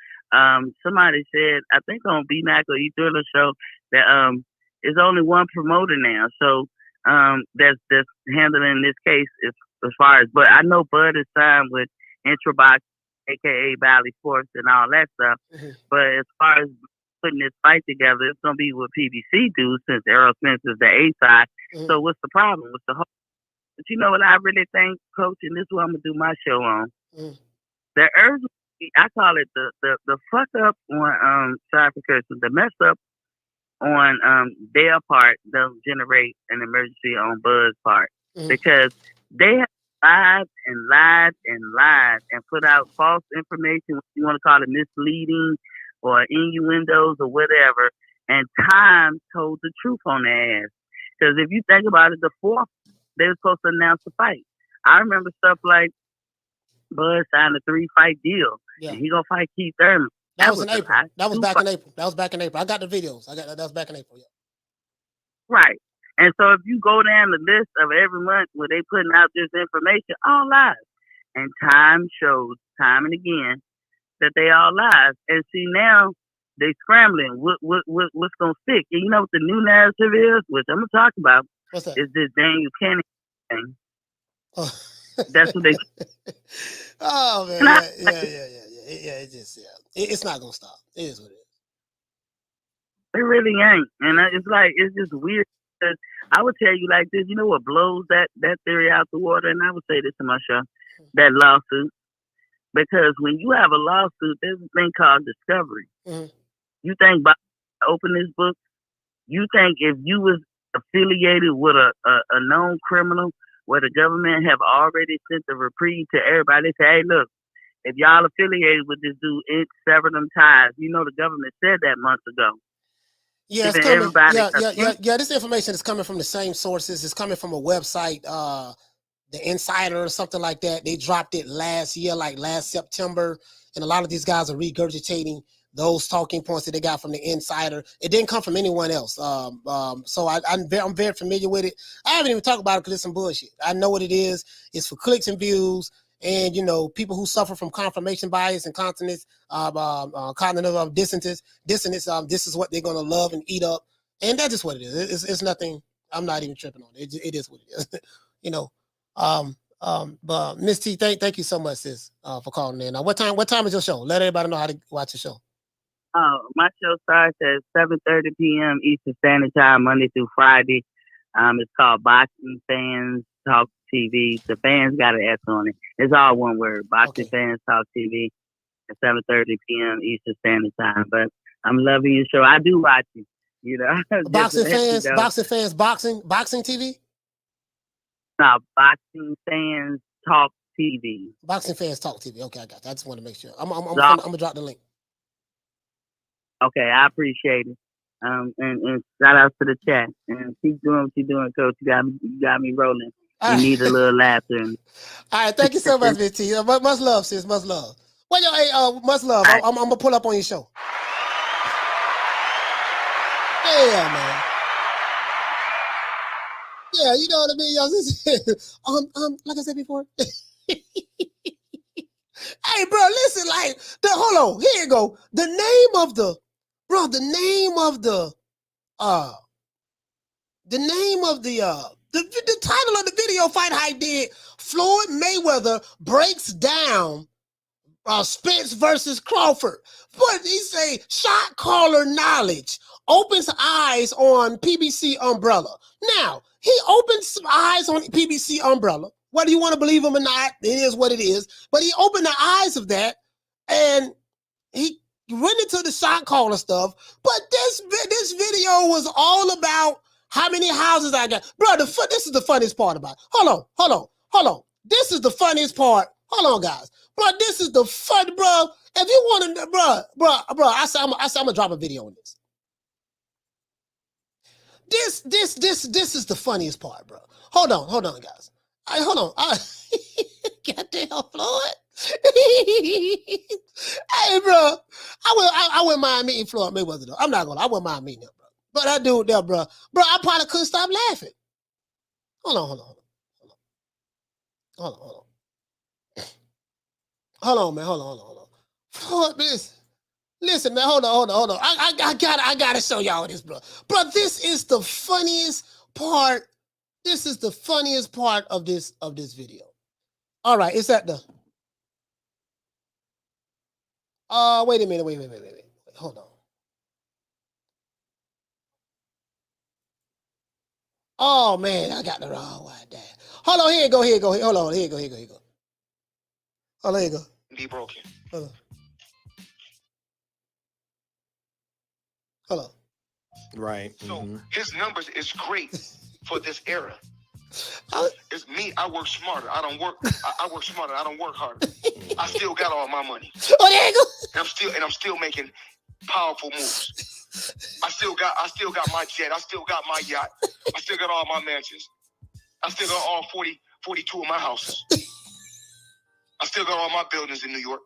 Somebody said, I think on B-Mac or E-Thriller show, that there's only one promoter now. So that's handling this case as far as, but I know Bud is signed with Intrabox, aka Valley Sports and all that stuff. But as far as putting this fight together, it's gonna be what PBC do since Errol Spence is the A side. So what's the problem? What's the whole? But you know what I really think, Coach, and this is what I'm gonna do my show on. The urgency, I call it the fuck up on sorry for cursing, the mess up on their part, they'll generate an emergency on Bud's part. Because they have lied and lied and lied and put out false information, what you want to call it, misleading or innuendos or whatever, and time told the truth on their ass. Because if you think about it, the fourth, they were supposed to announce the fight. I remember stuff like Bud signed a 3-fight deal. Yeah. And he gonna fight Keith Thurman. That was in April. That was back in April. That was back in April. I got the videos. That was back in April. Yeah. Right. And so if you go down the list of every month where they putting out this information, all lies. And time shows time and again that they all lies. And see now they scrambling. What's gonna stick? And you know what the new narrative is, which I'm gonna talk about. What's that? Is this Daniel Kennedy thing. Oh. That's what they. Oh man, yeah. It's not gonna stop. It is what it is. It really ain't, and it's like it's just weird. Because I would tell you like this. You know what blows that theory out the water? And I would say this in my show, that lawsuit. Because when you have a lawsuit, there's a thing called discovery. You think by open this book, you think if you was affiliated with a known criminal, where the government have already sent a reprieve to everybody, say, hey, look, if y'all affiliated with this dude, it severed them ties. You know, the government said that months ago. Yeah, it's coming. Yeah. This information is coming from the same sources. It's coming from a website, the Insider or something like that. They dropped it last year, like last September, and a lot of these guys are regurgitating those talking points that they got from the Insider. It didn't come from anyone else. So I'm very familiar with it. I haven't even talked about it because it's some bullshit. I know what it is. It's for clicks and views, and you know, people who suffer from confirmation bias and cognitive dissonance. This is what they're gonna love and eat up, and that's just what it is. It's nothing. I'm not even tripping on it. It is what it is. You know. But Miss T, thank you so much, sis, for calling in. Now, what time is your show? Let everybody know how to watch the show. My show starts at 7:30 p.m. Eastern Standard Time, Monday through Friday. It's called Boxing Fans Talk TV. The fans got an S on it. It's all one word. Boxing Fans Talk TV at 7:30 p.m. Eastern Standard Time. But I'm loving your show. I do watch it. You know, Boxing Fans Boxing TV. No, Boxing Fans Talk TV. Boxing Fans Talk TV. Okay, I got that. I just want to make sure. I'm gonna drop the link. Okay, I appreciate it. And shout out to the chat. And keep doing what you're doing, Coach. You got me rolling. You need a little laughter. All right, thank you so much, Miss T. Much love, sis. Much love. Well, yo, much love. Right. I'm gonna pull up on your show. Yeah, man. Yeah, you know what I mean, y'all. Like I said before. Hey, bro, listen, like, hold on, here you go. The name of the title of the video fight I did, Floyd Mayweather breaks down Spence versus Crawford. But he say shot caller knowledge opens eyes on PBC umbrella. Now, he opens eyes on PBC umbrella. Whether you want to believe him or not, it is what it is. But he opened the eyes of that, and he went into the shot caller stuff. But this video was all about how many houses I got. Bro, this is the funniest part about it. Hold on. This is the funniest part. Hold on, guys. Bro, this is the fun, bro. If you want to, bro, I said I'm gonna drop a video on this. This is the funniest part, bro. Hold on, guys. Hold on. Goddamn, Floyd. Hey, bro. I wouldn't mind meeting Floyd Mayweather, though. I'm not gonna. I wouldn't mind meeting him, bro. But that dude there, bro. Bro, I probably couldn't stop laughing. Hold on. Hold on, man. Hold on. Floyd, listen, man. Hold on. I gotta show y'all this, bro. Bro, this is the funniest part. This is the funniest part of this video. All right, it's at the. Wait a minute. Wait. Hold on. Oh man, I got the wrong one. Damn. Hold on, here you go. Hold on, here you go. Oh, there you go. Be broken. Hold on. Right. So his numbers is great for this era. It's me. I work smarter. I don't work. I work smarter. I don't work harder. I still got all my money. Oh, there you go. And I'm still making powerful moves. I still got my jet. I still got my yacht. I still got all my mansions. I still got all 42 of my houses. I still got all my buildings in New York.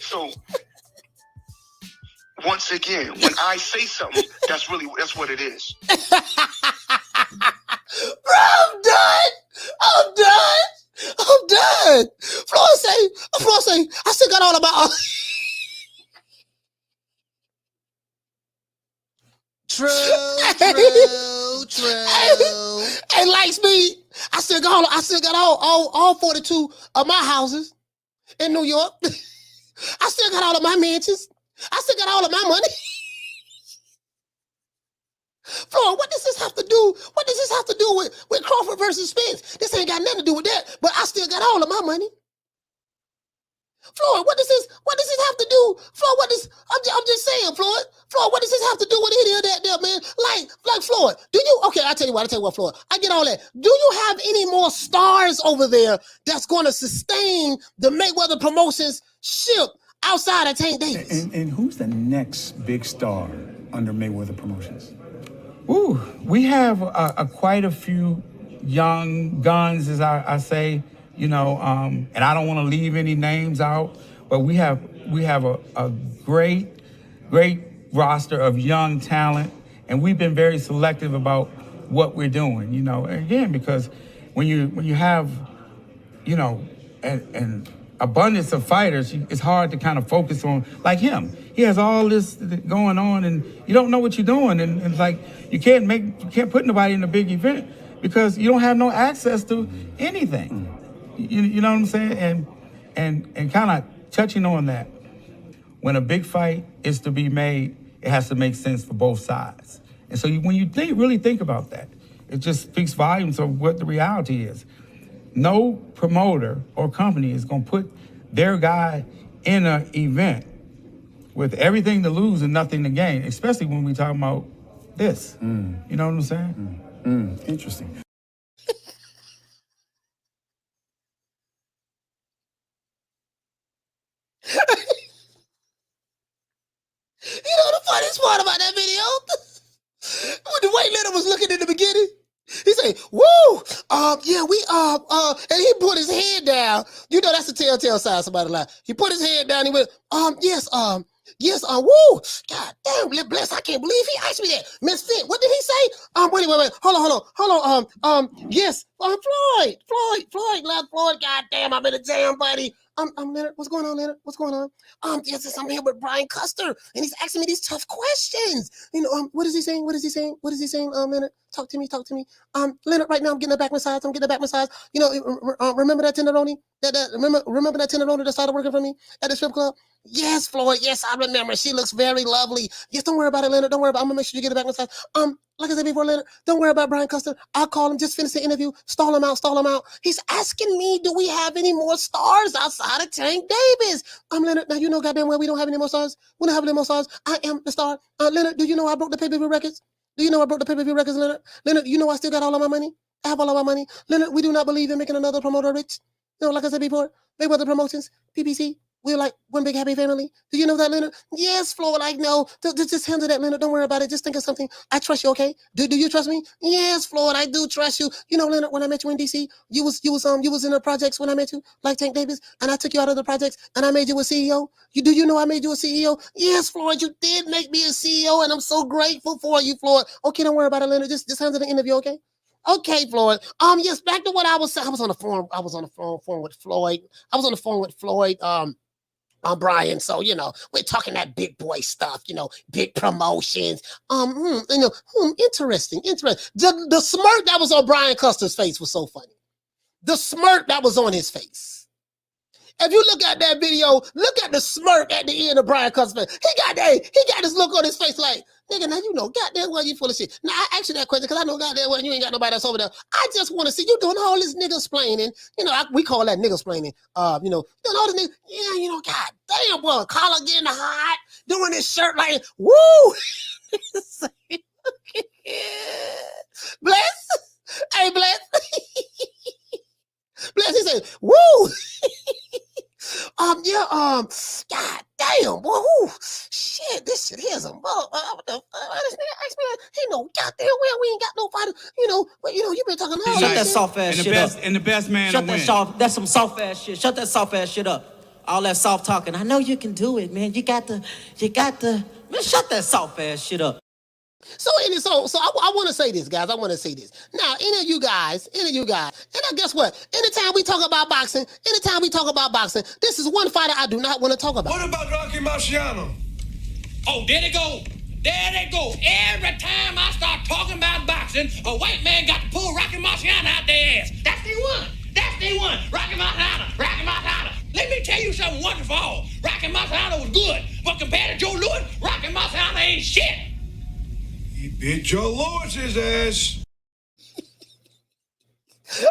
So once again, when I say something, that's what it is. Bro, I'm done. Floyd say, I still got all of my. True. Hey, Lightspeed, I still got all 42 of my houses in New York. I still got all of my mansions. I still got all of my money. Floyd, what does this have to do? What does this have to do with Crawford versus Spence? This ain't got nothing to do with that, but I still got all of my money. Floyd, what does this have to do? Floyd, I'm just saying, Floyd, what does this have to do with any of that there, man? Like Floyd, I tell you what, Floyd, I get all that. Do you have any more stars over there that's going to sustain the Mayweather Promotions ship outside of Tank Davis? And who's the next big star under Mayweather Promotions? Ooh, we have quite a few young guns, as I say. And I don't want to leave any names out, but we have a great roster of young talent, and we've been very selective about what we're doing. Again, because when you have an abundance of fighters, it's hard to kind of focus on like him. He has all this going on, and you don't know what you're doing, and it's like you can't put nobody in a big event because you don't have no access to anything. You know what I'm saying? And kind of touching on that, when a big fight is to be made, it has to make sense for both sides. And so when you really think about that, it just speaks volumes of what the reality is. No promoter or company is going to put their guy in an event with everything to lose and nothing to gain, especially when we're talking about this. You know what I'm saying? Interesting. You know the funniest part about that video? When the weight leader was looking in the beginning, he said, "Woo, yeah, we and he put his head down. You know that's the telltale sign somebody lied. He put his head down. He went, yes, woo, God damn, bless. I can't believe he asked me that. Misfit, what did he say? Wait, hold on. Yes, Floyd, God damn, I'm in a jam, buddy. Leonard, what's going on, Leonard? What's going on? Yes, I'm here with Brian Custer, and he's asking me these tough questions. What is he saying? Leonard, talk to me. Leonard, right now I'm getting a back massage. Remember that tenderoni? Remember that tenderoni that started working for me at the strip club? Yes, Floyd. Yes, I remember. She looks very lovely. Yes, don't worry about it, Leonard. Don't worry about it. I'm gonna make sure you get a back massage. Like I said before, Leonard, don't worry about Brian Custer. I'll call him. Just finish the interview. Stall him out. He's asking me, do we have any more stars outside of Tank Davis? Leonard, now you know goddamn well we don't have any more stars. We don't have any more stars. I am the star. Leonard, do you know I broke the pay-per-view records? Leonard? Leonard, you know I still got all of my money? I have all of my money. Leonard, we do not believe in making another promoter rich. Like I said before, Mayweather Promotions, PPC. We're like one big happy family. Do you know that, Leonard? Yes, Floyd. Like, no, just handle that, Leonard. Don't worry about it. Just think of something. I trust you, okay? Do you trust me? Yes, Floyd. I do trust you. You know, Leonard, when I met you in DC, you was in the projects when I met you, like Tank Davis, and I took you out of the projects and I made you a CEO. Do you know I made you a CEO? Yes, Floyd. You did make me a CEO, and I'm so grateful for you, Floyd. Okay, don't worry about it, Leonard. Just handle the interview, okay? Okay, Floyd. Yes, back to what I was saying. I was on the phone with Floyd. I was on the phone with Floyd. Brian. So, we're talking that big boy stuff, big promotions. Interesting. The smirk that was on Brian Custer's face was so funny. The smirk that was on his face. If you look at that video, look at the smirk at the end of Brian Custer's face. He got this look on his face like, nigga, now goddamn well you full of shit. Now I asked you that question because I know goddamn well you ain't got nobody else over there. I just want to see you doing all this nigga splaining. We call that nigga splaining. Doing all this nigga. Yeah, god damn, boy, collar getting hot, doing this shirt like, woo. Bless. Hey, Bless. Bless, he said, woo. God damn, boy, shit, this shit here's a what the fuck? This nigga asked me, he know goddamn well we ain't got no fighter, but you been talking all Shut that soft ass shit up. And the best man Shut that that's some soft ass shit. Shut that soft ass shit up. All that soft talking. I know you can do it, man. You got the, man, shut that soft ass shit up. So I want to say this, guys. I want to say this. Now, any of you guys, and guess what? Anytime we talk about boxing, this is one fighter I do not want to talk about. What about Rocky Marciano? Oh, there they go. There they go. Every time I start talking about boxing, a white man got to pull Rocky Marciano out their ass. That's the one. Rocky Marciano. Let me tell you something once and for all. Rocky Marciano was good, but compared to Joe Louis, Rocky Marciano ain't shit. He beat Joe Lewis's ass.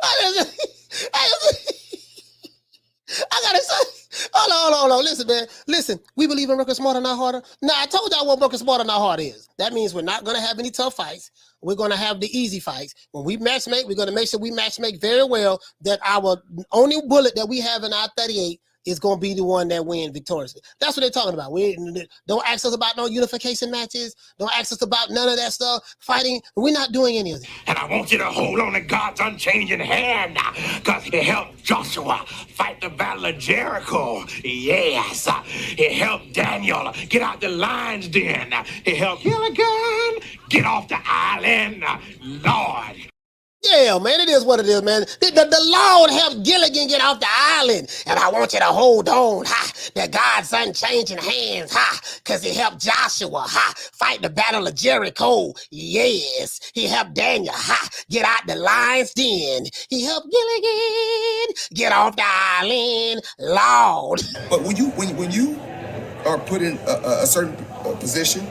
I gotta say, hold on. Listen, man. Listen, we believe in working smarter, not harder. Now, I told y'all what working smarter, not harder is. That means we're not gonna have any tough fights. We're gonna have the easy fights. When we match make, we're gonna make sure we match make very well. That our only bullet that we have in our 38 is going to be the one that wins victoriously. That's what they're talking about. We don't ask us about no unification matches. Don't ask us about none of that stuff. Fighting, we're not doing any of that. And I want you to hold on to God's unchanging hand, because he helped Joshua fight the battle of Jericho. Yes. He helped Daniel get out the lion's den. He helped Gilligan get off the island. Lord. Yeah, man, it is what it is, man. The Lord helped Gilligan get off the island. And I want you to hold on, that God's unchanging hands, because he helped Joshua, fight the battle of Jericho. Yes, he helped Daniel, get out the lion's den. He helped Gilligan get off the island, Lord. But when you are put in a certain position,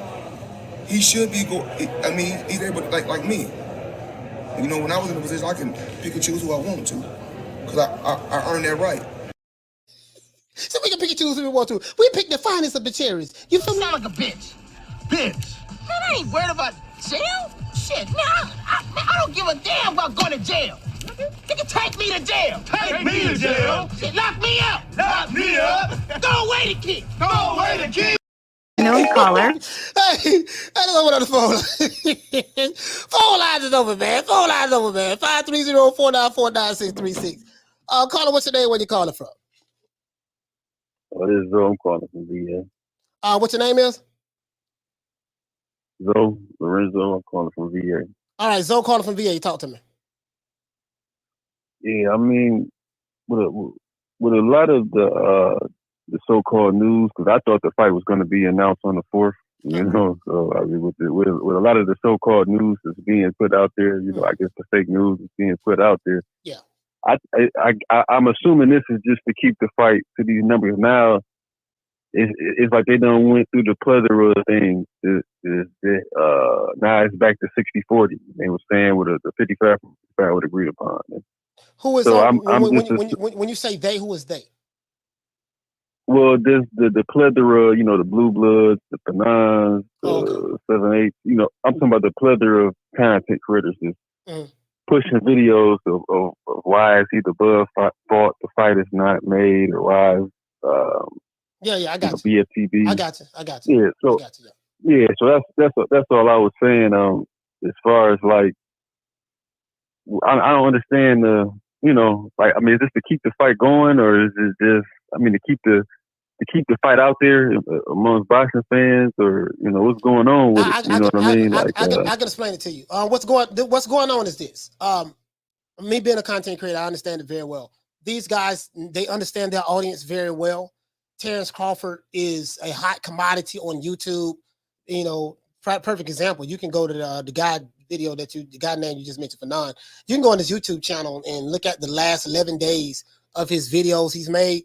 he should be he's able to, like me. When I was in a position, I can pick and choose who I want to, because I earned that right. So we can pick and choose who we want to. We pick the finest of the cherries. You feel me? Sound like a bitch. Bitch. Man, I ain't worried about jail. Shit, man, I don't give a damn about going to jail. Nigga, take me to jail. Take me to jail. Shit, lock me up. Lock me up. Go away the kid. Go away the kid. No caller. Hey, I don't know what on the phone. Phone lines is over, man. 530-494-9636. Caller, what's your name? Where you calling from? This is Zoe. I'm calling from VA. What's your name is? Zoe Lorenzo. I'm calling from VA. All right, Zoe calling from VA. Talk to me. Yeah, I mean, with a lot of the so-called news, because I thought the fight was going to be announced on the 4th, So I mean, with a lot of the so-called news that's being put out there, I guess the fake news is being put out there. Yeah. I'm assuming this is just to keep the fight to these numbers. Now, it's like they done went through the plethora of things. Now it's back to 60-40. They were saying with the 55 was agreed upon. Who is so when you say they, who is they? Well, there's the plethora, the blue bloods, the Penans, the 7-8. I'm talking about the plethora of content creators pushing videos of why is either Bud fought the fight is not made, or why is yeah, I got you. BFTB. I got you. Yeah, so I got you. yeah, so that's all I was saying. As far as like, I don't understand the, like, I mean, is this to keep the fight going, or is it just, I mean, to keep the fight out there amongst boxing fans, or what's going on with it? You know what I mean? I can explain it to you. What's going on is this. Me being a content creator, I understand it very well. These guys, they understand their audience very well. Terrence Crawford is a hot commodity on YouTube. Perfect example. You can go to the guy video the guy name you just mentioned, Fanon. You can go on his YouTube channel and look at the last 11 days of his videos he's made.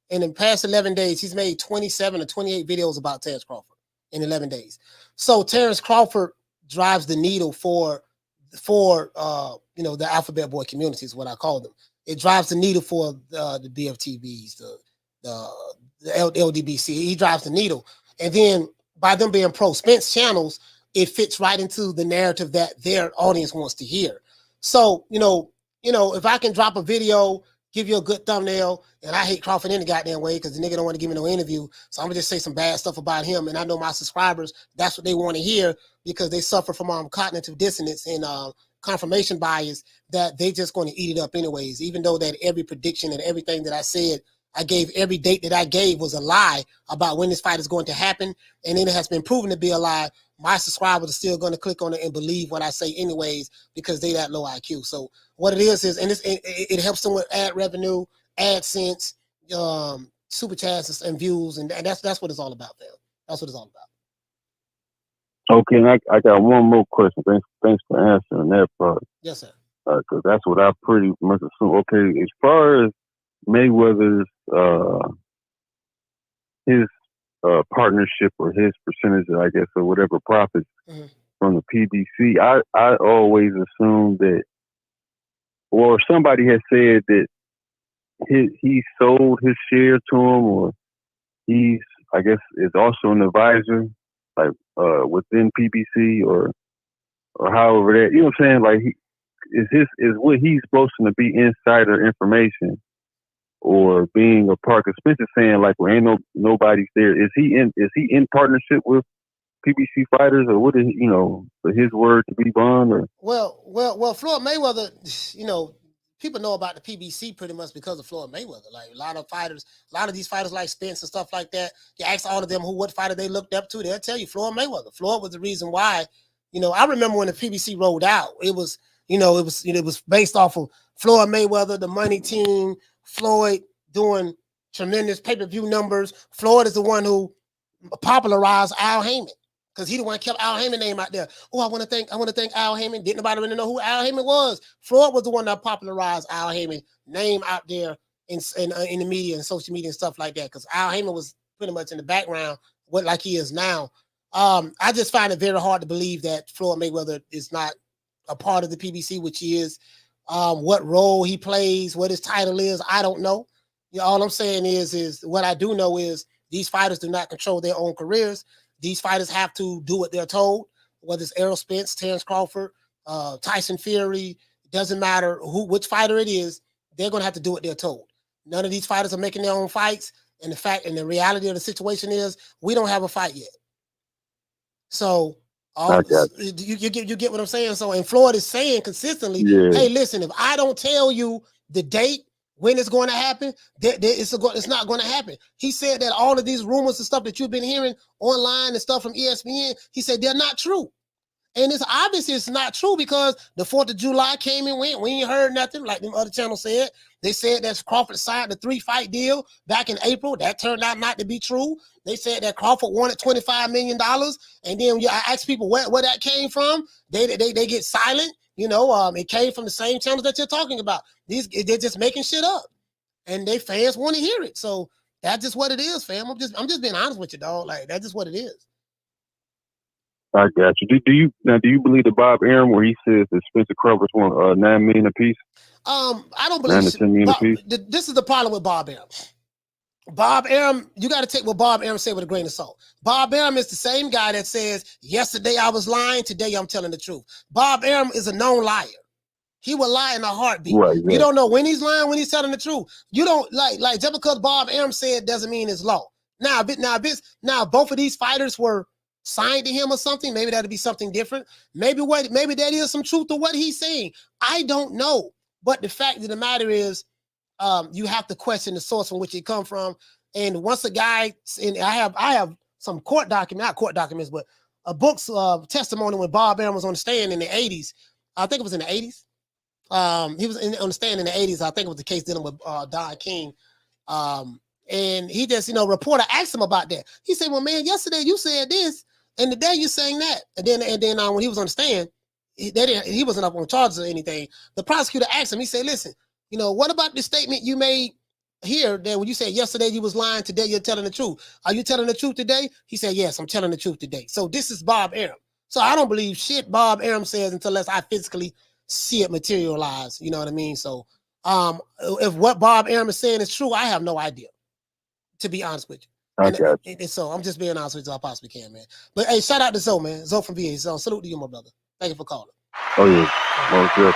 In the past 11 days, he's made 27 or 28 videos about Terrence Crawford in 11 days. So Terrence Crawford drives the needle for the Alphabet Boy community is what I call them. It drives the needle for the BFTBs, the LDBC. He drives the needle. And then by them being pro Spence channels, it fits right into the narrative that their audience wants to hear. So, if I can drop a video, give you a good thumbnail, and I hate Crawford any goddamn way because the nigga don't want to give me no interview, so I'm gonna just say some bad stuff about him, and I know my subscribers, that's what they want to hear because they suffer from cognitive dissonance and confirmation bias, that they just going to eat it up anyways, even though that every prediction and everything that I said, I gave every date that I gave was a lie about when this fight is going to happen, and then it has been proven to be a lie. My subscribers are still going to click on it and believe what I say anyways because they that low IQ. So what it is, and it helps them with ad revenue, AdSense, super chats and views, and that's what it's all about, man. That's what it's all about. Okay, and I got one more question. Thanks for answering that part. Yes, sir. Because that's what I pretty much assume. Okay, as far as Mayweather's his partnership or his percentage, I guess, or whatever profits from the PBC, I always assumed that, or somebody has said that he sold his share to him, or he's, I guess, is also an advisor, like within PBC or however that, you know what I'm saying? Like, is what he's boasting to be insider information, or being a part? Because Spence is saying, like, well, ain't nobody's there. Is he in partnership with PBC fighters, or what is, for his word to be bond? Or well, Floyd Mayweather, people know about the PBC pretty much because of Floyd Mayweather. Like a lot of these fighters like Spence and stuff like that, you ask all of them what fighter they looked up to, they'll tell you Floyd Mayweather. Floyd was the reason why. I remember when the PBC rolled out, it was based off of Floyd Mayweather, the money team, Floyd doing tremendous pay-per-view numbers. Floyd is the one who popularized Al Haymon, because he the one kept Al Haymon name out there. Oh, I want to thank Al Haymon. Didn't nobody really know who Al Haymon was? Floyd was the one that popularized Al Haymon name out there in the media and social media and stuff like that, because Al Haymon was pretty much in the background, like he is now. I just find it very hard to believe that Floyd Mayweather is not a part of the PBC, which he is. What role he plays, what his title is, I don't know. All I'm saying is what I do know is these fighters do not control their own careers. These fighters have to do what they're told, whether it's Errol Spence, Terrence Crawford, Tyson Fury. It doesn't matter which fighter it is, they're going to have to do what they're told. None of these fighters are making their own fights. And the reality of the situation is we don't have a fight yet. So you get what I'm saying? So, and Floyd is saying consistently, hey, listen, if I don't tell you the date when it's going to happen, it's not going to happen. He said that all of these rumors and stuff that you've been hearing online and stuff from ESPN, he said they're not true. And it's obvious it's not true because the 4th of July came and went. We ain't heard nothing, like them other channels said. They said that Crawford signed a 3-fight deal back in April. That turned out not to be true. They said that Crawford wanted $25 million. And then I asked people where that came from. They get silent. It came from the same channels that you're talking about. They're just making shit up. And they fans want to hear it. So that's just what it is, fam. I'm just being honest with you, dog. Like, that's just what it is. I got you. Do you believe the Bob Arum where he says that Spencer Crawford's want $9 million apiece? I don't believe $9 to $10 million apiece. This is the problem with Bob Arum. Bob Arum, you got to take what Bob Arum said with a grain of salt. Bob Arum is the same guy that says, yesterday I was lying, today I'm telling the truth. Bob Arum is a known liar. He will lie in a heartbeat. Right, You don't know when he's lying, when he's telling the truth. You don't like just because Bob Arum said doesn't mean it's law. Now, both of these fighters were signed to him or something. Maybe that'd be something different. Maybe that is some truth to what he's saying. I don't know. But the fact of the matter is, you have to question the source from which it come from. And once a guy, and I have some court documents, not court documents, but a book's testimony when Bob Arum was on the stand in the 80s. I think it was in the 80s. He was on the stand in the 80s. I think it was the case dealing with Don King. And he just, reporter asked him about that. He said, well, man, yesterday you said this, and today you saying that. And then when he was on the stand, he wasn't up on charges or anything. The prosecutor asked him, he said, listen, what about the statement you made here that when you said yesterday you was lying, today you're telling the truth? Are you telling the truth today? He said, yes, I'm telling the truth today. So this is Bob Arum. So I don't believe shit Bob Arum says unless I physically see it materialize. You know what I mean? So if what Bob Arum is saying is true, I have no idea, to be honest with you. And so I'm just being honest with you as I possibly can, man. But hey, shout out to Zoe, man. Zoe from VA. So salute to you, my brother. Thank you for calling. Oh, yeah. Oh, good.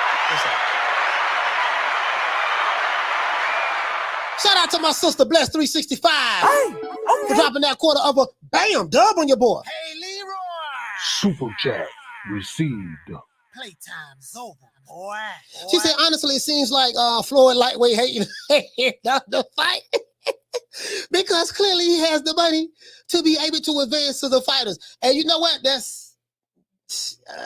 Shout out to my sister, Bless 365, for dropping that quarter of a bam dub on your boy. Hey, Leroy. Super chat received. Playtime's over, boy. She said, honestly, it seems like Floyd lightweight hating the fight because clearly he has the money to be able to advance to the fighters. And you know what? That's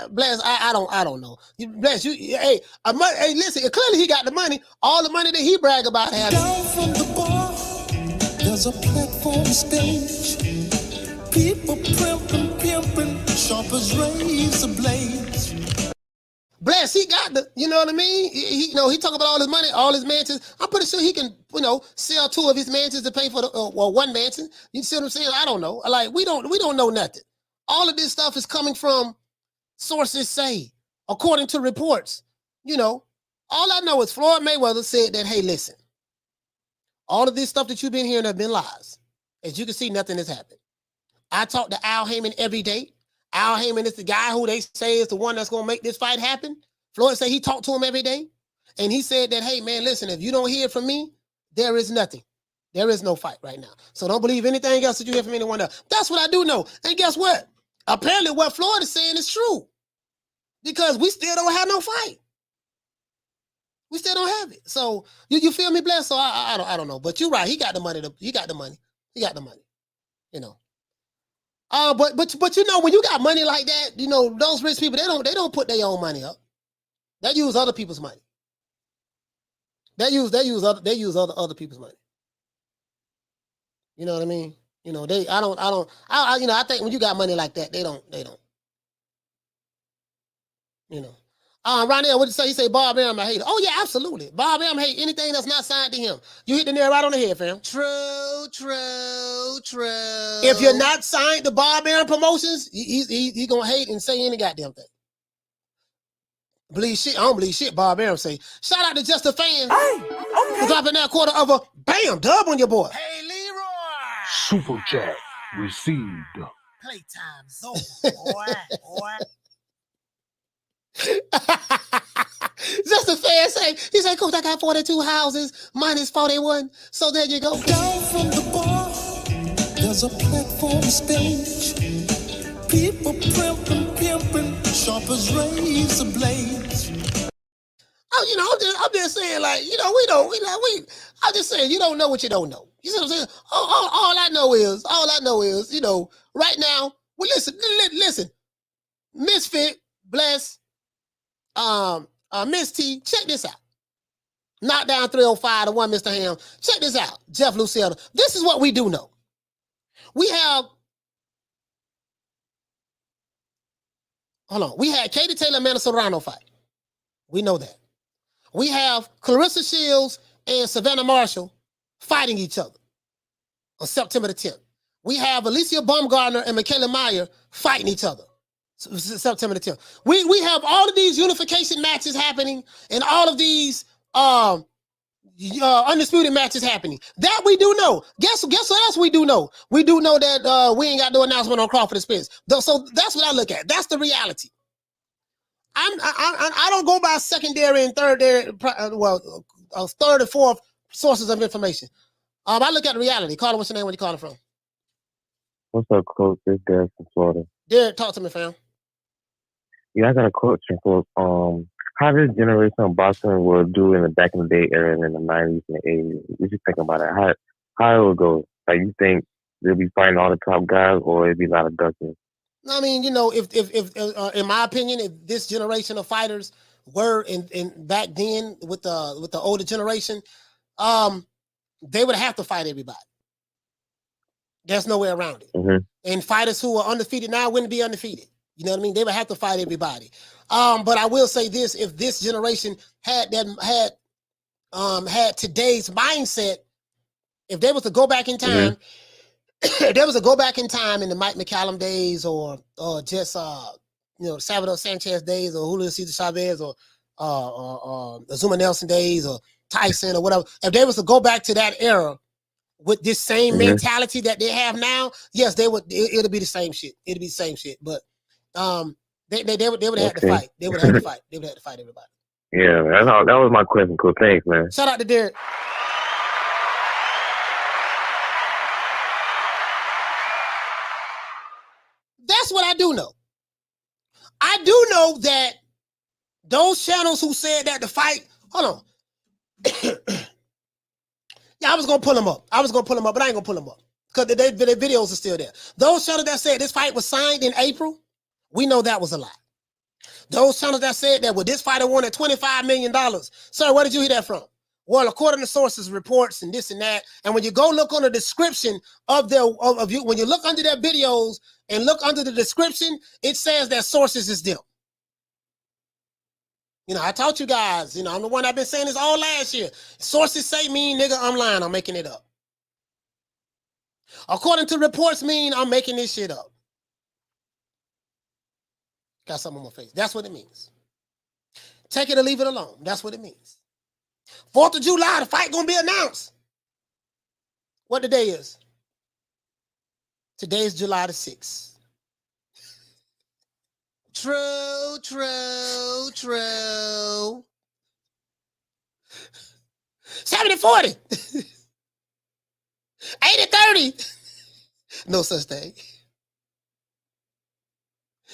Bless. I don't know. Bless you. Hey, listen. Clearly he got the money. All the money that he brag about having. Down from the bar, there's a platform stage. People pimping, sharp as razor blades. Bless, he got the, you know what I mean? He talk about all his money, all his mansions. I'm pretty sure he can, sell 2 of his mansions to pay for the, one mansion. You see what I'm saying? I don't know. Like, we don't know nothing. All of this stuff is coming from sources say, according to reports. All I know is Floyd Mayweather said that, hey, listen, all of this stuff that you've been hearing have been lies. As you can see, nothing has happened. I talk to Al Haymon every day. Al Haymon is the guy who they say is the one that's going to make this fight happen. Floyd said he talked to him every day. And he said that, hey, man, listen, if you don't hear from me, there is nothing. There is no fight right now. So don't believe anything else that you hear from anyone else. That's what I do know. And guess what? Apparently what Floyd is saying is true. Because we still don't have no fight. We still don't have it. So you feel me, Bless? So I don't know. But you're right. He got the money. He got the money. But when you got money like that, those rich people, they don't put their own money up. They use other people's money. They use other people's money. You know what I mean? I think when you got money like that, they don't. Ronell, what did you say? He say Bob Arum I hate it. Oh yeah, absolutely. Bob Arum hate anything that's not signed to him. You hit the nail right on the head, fam. True. If you're not signed to Bob Arum Promotions, he gonna hate and say any goddamn thing. Believe shit. I don't believe shit Bob Arum say. Shout out to Just a Fan for dropping that quarter of a bam dub on your boy. Hey, Leroy. Super chat received. Playtime's over, boy. Just a Fan say, he said, Coach, I got 42 houses, minus 41. So there you go. Down from the bar, there's a platform stage. People pimping, sharp as razor blades. Oh, I'm just saying, I'm just saying, you don't know what you don't know. You see what I'm saying? All I know is, right now, well, listen, Misfit, Bless, Miss T, check this out. Knockdown 305 to 1, Mr. Ham. Check this out, Jeff Lucetta. This is what we do know. We had Katie Taylor and Amanda Serrano fight. We know that. We have Clarissa Shields and Savannah Marshall fighting each other on September the 10th. We have Alicia Baumgartner and Michaela Meyer fighting each other. September the 10th. We have all of these unification matches happening and all of these undisputed matches happening. That we do know. Guess what else we do know? We do know that we ain't got no announcement on Crawford Spence. So that's what I look at. That's the reality. I don't go by secondary and third and fourth sources of information. I look at the reality. Carter, what's your name? Where you calling from? What's up, Coach? This Derek from Florida. Derek, talk to me, fam. Yeah, I got a question for how this generation of boxing will do in the back in the day era and in the 90s and the 80s. What you think about it? How it will go? Like, you think they'll be fighting all the top guys, or it'll be a lot of ducking? I mean, if in my opinion, if this generation of fighters were in back then with the older generation, they would have to fight everybody. There's no way around it. Mm-hmm. And fighters who are undefeated now wouldn't be undefeated. You know what I mean? They would have to fight everybody. But I will say this: if this generation had today's mindset, if they was to go back in time, if there was to go back in time in the Mike McCallum days, or just Salvador Sanchez days, or Julio Cesar Chavez, or Zuma Nelson days, or Tyson, or whatever, if they was to go back to that era with this same mentality that they have now, yes, they would. It'll be the same shit. It'll be the same shit. But they would have to fight. They would have to fight. They would have to fight everybody. Yeah, that was my question. Cool. Thanks, man. Shout out to Derek. That's what I do know. I do know that those channels who said that the fight, hold on. Yeah, I was going to pull them up. But I ain't going to pull them up because the videos are still there. Those channels that said this fight was signed in April, we know that was a lie. Those channels that said that, well, this fighter won at $25 million. Sir, where did you hear that from? Well, according to sources, reports, and this and that. And when you go look on the description of when you look under their videos and look under the description, it says that sources is them. I taught you guys, I'm the one I've been saying this all last year. Sources say mean, nigga, I'm lying. I'm making it up. According to reports mean, I'm making this shit up. Got something on my face. That's what it means. Take it or leave it alone. That's what it means. 4th of July, the fight gonna be announced. What the day is? Today is July the 6th. True. 70-40. 80-30. No such thing.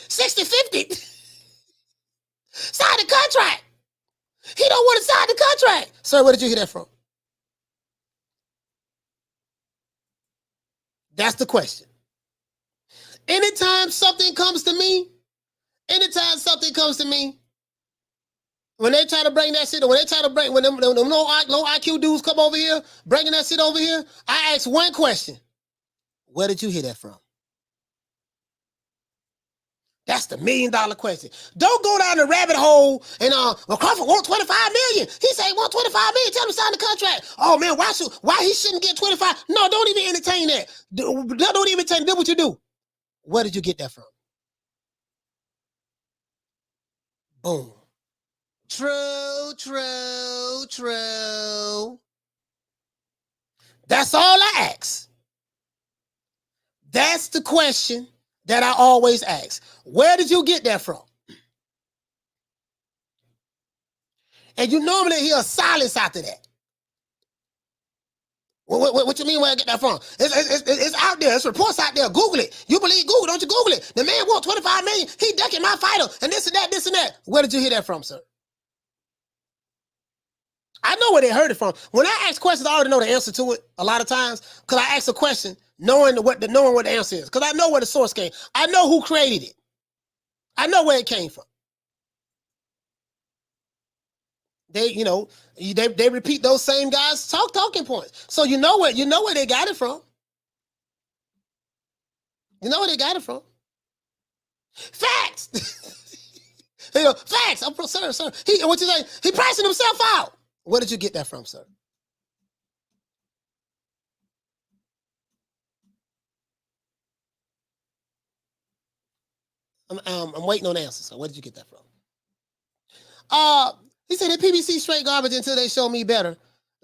60-50. Sign the contract. He don't want to sign the contract. Sir, where did you hear that from? That's the question. Anytime something comes to me, when they try to bring that shit, when them low IQ dudes come over here, bringing that shit over here, I ask one question. Where did you hear that from? That's the $1 million question. Don't go down the rabbit hole and Crawford want $25 million. He say he want $25 million. Tell him to sign the contract. Oh man, why he shouldn't get 25? No, don't even entertain that. Don't even entertain. Do what you do. Where did you get that from? Boom. True. That's all I ask. That's the question that I always ask. Where did you get that from? And you normally hear silence after that. What you mean where I get that from? It's out there. It's reports out there. Google it. You believe Google, don't you Google it? The man want $25 million. He ducking my fighter and this and that. Where did you hear that from, sir? I know where they heard it from. When I ask questions, I already know the answer to it a lot of times because I ask a question knowing what the answer is because I know where the source came. I know who created it. I know where it came from. They repeat those same guys' talking points. So you know where they got it from. You know where they got it from. Facts. Facts. Sir. What you say? He pricing himself out. Where did you get that from, sir? I'm waiting on the answer, sir. Where did you get that from? He said that PBC straight garbage until they show me better.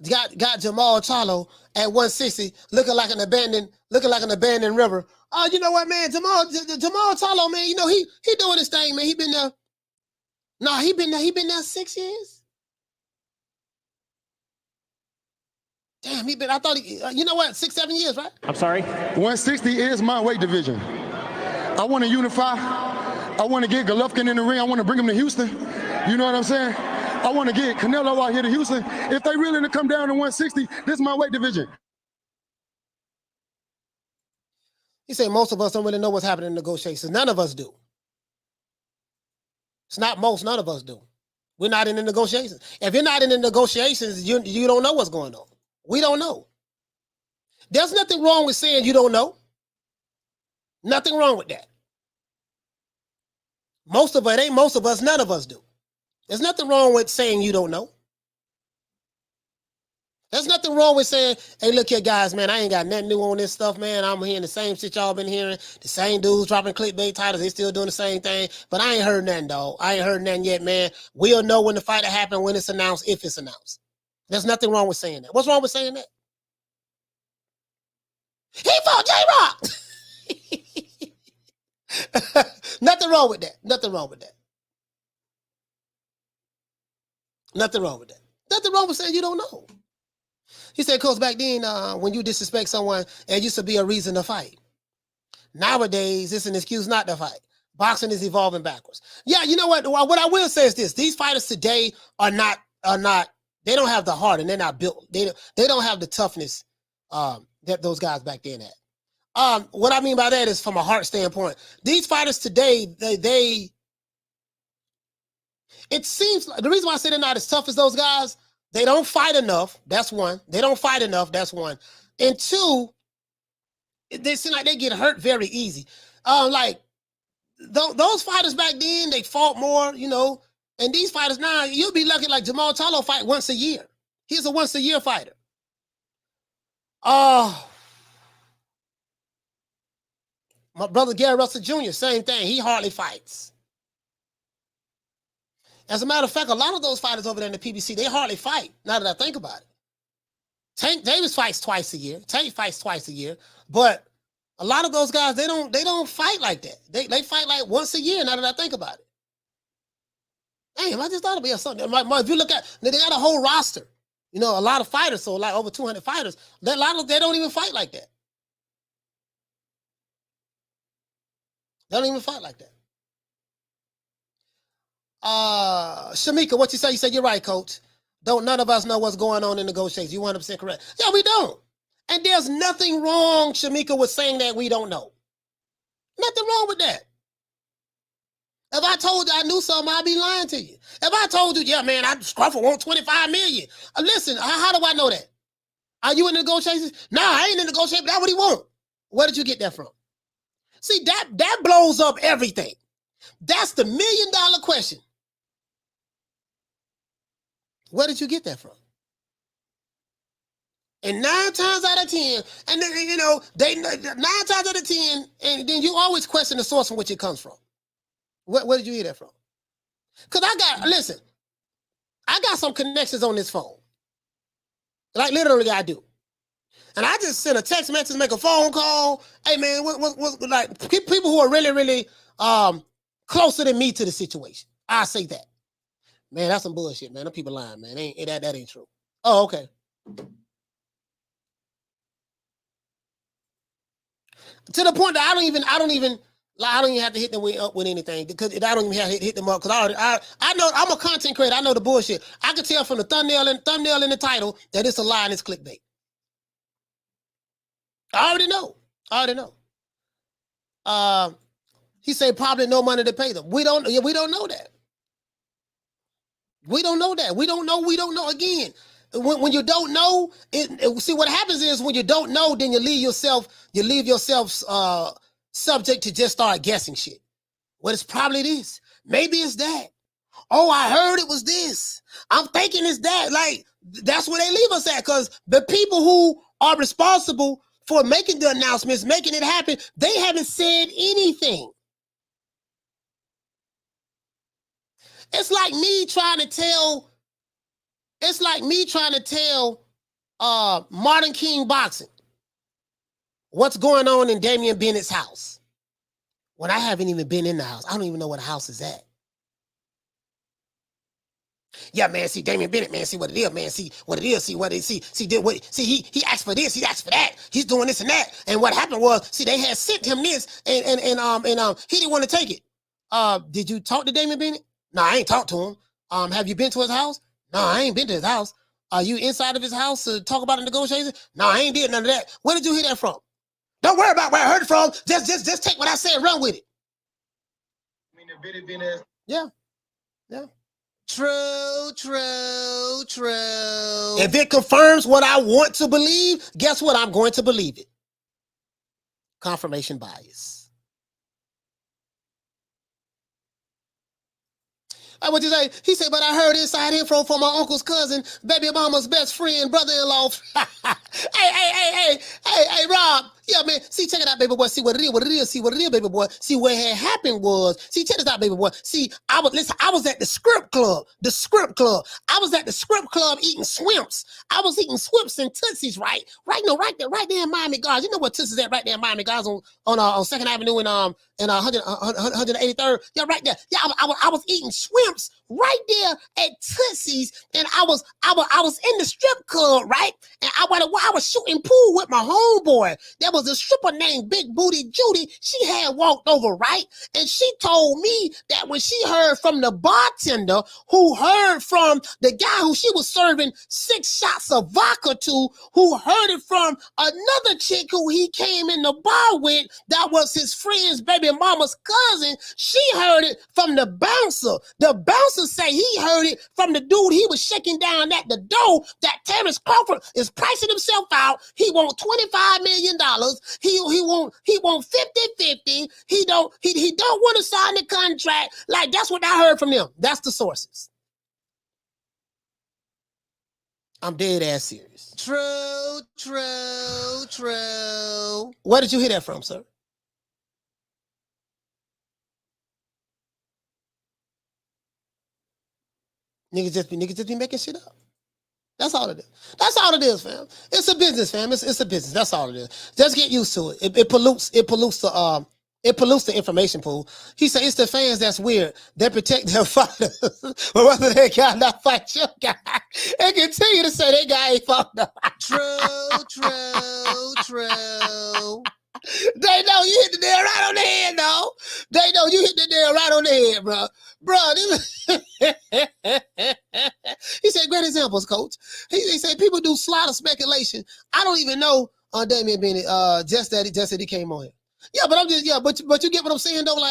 got Jamal Charlo at 160, looking like an abandoned river. Oh, you know what, man? Jamal Charlo, man, you know, he doing his thing, man. He been there. No, he been there 6 years. Damn, I thought you know what, 6, 7 years, right? I'm sorry? 160 is my weight division. I want to unify. I want to get Golovkin in the ring. I want to bring him to Houston. You know what I'm saying? I want to get Canelo out here to Houston. If they really to come down to 160, this is my weight division. He said most of us don't really know what's happening in negotiations. None of us do. It's not most, none of us do. We're not in the negotiations. If you're not in the negotiations, you don't know what's going on. We don't know. There's nothing wrong with saying you don't know. Nothing wrong with that. Most of it ain't most of us, none of us do. There's nothing wrong with saying you don't know. There's nothing wrong with saying, hey, look here, guys, man, I ain't got nothing new on this stuff, man. I'm hearing the same shit y'all been hearing. The same dudes dropping clickbait titles. They still doing the same thing. But I ain't heard nothing, dog. I ain't heard nothing yet, man. We'll know when the fight happen, when it's announced, if it's announced. There's nothing wrong with saying that. What's wrong with saying that? He fought J-Rock. Nothing wrong with that. Nothing wrong with that. Nothing wrong with that. Nothing wrong with saying you don't know. He said, Coach, back then, when you disrespect someone, it used to be a reason to fight. Nowadays, it's an excuse not to fight. Boxing is evolving backwards. Yeah, you know what? What I will say is this. These fighters today are not, they don't have the heart and they're not built. They don't have the toughness that those guys back then had. What I mean by that is from a heart standpoint. These fighters today, it seems like the reason why I say they're not as tough as those guys, they don't fight enough. That's one. They don't fight enough. That's one. And two, they seem like they get hurt very easy. Like those fighters back then, they fought more, you know. And these fighters now, you'll be lucky like Jamal Charlo fight once a year. He's a once a year fighter. My brother Gary Russell Jr., same thing. He hardly fights. As a matter of fact, a lot of those fighters over there in the PBC, they hardly fight, now that I think about it. Tank Davis fights twice a year. Tank fights twice a year. But a lot of those guys, they don't fight like that. They fight like once a year, now that I think about it. Damn, I just thought it'd be something. If you look at, they got a whole roster. You know, a lot of fighters, so like over 200 fighters. They don't even fight like that. They don't even fight like that. Shamika, what you say? You said you're right, Coach. None of us know what's going on in negotiations. You 100% correct. Yeah, we don't. And there's nothing wrong, Shamika, with saying that we don't know. Nothing wrong with that. If I told you I knew something, I'd be lying to you. If I told you, yeah, man, Crawford want $25 million. Listen, how do I know that? Are you in negotiations? No, I ain't in negotiations. That's what he want. Where did you get that from? See, that blows up everything. That's the $1 million question. Where did you get that from? And 9 times out of 10, and then, you know, 9 times out of 10, and then you always question the source from which it comes from. Where did you hear that from? Because I got some connections on this phone. Like literally I do. And I just send a text message, make a phone call. Hey man, what's like people who are really, really closer than me to the situation. I say that. Man, that's some bullshit, man. Them people lying, man. That ain't true. Oh, okay. To the point that I don't even have to hit them up with anything because I don't even have to hit them up because I know I'm a content creator. I know the bullshit. I can tell from the thumbnail in the title that it's a lie and it's clickbait. I already know. He said probably no money to pay them. We don't know that. We don't know that. We don't know. Again, when you don't know, see what happens is when you don't know, then you leave yourself subject to just start guessing shit. Well, it's probably this. Maybe it's that. Oh, I heard it was this. I'm thinking it's that. Like, that's where they leave us at because the people who are responsible for making the announcements, making it happen, they haven't said anything. It's like me trying to tell Martin King Boxing. What's going on in Damian Bennett's house? When I haven't even been in the house. I don't even know where the house is at. Yeah, man, see Damian Bennett, man, see what it is, man, see what it is, see what it is, he asked for this, he asked for that, he's doing this and that. And what happened was, see, they had sent him this and he didn't want to take it. Did you talk to Damian Bennett? No, I ain't talked to him. Have you been to his house? No, I ain't been to his house. Are you inside of his house to talk about the negotiations? No, I ain't did none of that. Where did you hear that from? Don't worry about where I heard it from. Just take what I said and run with it. I mean, the Bennett been as Yeah. True. If it confirms what I want to believe, guess what? I'm going to believe it. Confirmation bias. What you say? He said, but I heard inside info from my uncle's cousin, baby mama's best friend, brother-in-law. Hey, Rob. Yeah, man. See, check it out, baby boy. See what it is. See what it is, baby boy. See, what had happened was, see, check this out, baby boy. See, I was at the script club. I was at the script club eating swimps. I was eating swimps and Tootsies, right there in Miami Gardens. You know what Tootsies at right there in Miami Gardens on 2nd Avenue and 183rd. Yeah, right there. Yeah, I was eating swimps right there at Tootsie's, and I was in the strip club, right? And I was shooting pool with my homeboy. There was a stripper named Big Booty Judy. She had walked over, right? And she told me that when she heard from the bartender who heard from the guy who she was serving 6 shots of vodka to, who heard it from another chick who he came in the bar with, that was his friend's baby mama's cousin. She heard it from the bouncer. The bouncer say he heard it from the dude he was shaking down at the door, that Terrence Crawford is pricing himself out. He want $25 million. He want 50-50. He don't want to sign the contract. Like, that's what I heard from them. That's the sources. I'm dead ass serious. True. Where did you hear that from, sir? Niggas just be making shit up. That's all it is. That's all it is, fam. It's a business, fam. It's a business. That's all it is. Just get used to it. It pollutes the information pool. He said it's the fans that's weird. They protect their fighters. But whether they got not fight your guy, and continue to say they guy ain't fought up. True. They know you hit the nail right on the head, though. They know you hit the nail right on the head, bro. He said, great examples, coach. He said people do slaughter speculation. I don't even know Damian Bennett, just that he came on here. Yeah, but but you get what I'm saying though,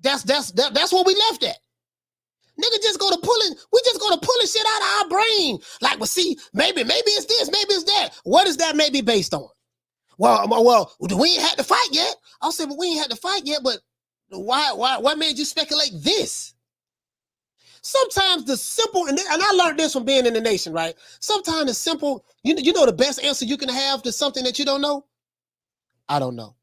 that's what we left at. Nigga just go to pulling shit out of our brain. Like, well, see, maybe it's this, maybe it's that. What is that maybe based on? Well, we ain't had to fight yet. I'll say, but we ain't had to fight yet, but why made you speculate this? Sometimes the simple, and I learned this from being in the nation, right? Sometimes the simple, you know the best answer you can have to something that you don't know? I don't know.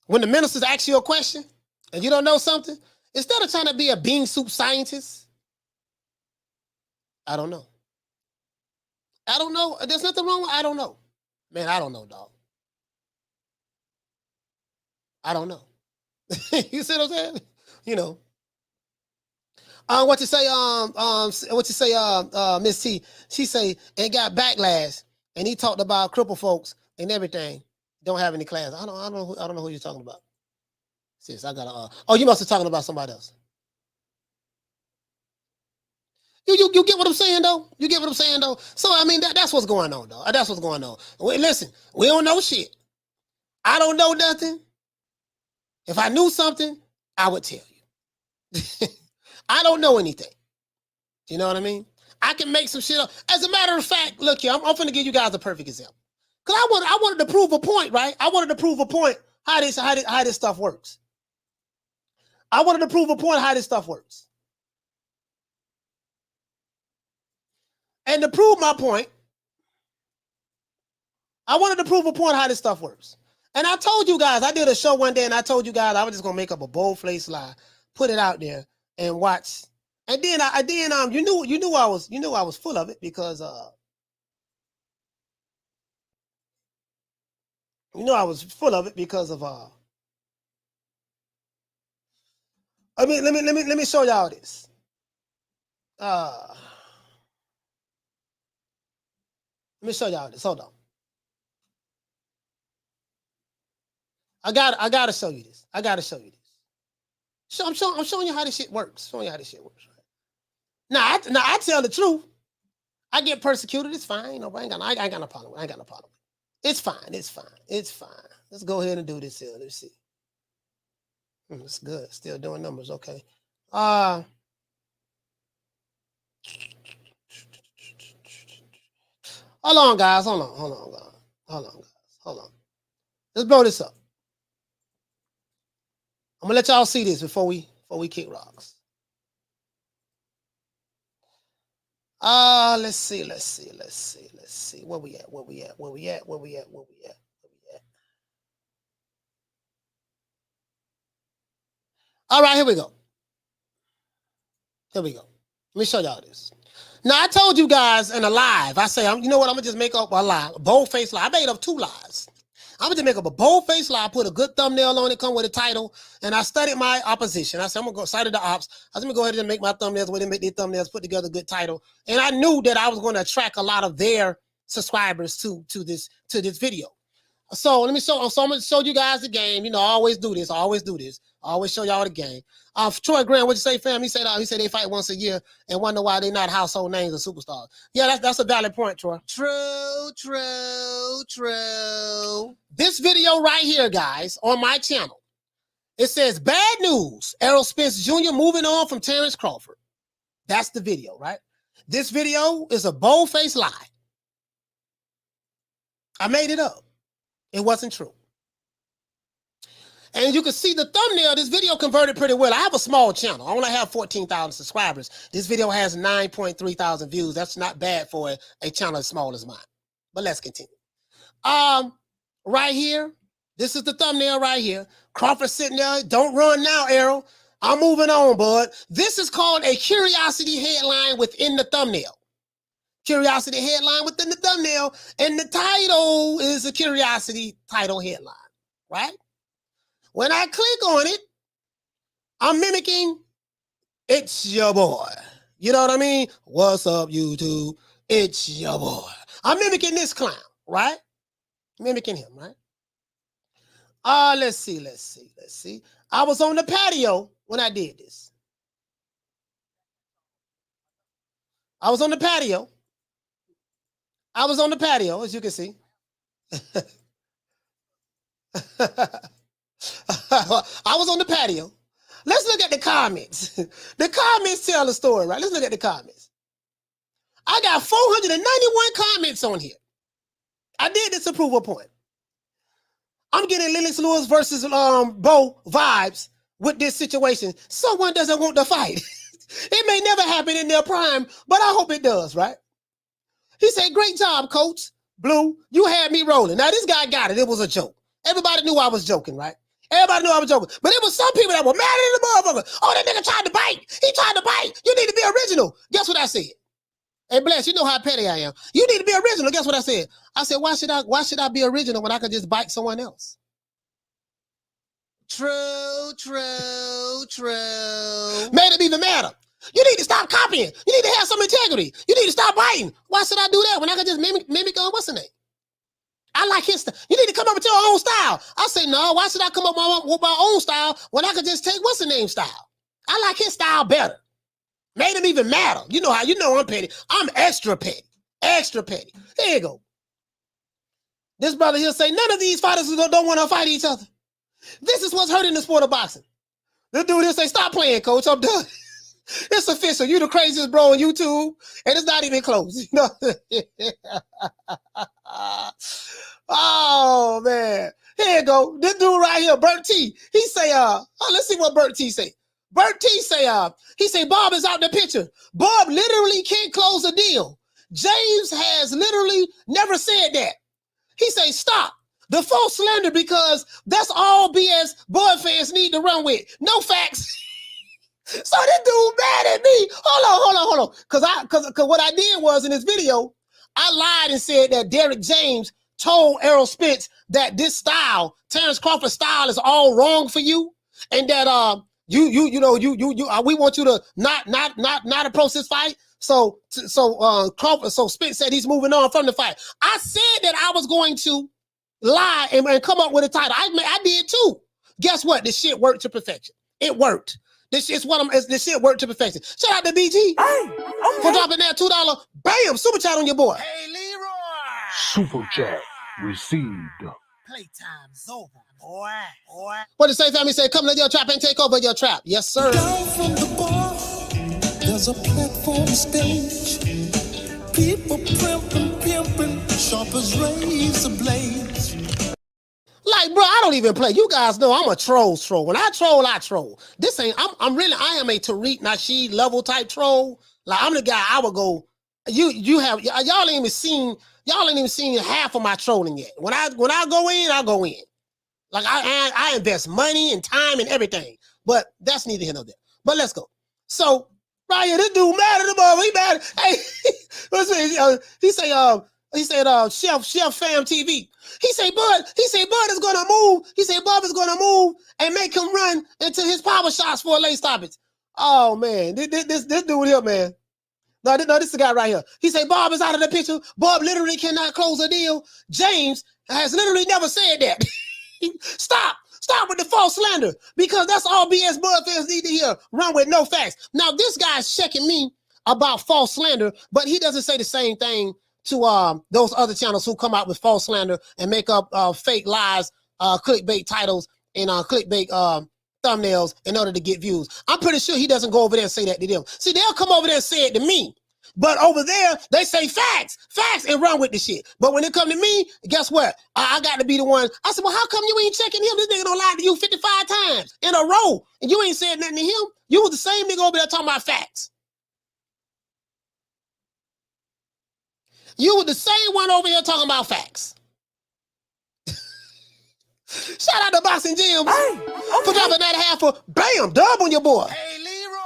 When the ministers ask you a question and you don't know something, instead of trying to be a bean soup scientist, I don't know. I don't know. There's nothing wrong with I don't know. Man, I don't know, dog. I don't know. You see what I'm saying? You know. What you say, Miss T? She say, and got backlash, and he talked about crippled folks and everything. Don't have any class. I don't know who you're talking about. Sis, I gotta. Oh, you must have talking about somebody else. You get what I'm saying though? You get what I'm saying though? So I mean that's what's going on though. That's what's going on. Listen, we don't know shit. I don't know nothing. If I knew something, I would tell you. I don't know anything. You know what I mean? I can make some shit up. As a matter of fact, look here, I'm finna give you guys a perfect example. Cause I wanted to prove a point, right? I wanted to prove a point how this stuff works. I wanted to prove a point how this stuff works. And to prove my point, I wanted to prove a point how this stuff works. And I told you guys, I did a show one day and I told you guys I was just going to make up a bold-faced lie. put it out there and watch. And then you knew I was full of it because I was full of it because of I mean, let me show y'all this. Let me show y'all this. Hold on. I gotta show you this. I gotta show you this. I'm showing you how this shit works. Showing you how this shit works. Right? Now I tell the truth. I get persecuted. It's fine. No, I ain't got no problem. I ain't got no problem. It's fine. It's fine. It's fine. Let's go ahead and do this here. Let's see. It's good. Still doing numbers. Okay. Hold on, guys. Hold on. Let's blow this up. I'm gonna let y'all see this before we kick rocks. Let's see. Where we at? All right, here we go. Let me show y'all this. Now, I told you guys in a live, I say, you know what? I'm going to just make up a lie, a bold-faced lie. I made up 2 lies. I'm going to make up a bold-faced lie, put a good thumbnail on it, come with a title, and I studied my opposition. I said, I'm going to go side of the ops. I was going to go ahead and make my thumbnails, where they make their thumbnails, put together a good title. And I knew that I was going to attract a lot of their subscribers to this video. So let me show. So I'm gonna show you guys the game. You know, I always do this. I always show y'all the game. Troy Graham, what'd you say, fam? He said they fight once a year and wonder why they're not household names or superstars. Yeah, that's a valid point, Troy. True. This video right here, guys, on my channel, it says bad news. Errol Spence Jr. moving on from Terrence Crawford. That's the video, right? This video is a bold-faced lie. I made it up. It wasn't true. And you can see the thumbnail. This video converted pretty well. I have a small channel. I only have 14,000 subscribers. This video has 9.3 thousand views. That's not bad for a channel as small as mine. But let's continue. Right here, this is the thumbnail right here. Crawford sitting there. Don't run now, Errol. I'm moving on, bud. This is called a curiosity headline within the thumbnail. Curiosity headline within the thumbnail, and the title is a curiosity title headline, right? When I click on it, I'm mimicking it's your boy. You know what I mean? What's up, YouTube? It's your boy. I'm mimicking this clown, right? Mimicking him, right? Let's see. I was on the patio when I did this. I was on the patio, as you can see. I was on the patio. Let's look at the comments. The comments tell the story, right? Let's look at the comments. I got 491 comments on here. I did this to prove a point. I'm getting Lennox Lewis versus Bo vibes with this situation. Someone doesn't want to fight. It may never happen in their prime, but I hope it does, right? He said, great job, coach. Blue, you had me rolling. Now, this guy got it. It was a joke. Everybody knew I was joking, right? Everybody knew I was joking. But it was some people that were mad at the motherfucker. Oh, that nigga tried to bite. He tried to bite. You need to be original. Guess what I said? Hey, Bless, you know how petty I am. You need to be original. Guess what I said? I said, why should I be original when I could just bite someone else? True. Made him even madder. You need to stop copying. You need to have some integrity. You need to stop biting. Why should I do that when I can just mimic what's the name? I like his style. You need to come up with your own style. I say, no, why should I come up with my own style when I could just take what's the name style? I like his style better. Made him even madder. You know I'm petty. I'm extra petty. Extra petty. There you go. This brother here say, none of these fighters don't want to fight each other. This is what's hurting the sport of boxing. This dude here say, stop playing, coach. I'm done. It's official. You the craziest bro on YouTube, and it's not even close. You know? Oh man. Here you go. This dude right here, Bert T. He say, let's see what Bert T say. Bert T say, he say, Bob is out the picture. Bob literally can't close a deal. James has literally never said that. He say, stop the false slander because that's all BS Bud fans need to run with. No facts. So this dude mad at me. Hold on. Cause what I did was in this video, I lied and said that Derrick James told Errol Spence that this style, Terrence Crawford style, is all wrong for you, and that we want you to not approach this fight. So Spence said he's moving on from the fight. I said that I was going to lie and come up with a title. I did too. Guess what? This shit worked to perfection. It worked. This shit worked to perfection. Shout out to BG for dropping that $2. Bam! Super chat on your boy. Hey, Leroy. Super chat received. Playtime's over, boy. What did say family say? Come to your trap and take over your trap. Yes, sir. Down from the bar, there's a platform stage. People pimping, sharp as razor blades. Like, bro, I don't even play. You guys know I'm a troll. When I troll. This ain't, I am a Tariq Nasheed level type troll. Like, I'm the guy I would go, y'all ain't even seen half of my trolling yet. When I go in, I'll go in. Like, I invest money and time and everything. But that's neither here nor there. But let's go. So, right here, this dude mad at the ball. He mad. Hey, he said, Chef Fam TV. He said, Bud is gonna move. He said, Bub is gonna move and make him run into his power shots for a late stoppage. Oh man, this dude here, man. No, this is the guy right here. He said, Bob is out of the picture. Bob literally cannot close a deal. James has literally never said that. Stop with the false slander, because that's all BS Bud fans need to hear. Run with no facts. Now, this guy's checking me about false slander, but he doesn't say the same thing to those other channels who come out with false slander and make up fake lies, clickbait titles, and clickbait thumbnails in order to get views. I'm pretty sure he doesn't go over there and say that to them. See, they'll come over there and say it to me. But over there, they say facts, and run with the shit. But when it come to me, guess what? I got to be the one. I said, well, how come you ain't checking him? This nigga don't lie to you 55 times in a row, and you ain't said nothing to him. You was the same nigga over there talking about facts. You were the same one over here talking about facts. Shout out to Boxing Gyms for dropping that half for bam, dub on your boy. Hey, Leroy.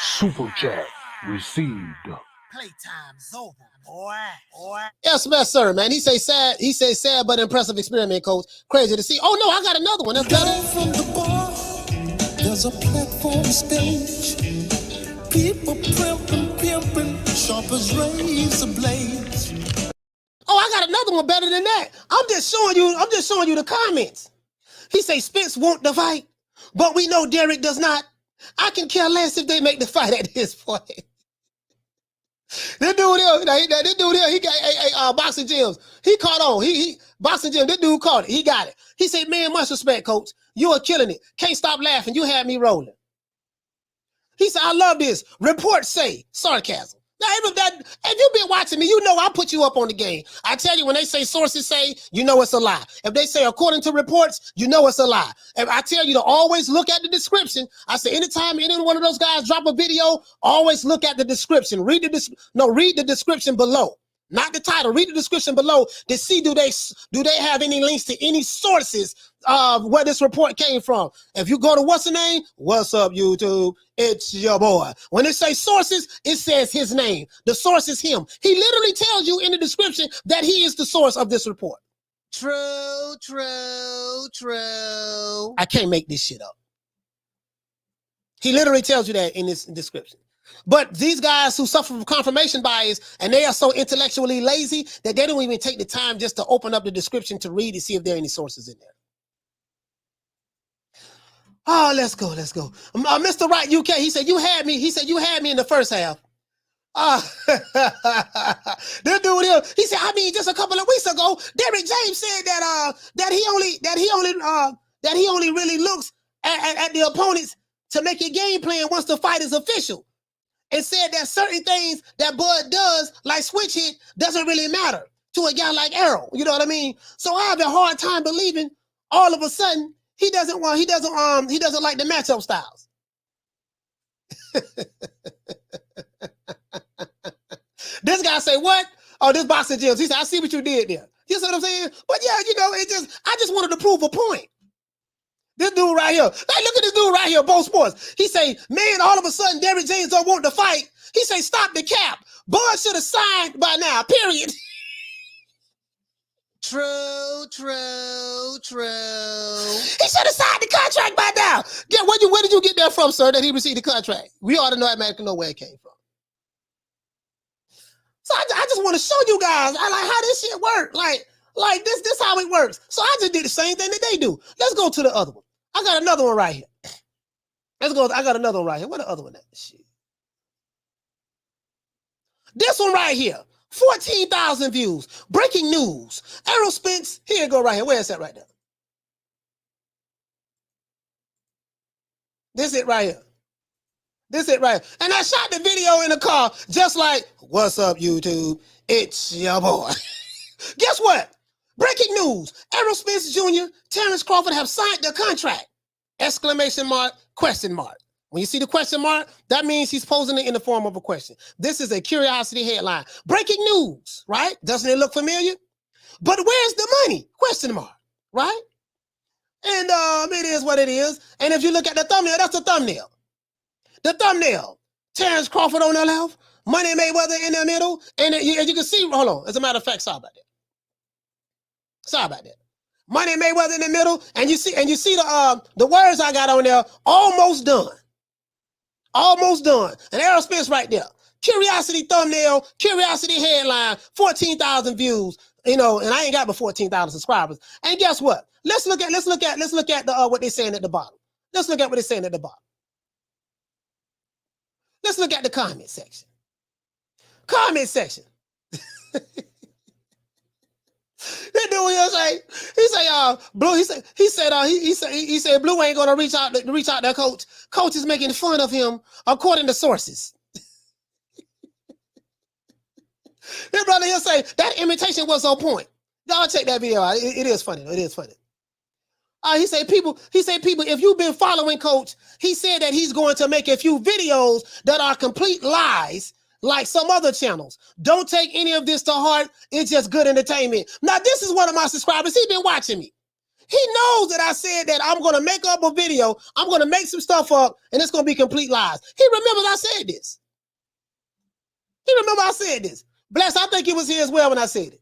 Super chat received. Playtime's over, boy. Yes, sir, man. He say sad but impressive experiment, coach. Crazy to see. Oh no, I got another one. That's better. Down from the bar, there's a platform stage. People pimping, sharp as razor blades. Oh, I got another one better than that. I'm just showing you the comments. He say Spence want the fight, but we know Derrick does not. I can care less if they make the fight at this point. This dude here, he got Boxing Gyms. He caught on. He Boxing Gyms. This dude caught it. He got it. He said, man, much respect, coach. You are killing it. Can't stop laughing. You had me rolling. He said, I love this. Reports say sarcasm. Now, if you've been watching me, you know I put you up on the game. I tell you, when they say sources say, you know it's a lie. If they say according to reports, you know it's a lie. If I tell you to always look at the description, I say anytime any one of those guys drop a video, always look at the description. Read the description below. Not the title. Read the description below to see do they have any links to any sources of where this report came from. If you go to what's the name? What's up, YouTube? It's your boy. When it says sources, it says his name. The source is him. He literally tells you in the description that he is the source of this report. True. I can't make this shit up. He literally tells you that in this description. But these guys who suffer from confirmation bias, and they are so intellectually lazy that they don't even take the time just to open up the description to read and see if there are any sources in there. Oh, let's go. Mr. Right UK, he said, you had me in the first half. This dude here, he said, I mean, just a couple of weeks ago, Derrick James said that he only really looks at the opponents to make a game plan once the fight is official. And said that certain things that Bud does, like switch hit, doesn't really matter to a guy like Errol. You know what I mean? So I have a hard time believing all of a sudden he doesn't like the matchup styles. This guy say, what? Oh, this Boxing Gyms. He said, I see what you did there. You see what I'm saying? But yeah, I just wanted to prove a point. This dude right here. Hey, look at this dude right here, both sports. He say, man, all of a sudden, Derrick James don't want to fight. He say, stop the cap. Bud should have signed by now, period. True. He should have signed the contract by now. Yeah, where did you get that from, sir, that he received the contract? We ought to know automatically know where it came from. So I just want to show you guys I like how this shit work. Like this how it works. So I just did the same thing that they do. Let's go to the other one. I got another one right here. Let's go. I got another one right here. What the other one at? Shit. This one right here. 14,000 views. Breaking news. Errol Spence. Here you go right here. Where is that right there? This it right here. This it right here. And I shot the video in the car just like, what's up, YouTube? It's your boy. Guess what? Breaking news. Errol Spence Jr., Terrence Crawford have signed the contract. Exclamation mark, question mark. When you see the question mark, that means he's posing it in the form of a question. This is a curiosity headline. Breaking news, right? Doesn't it look familiar? But where's the money? Question mark, right? And it is what it is. And if you look at the thumbnail, that's the thumbnail. The thumbnail. Terrence Crawford on the left, Money Mayweather in the middle, and you can see, hold on, as a matter of fact, sorry about that. Money Mayweather in the middle, and you see the words I got on there, almost done. Almost done. And Errol Spence right there. Curiosity thumbnail, curiosity headline, 14,000 views. And I ain't got but 14,000 subscribers. And guess what? Let's look at the what they're saying at the bottom. Let's look at what they're saying at the bottom. Let's look at the comment section. Comment section. That dude he say Blue, he said Blue ain't gonna reach out to coach. Coach is making fun of him according to sources. His brother he'll say that imitation was on point. Y'all check that video out. It is funny. It is funny. He said people, if you've been following Coach, he said that he's going to make a few videos that are complete lies like some other channels. Don't take any of this to heart. It's just good entertainment. Now, this is one of my subscribers. He's been watching me. He knows that I said that I'm going to make up a video. I'm going to make some stuff up, and it's going to be complete lies. He remembers I said this. Bless, I think it was here as well when I said it.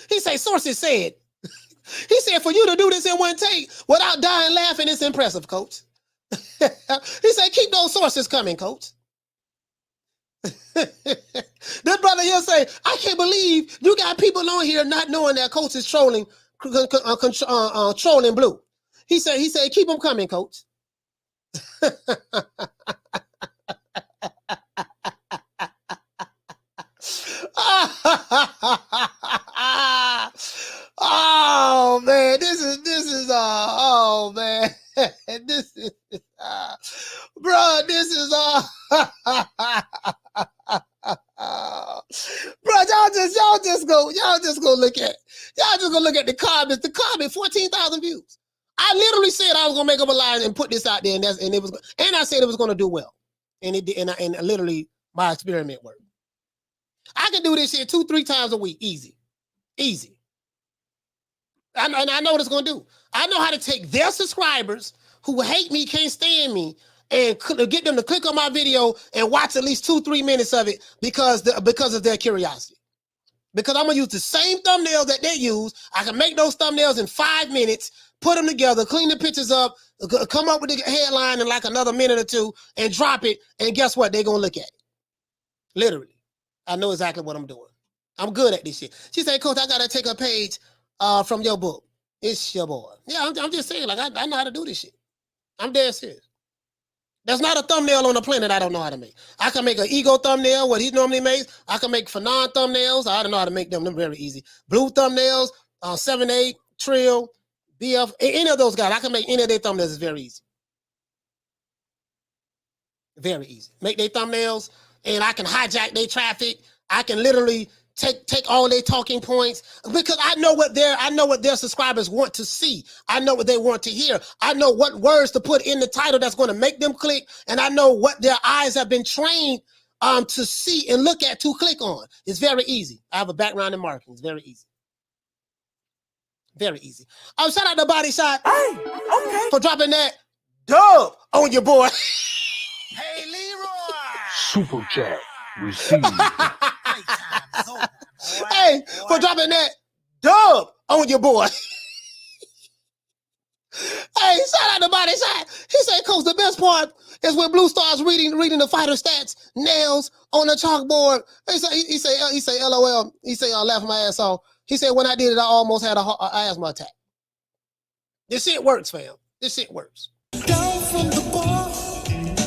He said, sources said. He said, for you to do this in one take without dying laughing, it's impressive, Coach. He said, keep those sources coming, Coach. This brother here say, I can't believe you got people on here not knowing that Coach is trolling Blue. He said, keep them coming, Coach. Oh man, this is oh man, this is bro, this is bro, y'all just go look at the comments. The comment, 14,000 views. I literally said I was gonna make up a line and put this out there, and I said it was gonna do well, and it did, and literally my experiment worked. I can do this shit 2-3 times a week, easy. And I know what it's gonna do. I know how to take their subscribers who hate me, can't stand me, and get them to click on my video and watch at least 2-3 minutes of it because of their curiosity. Because I'm gonna use the same thumbnail that they use. I can make those thumbnails in 5 minutes, put them together, clean the pictures up, come up with the headline in like another minute or two, and drop it. And guess what? They're gonna look at it. Literally, I know exactly what I'm doing. I'm good at this shit. She said, Coach, I gotta take a page from your book. It's your boy. Yeah, I'm just saying, like, I know how to do this shit. I'm dead serious. There's not a thumbnail on the planet I don't know how to make. I can make an ego thumbnail, what he normally makes. I can make Fanon thumbnails. I don't know how to make them. They're very easy. Blue thumbnails, 7-8, Trill, BF, any of those guys. I can make any of their thumbnails. It's very easy. Very easy. Make their thumbnails, and I can hijack their traffic. I can literally take all their talking points because I know what their subscribers want to see. I know what they want to hear. I know what words to put in the title that's going to make them click, and I know what their eyes have been trained to see and look at to click on. It's very easy. I have a background in marketing. It's very easy. Very easy. Shout out to Body Shot for dropping that dub on your boy. Hey, Leroy. Super chat received. Hey, for dropping that dub on your boy. Hey, shout out to Body Shot. He said, Coach, the best part is when Blue starts reading the fighter stats, nails on the chalkboard. He say, LOL. He say, laughing my ass off. He said, when I did it, I almost had an asthma attack. This shit works, fam. This shit works. Down from the bar,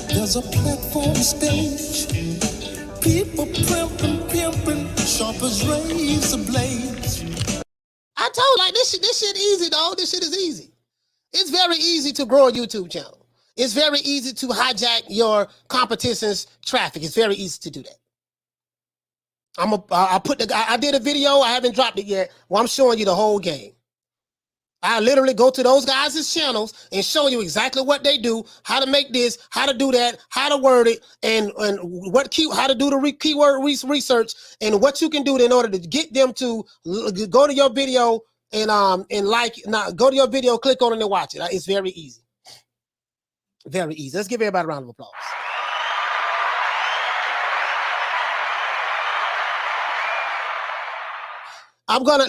there's a platform stage. People pimping, sharp as razor blades. I told like this shit easy, dog. This shit is easy. It's very easy to grow a YouTube channel. It's very easy to hijack your competition's traffic. It's very easy to do that. I did a video. I haven't dropped it yet. Well, I'm showing you the whole game. I literally go to those guys' channels and show you exactly what they do, how to make this, how to do that, how to word it, and how to do the keyword research, and what you can do in order to get them to go to your video and go to your video, click on it and watch it. It's very easy. Very easy. Let's give everybody a round of applause. I'm gonna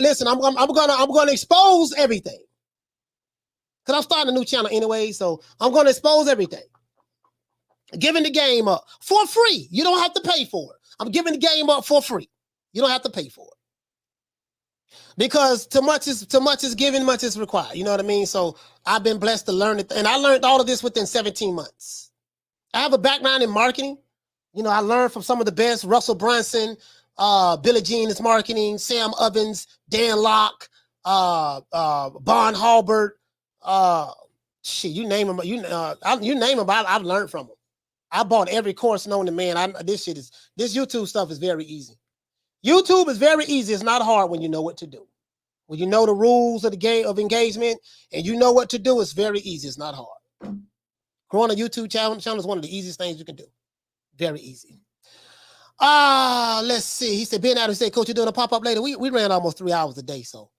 expose everything. Because I'm starting a new channel anyway, so I'm gonna expose everything. Giving the game up for free. You don't have to pay for it. I'm giving the game up for free. You don't have to pay for it. Because too much is given, much is required. You know what I mean? So I've been blessed to learn it. And I learned all of this within 17 months. I have a background in marketing. You know, I learned from some of the best, Russell Brunson, Billie Jean is marketing, Sam Ovens, Dan Locke, Bon Halbert, you name them. You name them. I've learned from them. I bought every course known to man. This YouTube stuff is very easy. YouTube is very easy. It's not hard when you know what to do. When you know the rules of the game of engagement and you know what to do, it's very easy. It's not hard. Growing a YouTube channel is one of the easiest things you can do. Very easy. Let's see. He said, Ben Adams said, Coach, you're doing a pop-up later. We ran almost 3 hours a day, so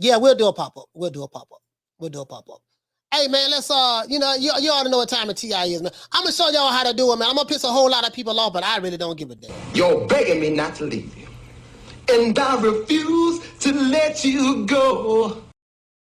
yeah, we'll do a pop-up. We'll do a pop-up. Hey man, let's you ought to know what time of TI is, man. I'm gonna show y'all how to do it, man. I'm gonna piss a whole lot of people off, but I really don't give a damn. You're begging me not to leave you, and I refuse to let you go.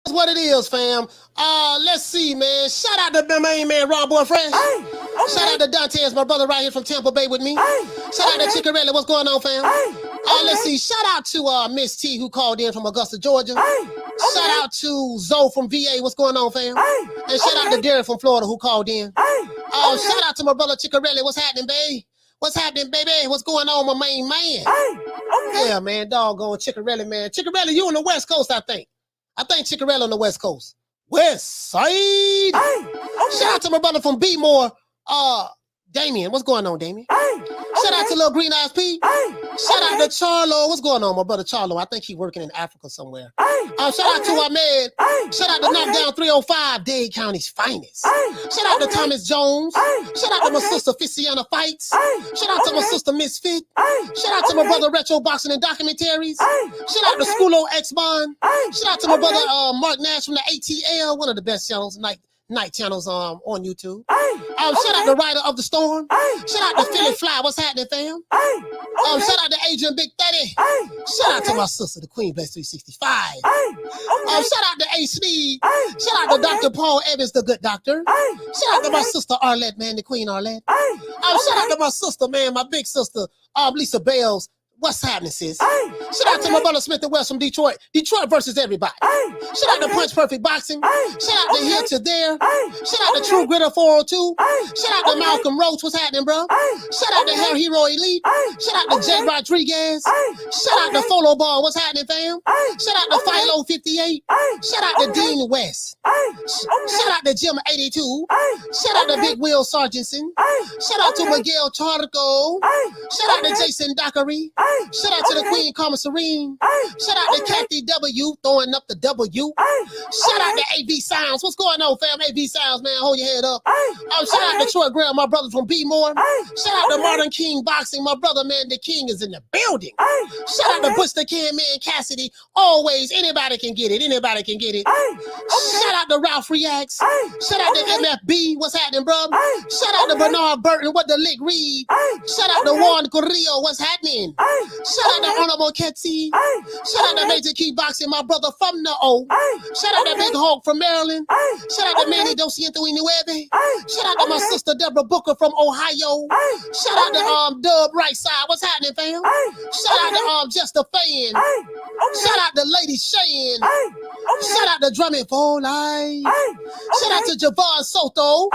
That's what it is, fam. Let's see, man. Shout out to my main man, Ron Boyfriend. Hey, okay. Shout out to Dantes, my brother right here from Tampa Bay with me. Hey, shout out to Chickarelli. What's going on, fam? Hey, let's see. Shout out to Miss T, who called in from Augusta, Georgia. Hey, shout out to Zoe from VA. What's going on, fam? Hey, and shout out to Derek from Florida, who called in. Hey, shout out to my brother Chickarelli. What's happening, babe? What's happening, baby? What's going on, my main man? Hey, okay. Yeah, man. Doggone Chickarelli, man. Chickarelli, you on the West Coast, I think. Chickarelli on the West Coast. West Side. Hey, okay. Shout out to my brother from B-More, Damien. What's going on, Damien? Hey, okay. Shout out to Little Green Eyes P. Hey, shout out to Charlo. What's going on, my brother Charlo? I think he's working in Africa somewhere. Hey, shout out to Ahmed. Hey, shout out to Knockdown 305, Dade County's finest. Hey, shout out to Thomas Jones. Hey, shout out to my sister Ficiana Fights. Hey, shout out to my sister Misfit. Hey, shout out to my brother Retro Boxing and Documentaries. Hey, shout out to Schoolo X-Bond. Hey, shout out to my brother Mark Nash from the ATL, one of the best channels, night channels on YouTube. Hey, shout out to Rider of the Storm. Hey, shout out to Philly Fly. What's happening, fam? Hey, shout out to Agent Big 30. Hey, shout out to my sister, the Queen Bless 365. Hey, shout out to A Speed. Hey, shout out to Dr. Paul Evans, the good doctor. Hey, shout out to my sister Arlette, man, the Queen Arlette. Hey, shout out to my sister, man, my big sister, Lisa Bales. What's happening, sis? Hey, shout out to my brother Smith and West from Detroit. Detroit versus everybody. Hey, shout out to Punch Perfect Boxing. Hey, shout out to Here to There. Hey, shout out to True Gritter 402. Hey, shout out to Malcolm Roach. What's happening, bro? Hey, shout out to Hair Hero Elite. Hey, shout out to Jay Rodriguez. Hey, shout out to Folo Ball. What's happening, fam? Hey, shout out to Philo 58. Hey, shout out to Dean West. Hey, shout out to Jim 82. Hey, shout out to Big Will Sargentson. Hey, shout out to Miguel Charco. Hey, shout out to Jason Dockery. Shout out to the Queen Karma Serene. Shout out to Kathy W throwing up the W. Shout out to AB Sounds. What's going on, fam? AB Sounds, man. Hold your head up. Shout out to Troy Graham, my brother from B-More. Shout out to Martin King Boxing, my brother, man. The King is in the building. Shout out to Bush the Can Man Cassidy. Always, anybody can get it. Anybody can get it. Shout out to Ralph Reacts. Shout out to MFB. What's happening, bro? Shout out to Bernard Burton. What the lick read? Shout out to Juan Corrillo. What's happening? Shout out to Honorable Ketsi. Shout out to Major Key Boxing, my brother from the O. Shout out to Big Hawk from Maryland. Shout out to Manny Dosiento Inueve. Shout out to my sister Deborah Booker from Ohio. Shout out to Dub Right Side. What's happening, fam? Shout out to Just a Fan. Shout out to Lady Shane. Shout out to Drumming for Life. Shout out to Javon Soto.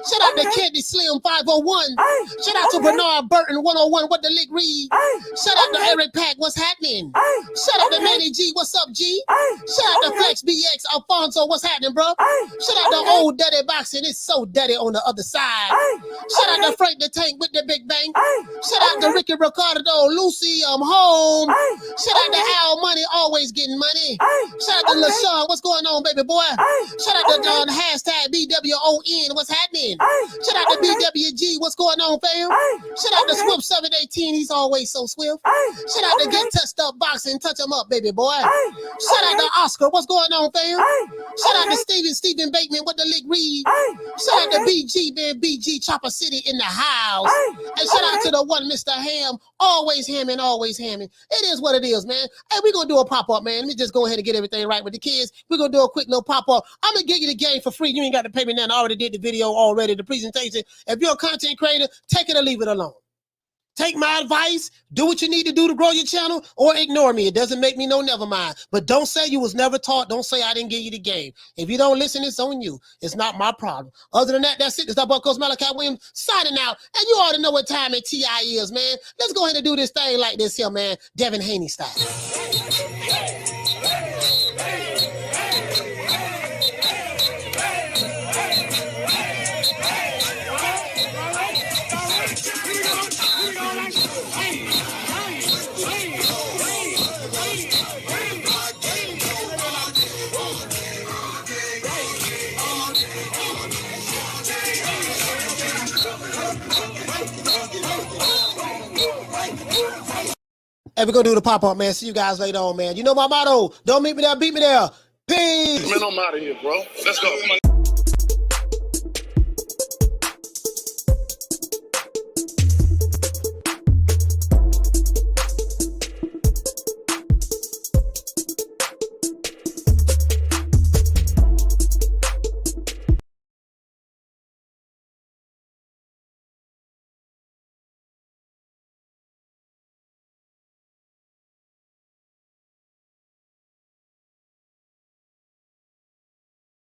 Shout out to Candy Slim 501. Shout out to Bernard Burton 101. What the lick read? Shout out to Eric Pack. What's happening? Shout out to Manny G. What's up, G? Shout out to Flex BX Alfonso. What's happening, bro? Shout out to Old Daddy Boxing. It's so daddy on the other side. Shout out to Frank the Tank with the Big Bang. Shout out to Ricky Ricardo, Lucy, I'm home. Shout out to Al Money, always getting money. Shout out to LaShawn, what's going on, baby boy? Shout out to hashtag BWON, what's happening? Shout out to BWG, what's going on, fam? Shout out to Swift 718, he's always so swift. Shout out to Get Touched Up Boxing, touch him up, baby boy. Shout out to Oscar, what's going on, fam? Shout out to Stephen Bateman, what the lick read? Shout out to BG, man, BG Chopper City in the house. And shout out to the one Mr. Ham, always hamming, always hamming. It is what it is, man. Hey, we're going to do a pop-up, man. Let me just go ahead and get everything right with the kids. We're going to do a quick little pop-up. I'm going to give you the game for free. You ain't got to pay me nothing. I already did the video already, the presentation. If you're a content creator, take it or leave it alone. Take my advice, do what you need to do to grow your channel, or ignore me. It doesn't make me no never mind. But don't say you was never taught. Don't say I didn't give you the game. If you don't listen, it's on you. It's not my problem. Other than that, that's it. It's our boy Coach Malachi Williams signing out. And you already know what time at TI is, man. Let's go ahead and do this thing like this here, man. Devin Haney style. And we're going to do the pop-up, man. See you guys later on, man. You know my motto. Don't meet me there, beat me there. Peace. Man, I'm out of here, bro. Let's go.